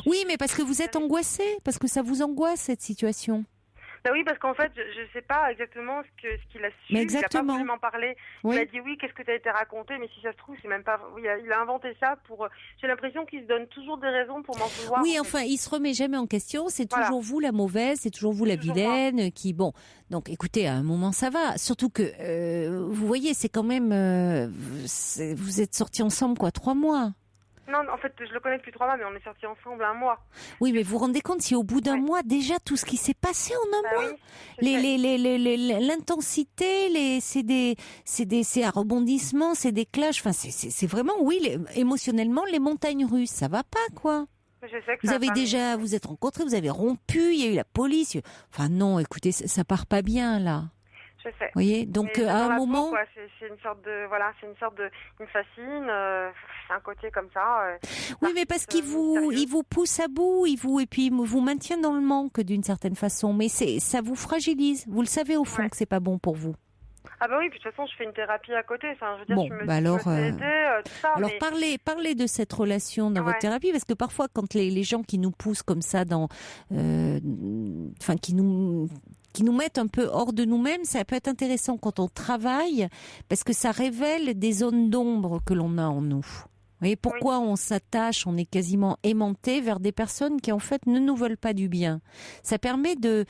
Oui, mais parce que vous êtes angoissé, parce que ça vous angoisse cette situation. Oui, parce qu'en fait, je sais pas exactement ce qu'il a su. Mais exactement. Il a pas voulu m'en parler. Oui. Il a dit qu'est-ce que tu as été raconté, mais si ça se trouve, c'est même pas. Oui, il a inventé ça pour. J'ai l'impression qu'il se donne toujours des raisons pour m'en vouloir. Oui, enfin, il se remet jamais en question. C'est toujours vous la mauvaise, c'est toujours vous la vilaine qui. Donc, écoutez, à un moment, ça va. Surtout que vous voyez, c'est quand même. Vous êtes sortis ensemble 3 mois. Non, en fait, je le connais depuis 3 mois, mais on est sortis ensemble 1 mois. Oui, mais vous vous rendez compte si au bout d'un mois, déjà, tout ce qui s'est passé en un mois, l'intensité, c'est un rebondissement, c'est des clashs, enfin, c'est vraiment, émotionnellement, les montagnes russes, ça va pas, quoi. Je sais que vous avez déjà, vous êtes rencontrés, vous avez rompu, il y a eu la police. Enfin, non, écoutez, ça part pas bien, là. Je sais. Vous voyez, donc à un moment, c'est une sorte de, il me fascine, c'est un côté comme ça. Oui, mais parce qu'il vous pousse à bout, et puis il vous maintient dans le manque d'une certaine façon, mais ça vous fragilise. Vous le savez au fond que c'est pas bon pour vous. Ah oui, puis de toute façon, je fais une thérapie à côté. Enfin, je veux dire, bon, je me fais aider, tout ça. Alors parlez de cette relation dans votre thérapie, parce que parfois, quand les gens qui nous poussent comme ça qui nous mettent un peu hors de nous-mêmes, ça peut être intéressant quand on travaille, parce que ça révèle des zones d'ombre que l'on a en nous. voyez pourquoi on s'attache, on est quasiment aimanté vers des personnes qui en fait ne nous veulent pas du bien. Ça permet de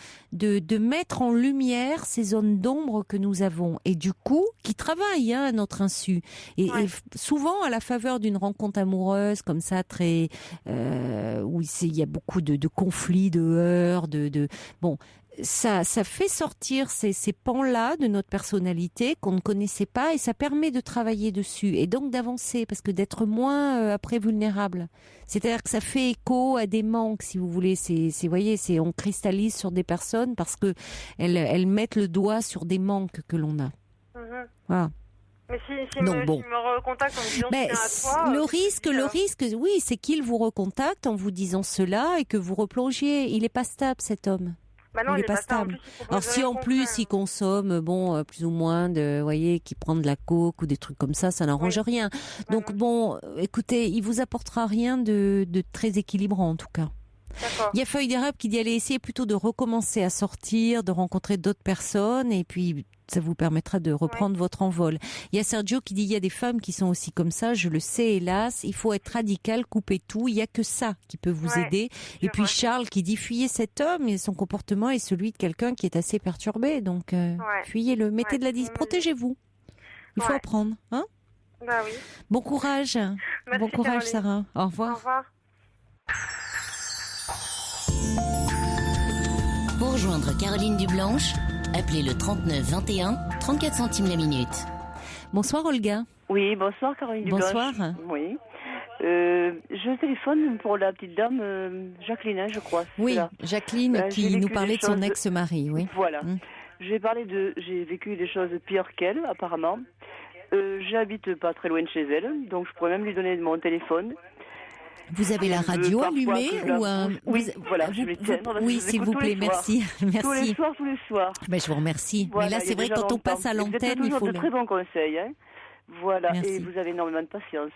mettre en lumière ces zones d'ombre que nous avons et du coup qui travaillent à notre insu. Et souvent à la faveur d'une rencontre amoureuse comme ça très où il y a beaucoup de conflits, de heurts, bon. Ça fait sortir ces pans-là de notre personnalité qu'on ne connaissait pas et ça permet de travailler dessus et donc d'avancer parce que d'être moins après vulnérable. C'est-à-dire que ça fait écho à des manques, si vous voulez. On cristallise sur des personnes parce que elles mettent le doigt sur des manques que l'on a. Voilà. Mais s'il me recontacte en me disant c'est à toi... Le risque, oui, c'est qu'il vous recontacte en vous disant cela et que vous replongiez. Il n'est pas stable, cet homme. Bah non, il est pas stable. Alors si en plus il consomme, plus ou moins qui prend de la coke ou des trucs comme ça n'arrange rien. Donc écoutez, il vous apportera rien de très équilibrant en tout cas. D'accord. Il y a Feuille d'érable qui dit allez essayer plutôt de recommencer à sortir, de rencontrer d'autres personnes et puis ça vous permettra de reprendre votre envol. Il y a Sergio qui dit il y a des femmes qui sont aussi comme ça, je le sais hélas, il faut être radical, couper tout, il y a que ça qui peut vous aider. Et puis Charles qui dit fuyez cet homme et son comportement est celui de quelqu'un qui est assez perturbé, donc fuyez-le, mettez de la distance, protégez-vous. Il faut apprendre, hein ? Bah oui. Bon courage. Merci, bon courage Caroline. Sarah. Au revoir. Au revoir. Pour rejoindre Caroline Dublanche, appelez le 39 21, 34 centimes la minute. Bonsoir Olga. Oui, bonsoir Caroline Dublanche. Bonsoir. Oui. Je téléphone pour la petite dame Jacqueline, je crois. Oui, Jacqueline qui nous parlait de son ex-mari. Oui. Voilà. J'ai vécu des choses pires qu'elle, apparemment. J'habite pas très loin de chez elle, donc je pourrais même lui donner mon téléphone. Vous avez la radio allumée ou un... Oui, voilà, je oui, s'il vous plaît, merci. Merci. Tous les soirs. Ben, je vous remercie. Voilà, mais là, c'est vrai, quand on passe à l'antenne, il faut... de très bons conseils. Hein. Voilà, merci. Et vous avez énormément de patience.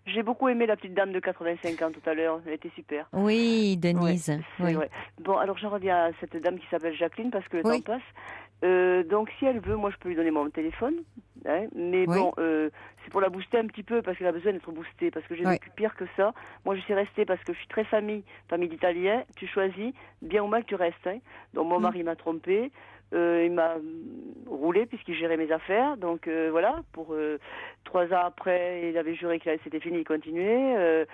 J'ai beaucoup aimé la petite dame de 85 ans tout à l'heure, elle était super. Oui, Denise. Ouais, oui. Bon, alors j'en reviens à cette dame qui s'appelle Jacqueline parce que le temps passe. Donc si elle veut, moi je peux lui donner mon téléphone. Hein, mais bon, c'est pour la booster un petit peu parce qu'elle a besoin d'être boostée. Parce que j'ai vécu pire que ça. Moi je suis restée parce que je suis très famille d'Italien. Tu choisis, bien ou mal tu restes. Hein. Donc mon mari m'a trompée. Il m'a roulé puisqu'il gérait mes affaires. Donc voilà, pour 3 ans après, il avait juré que c'était fini, il continuait.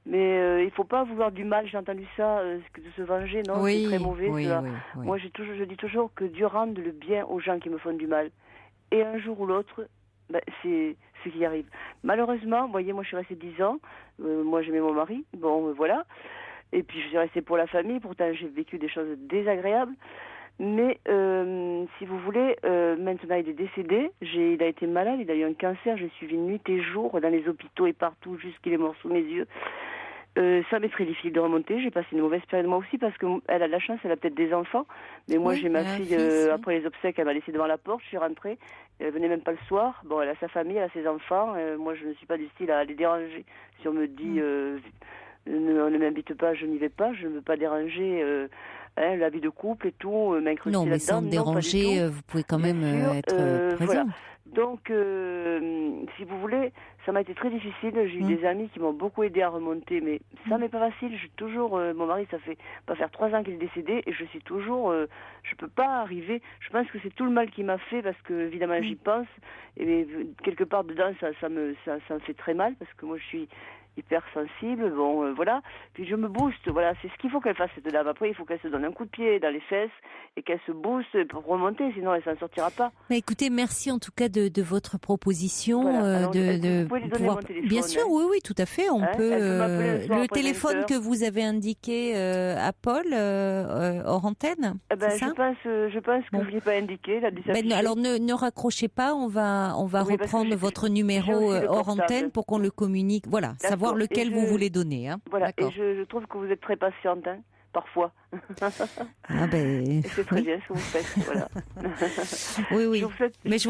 Mais il faut pas vouloir du mal, j'ai entendu ça, de se venger, non, c'est très mauvais. Oui. Moi je dis toujours que Dieu rende le bien aux gens qui me font du mal. Et un jour ou l'autre, c'est ce qui arrive. Malheureusement, vous voyez, moi je suis restée 10 ans, moi j'aimais mon mari, voilà. Et puis je suis restée pour la famille, pourtant j'ai vécu des choses désagréables. Mais si vous voulez, maintenant il est décédé, il a été malade, il a eu un cancer, j'ai suivi nuit et jour dans les hôpitaux et partout jusqu'il est mort sous mes yeux. Ça m'est très difficile de remonter, j'ai passé une mauvaise période moi aussi parce qu'elle a de la chance, elle a peut-être des enfants, mais moi j'ai ma fille, après les obsèques, elle m'a laissé devant la porte, je suis rentrée, elle venait même pas le soir, bon elle a sa famille, elle a ses enfants, moi je ne suis pas du style à les déranger, si on me dit ne m'invite pas, je n'y vais pas, je ne veux pas déranger... la vie de couple et tout, m'incruster là-dedans. Non, mais sans déranger, vous pouvez quand même être présent. Voilà. Donc, si vous voulez, ça m'a été très difficile. J'ai eu des amis qui m'ont beaucoup aidé à remonter, mais ça m'est pas facile. J'ai toujours, mon mari, ça fait pas faire 3 ans qu'il est décédé, et je suis toujours, je peux pas arriver. Je pense que c'est tout le mal qu'il m'a fait parce que évidemment j'y pense, et quelque part dedans, ça me fait très mal parce que moi je suis hyper sensible, voilà. Puis je me booste, voilà, c'est ce qu'il faut qu'elle fasse cette dame. Après, il faut qu'elle se donne un coup de pied dans les fesses et qu'elle se booste pour remonter, sinon elle s'en sortira pas. Mais écoutez, merci en tout cas de votre proposition. Voilà. Alors, vous pouvez lui donner mon téléphone. Bien sûr, oui, tout à fait. On peut le téléphone que vous avez indiqué à Paul hors antenne. C'est ça je pense que je l'ai pas indiqué. Alors ne raccrochez pas, on va reprendre votre numéro hors antenne pour qu'on le communique. Voilà, savoir lequel vous voulez donner. Hein. Voilà, et je trouve que vous êtes très patiente, hein, parfois. C'est très bien ce que vous faites, voilà. Oui. Mais je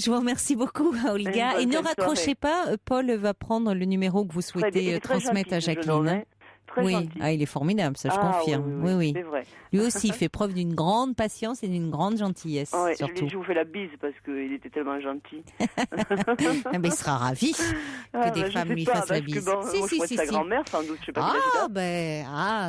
vous remercie beaucoup, Olga. Et ne raccrochez pas, Paul va prendre le numéro que vous souhaitez transmettre à Jacqueline. très gentil. Ah, il est formidable, ça je confirme. Oui. C'est vrai. Lui aussi, il fait preuve d'une grande patience et d'une grande gentillesse. Ouais, surtout. je vous fais la bise parce qu'il était tellement gentil. Il sera ravi que des femmes lui fassent la bise. Moi, je pourrais être sa grand-mère, sans doute. Je sais pas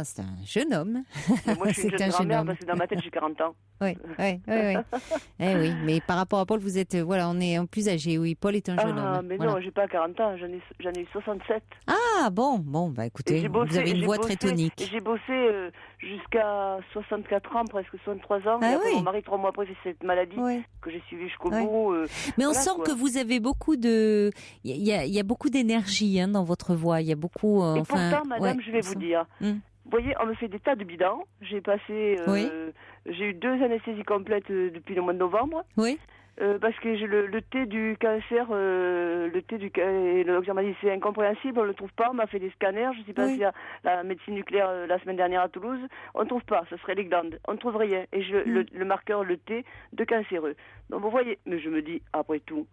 c'est un jeune homme. Mais moi, je suis une jeune grand-mère parce que dans ma tête, j'ai 40 ans. Oui. Oui, mais par rapport à Paul, vous êtes, on est plus âgé. Oui, Paul est un jeune homme. Mais non, j'ai pas 40 ans, j'en ai 67. Ah bon, écoutez, vous avez une voix très tonique. J'ai bossé jusqu'à 64 ans, presque 63 ans. Ah, et mon mari, 3 mois après, fait cette maladie que j'ai suivie jusqu'au bout. Mais on sent que vous avez beaucoup de... Il y a beaucoup d'énergie dans votre voix. Il y a beaucoup... Et pourtant, madame, je vais vous dire... Vous voyez, on me fait des tas de bidons. J'ai passé... J'ai eu 2 anesthésies complètes depuis le mois de novembre. Oui. Parce que j'ai le thé du cancer, et le docteur m'a dit c'est incompréhensible, on le trouve pas, on m'a fait des scanners, je sais pas s'il y a la médecine nucléaire la semaine dernière à Toulouse, on ne trouve pas, ce serait les glandes, on ne trouve rien, et le marqueur, le T de cancéreux. Donc vous voyez, mais je me dis, après tout,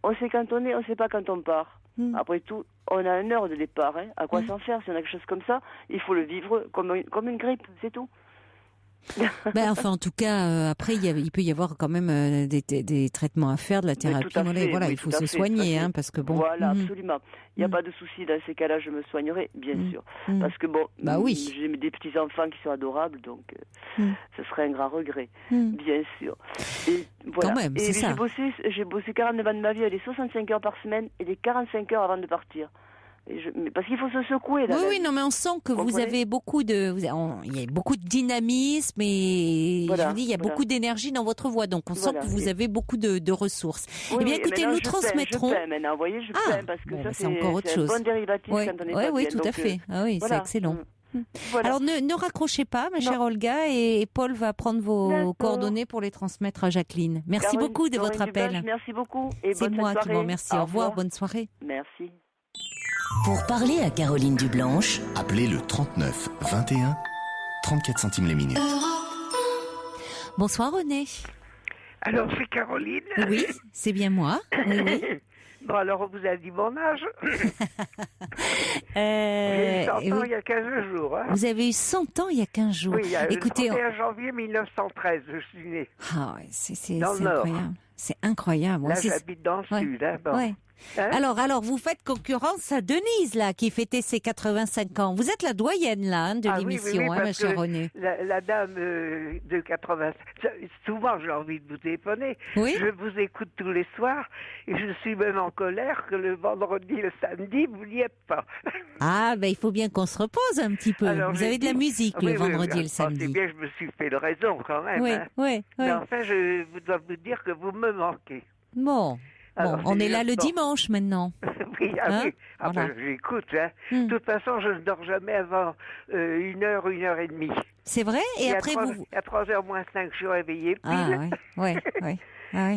on sait quand on est, on sait pas quand on part. Après tout, on a une heure de départ, à quoi s'en faire, si on a quelque chose comme ça, il faut le vivre comme une grippe, c'est tout. En tout cas, après, il peut y avoir quand même des traitements à faire, de la thérapie. Il faut se soigner, parce que bon. Voilà, absolument. Il n'y a pas de souci. Dans ces cas-là, je me soignerai, bien sûr. Parce que j'ai des petits-enfants qui sont adorables, donc ce serait un grand regret, bien sûr. Et voilà. Quand même, c'est ça. J'ai bossé 49 ans de ma vie, les 65 heures par semaine et les 45 heures avant de partir. Parce qu'il faut se secouer. Mais on sent que vous avez beaucoup de... Il y a beaucoup de dynamisme et je vous dis, il y a beaucoup d'énergie dans votre voix. Donc, on sent que vous avez beaucoup de ressources. Écoutez, nous transmettrons... Je peins, vous voyez, parce que ça, c'est encore autre chose. Un bon dérivatif quand on est pas bien. Tout à fait. C'est excellent. Alors, ne raccrochez pas, ma chère Olga, et Paul va prendre vos coordonnées pour les transmettre à Jacqueline. Merci beaucoup de votre appel. Merci beaucoup. C'est moi qui vous remercie. Au revoir, bonne soirée. Merci. Pour parler à Caroline Dublanche, appelez le 39 21 34 centimes les minutes. Bonsoir René. Alors c'est Caroline. Oui, c'est bien moi. Oui. Bon alors vous avez dit mon âge. J'ai eu 100 ans il y a 15 jours. Vous avez eu 100 ans il y a 15 jours. Oui, écoutez, le 31 janvier 1913, je suis née. C'est incroyable. C'est incroyable. Là j'habite dans le sud. Alors, vous faites concurrence à Denise, là, qui fêtait ses 85 ans. Vous êtes la doyenne, là, de l'émission, ma chère René. La dame de 85... Souvent, j'ai envie de vous téléphoner. Oui. Je vous écoute tous les soirs et je suis même en colère que le vendredi et le samedi, vous n'y êtes pas. Il faut bien qu'on se repose un petit peu. Alors, vous avez de la musique le vendredi et le samedi. C'est bien, je me suis fait de raison, quand même. Oui. Mais enfin, je dois vous dire que vous me manquez. Bon, on est là le dimanche maintenant. Oui, voilà. J'écoute. De toute façon, je ne dors jamais avant 1h et demie. C'est vrai? Et après, à 3h moins 5, je suis réveillée pile. Oui.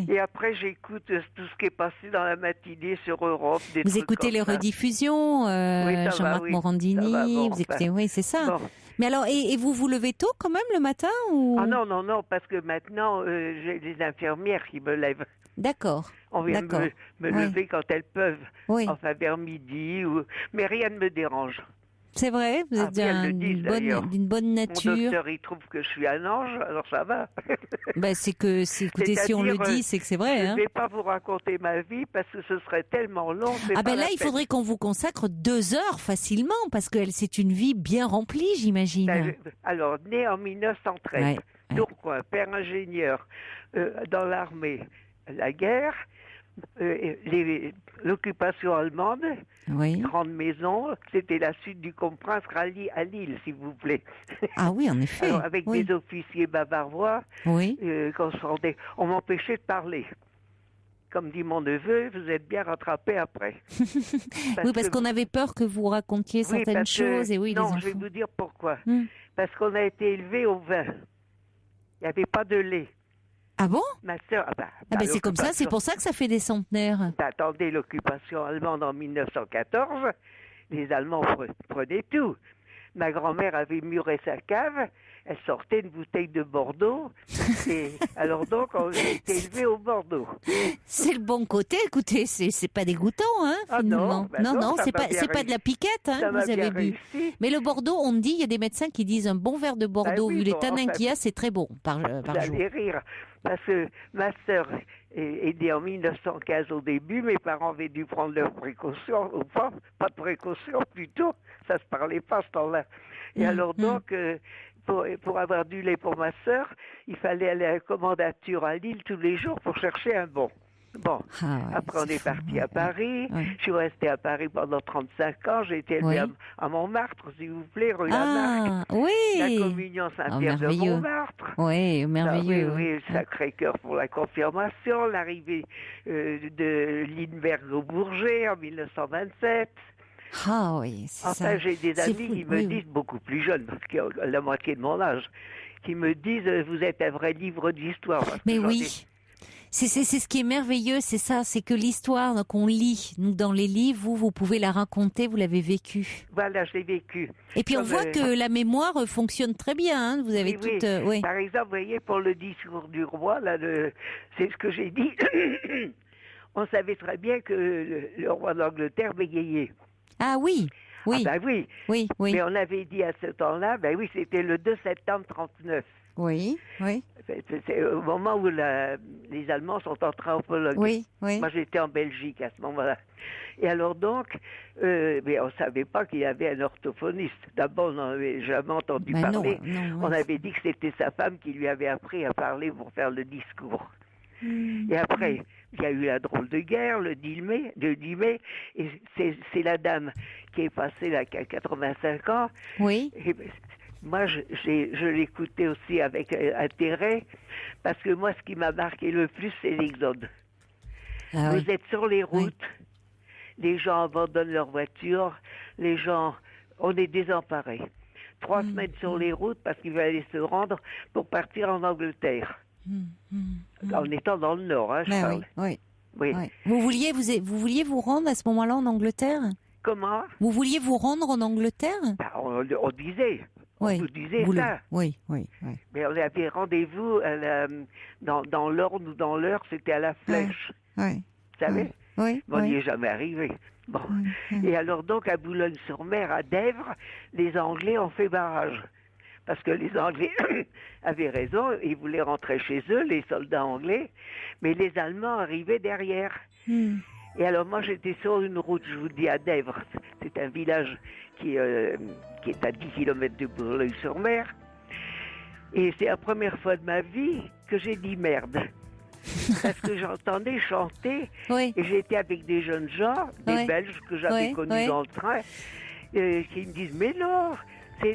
Et après, j'écoute tout ce qui est passé dans la matinée sur Europe. Vous écoutez les rediffusions, Jean-Marc Morandini, vous écoutez, c'est ça. Bon. Mais alors, et vous levez tôt quand même le matin ou... Ah non, parce que maintenant, j'ai des infirmières qui me lèvent. D'accord. On vient me lever quand elles peuvent, enfin vers midi, mais rien ne me dérange. C'est vrai, vous êtes d'une bonne nature. Mon docteur, il trouve que je suis un ange, alors ça va. Écoutez, si on le dit, c'est que c'est vrai. Je ne vais pas vous raconter ma vie parce que ce serait tellement long. Là, il faudrait qu'on vous consacre 2 heures facilement parce que c'est une vie bien remplie, j'imagine. Alors, né en 1913, Tourcoing, père ingénieur dans l'armée, la guerre. L'occupation allemande, grande maison, c'était la suite du Comprince rallye à Lille, s'il vous plaît. Ah oui, en effet. Alors, avec des officiers bavarois, on m'empêchait de parler. Comme dit mon neveu, vous êtes bien rattrapé après. Parce qu'on avait peur que vous racontiez certaines choses. Je vais vous dire pourquoi. Parce qu'on a été élevé au vin. Il n'y avait pas de lait. Ah bon? Ma sœur, c'est comme ça, c'est pour ça que ça fait des centenaires. Attendez, l'occupation allemande en 1914, les Allemands prenaient tout. ma grand-mère avait muré sa cave, elle sortait une bouteille de Bordeaux, et alors donc on a été élevé au Bordeaux. C'est le bon côté, écoutez, c'est pas dégoûtant, hein, finalement. Non, c'est pas de la piquette, hein, vous avez bu. Mais le Bordeaux, on me dit, il y a des médecins qui disent un bon verre de Bordeaux, vu les tanins qu'il y a, c'est très bon par jour. Vous allez rire, parce que ma sœur est née en 1915 au début, mes parents avaient dû prendre leurs précautions, ou pas de précautions plutôt, ça se parlait pas à ce temps-là. Et alors donc, pour avoir du lait pour ma sœur, il fallait aller à la commandature à Lille tous les jours pour chercher un bon. Bon, après on est parti à Paris, je suis restée à Paris pendant 35 ans, j'ai été élevée à Montmartre, s'il vous plaît, rue Lamarck. La communion Saint-Pierre de Montmartre. Oui, merveilleux. Oui, Sacré-Cœur pour la confirmation, l'arrivée de Lindbergh au Bourget en 1927. Ah oui, c'est ça. Enfin, j'ai des amis qui me disent, beaucoup plus jeunes, parce qu'ils ont la moitié de mon âge, qui me disent, vous êtes un vrai livre d'histoire. Mais oui. C'est ce qui est merveilleux, c'est ça, c'est que l'histoire qu'on lit, nous, dans les livres, vous pouvez la raconter, vous l'avez vécue. Voilà, je l'ai vécue. Et puis on voit que la mémoire fonctionne très bien, hein, vous avez toute... Par exemple, vous voyez, pour le discours du roi, là, c'est ce que j'ai dit, on savait très bien que le roi d'Angleterre bégayait. Ah oui. Oui. Ah ben oui. Oui. Mais on avait dit à ce temps-là, ben oui, c'était le 2 septembre 1939. Oui. C'est au moment où les Allemands sont entrés en Pologne. Oui. Moi, j'étais en Belgique à ce moment-là. Et alors donc, mais on ne savait pas qu'il y avait un orthophoniste. D'abord, on n'en avait jamais entendu parler. Non, on avait dit que c'était sa femme qui lui avait appris à parler pour faire le discours. Et après, il y a eu la drôle de guerre, le 10 mai, et c'est la dame qui est passée là, qui a 85 ans. Oui. Et moi, je l'écoutais aussi avec intérêt, parce que moi, ce qui m'a marqué le plus, c'est l'Exode. Vous êtes sur les routes, les gens abandonnent leur voiture, les gens, on est désemparés. 3 semaines sur les routes parce qu'il va aller se rendre pour partir en Angleterre. En étant dans le Nord, hein, je parle. Oui. Vous vouliez vous rendre à ce moment-là en Angleterre? Comment? Vous vouliez vous rendre en Angleterre? On disait. On vous disait ça. Oui. Mais on avait rendez-vous dans l'Orne ou dans l'Eure, c'était à la Flèche. Vous savez? Oui. On n'y est jamais arrivé. Bon. Et alors donc à Boulogne-sur-Mer, à Dèvres, les Anglais ont fait barrage. Parce que les Anglais avaient raison, ils voulaient rentrer chez eux, les soldats anglais, mais les Allemands arrivaient derrière. Et alors moi j'étais sur une route, je vous dis, à Dèvres, c'est un village qui est à 10 km de Boulogne-sur-Mer, et c'est la première fois de ma vie que j'ai dit merde. Parce que j'entendais chanter, et j'étais avec des jeunes gens, des Belges que j'avais connus dans le train, qui me disent, mais non, c'est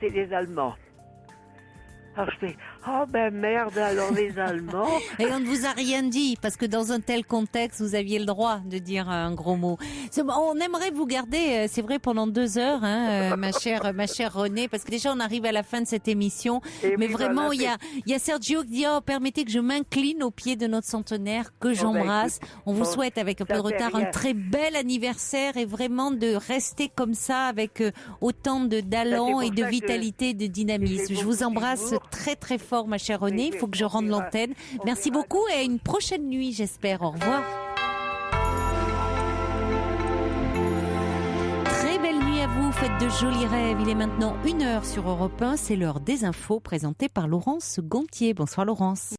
les Allemands. Alors je fais, oh ben merde, alors les Allemands. Et on ne vous a rien dit, parce que dans un tel contexte, vous aviez le droit de dire un gros mot. On aimerait vous garder, c'est vrai, pendant 2 heures, hein, ma chère Renée, parce que déjà on arrive à la fin de cette émission. Mais vraiment, il y a Sergio qui dit, oh, permettez que je m'incline au pied de notre centenaire, que j'embrasse. On vous souhaite, avec un peu de retard, un très bel anniversaire, et vraiment de rester comme ça, avec autant d'allant et de vitalité, de dynamisme. Je vous embrasse très très fort, ma chère Renée. Il faut que je rende l'antenne. Merci beaucoup et à une prochaine nuit, j'espère. Au revoir. Très belle nuit à vous. Faites de jolis rêves. Il est maintenant 1h sur Europe 1. C'est l'heure des infos présentées par Laurence Gontier. Bonsoir Laurence.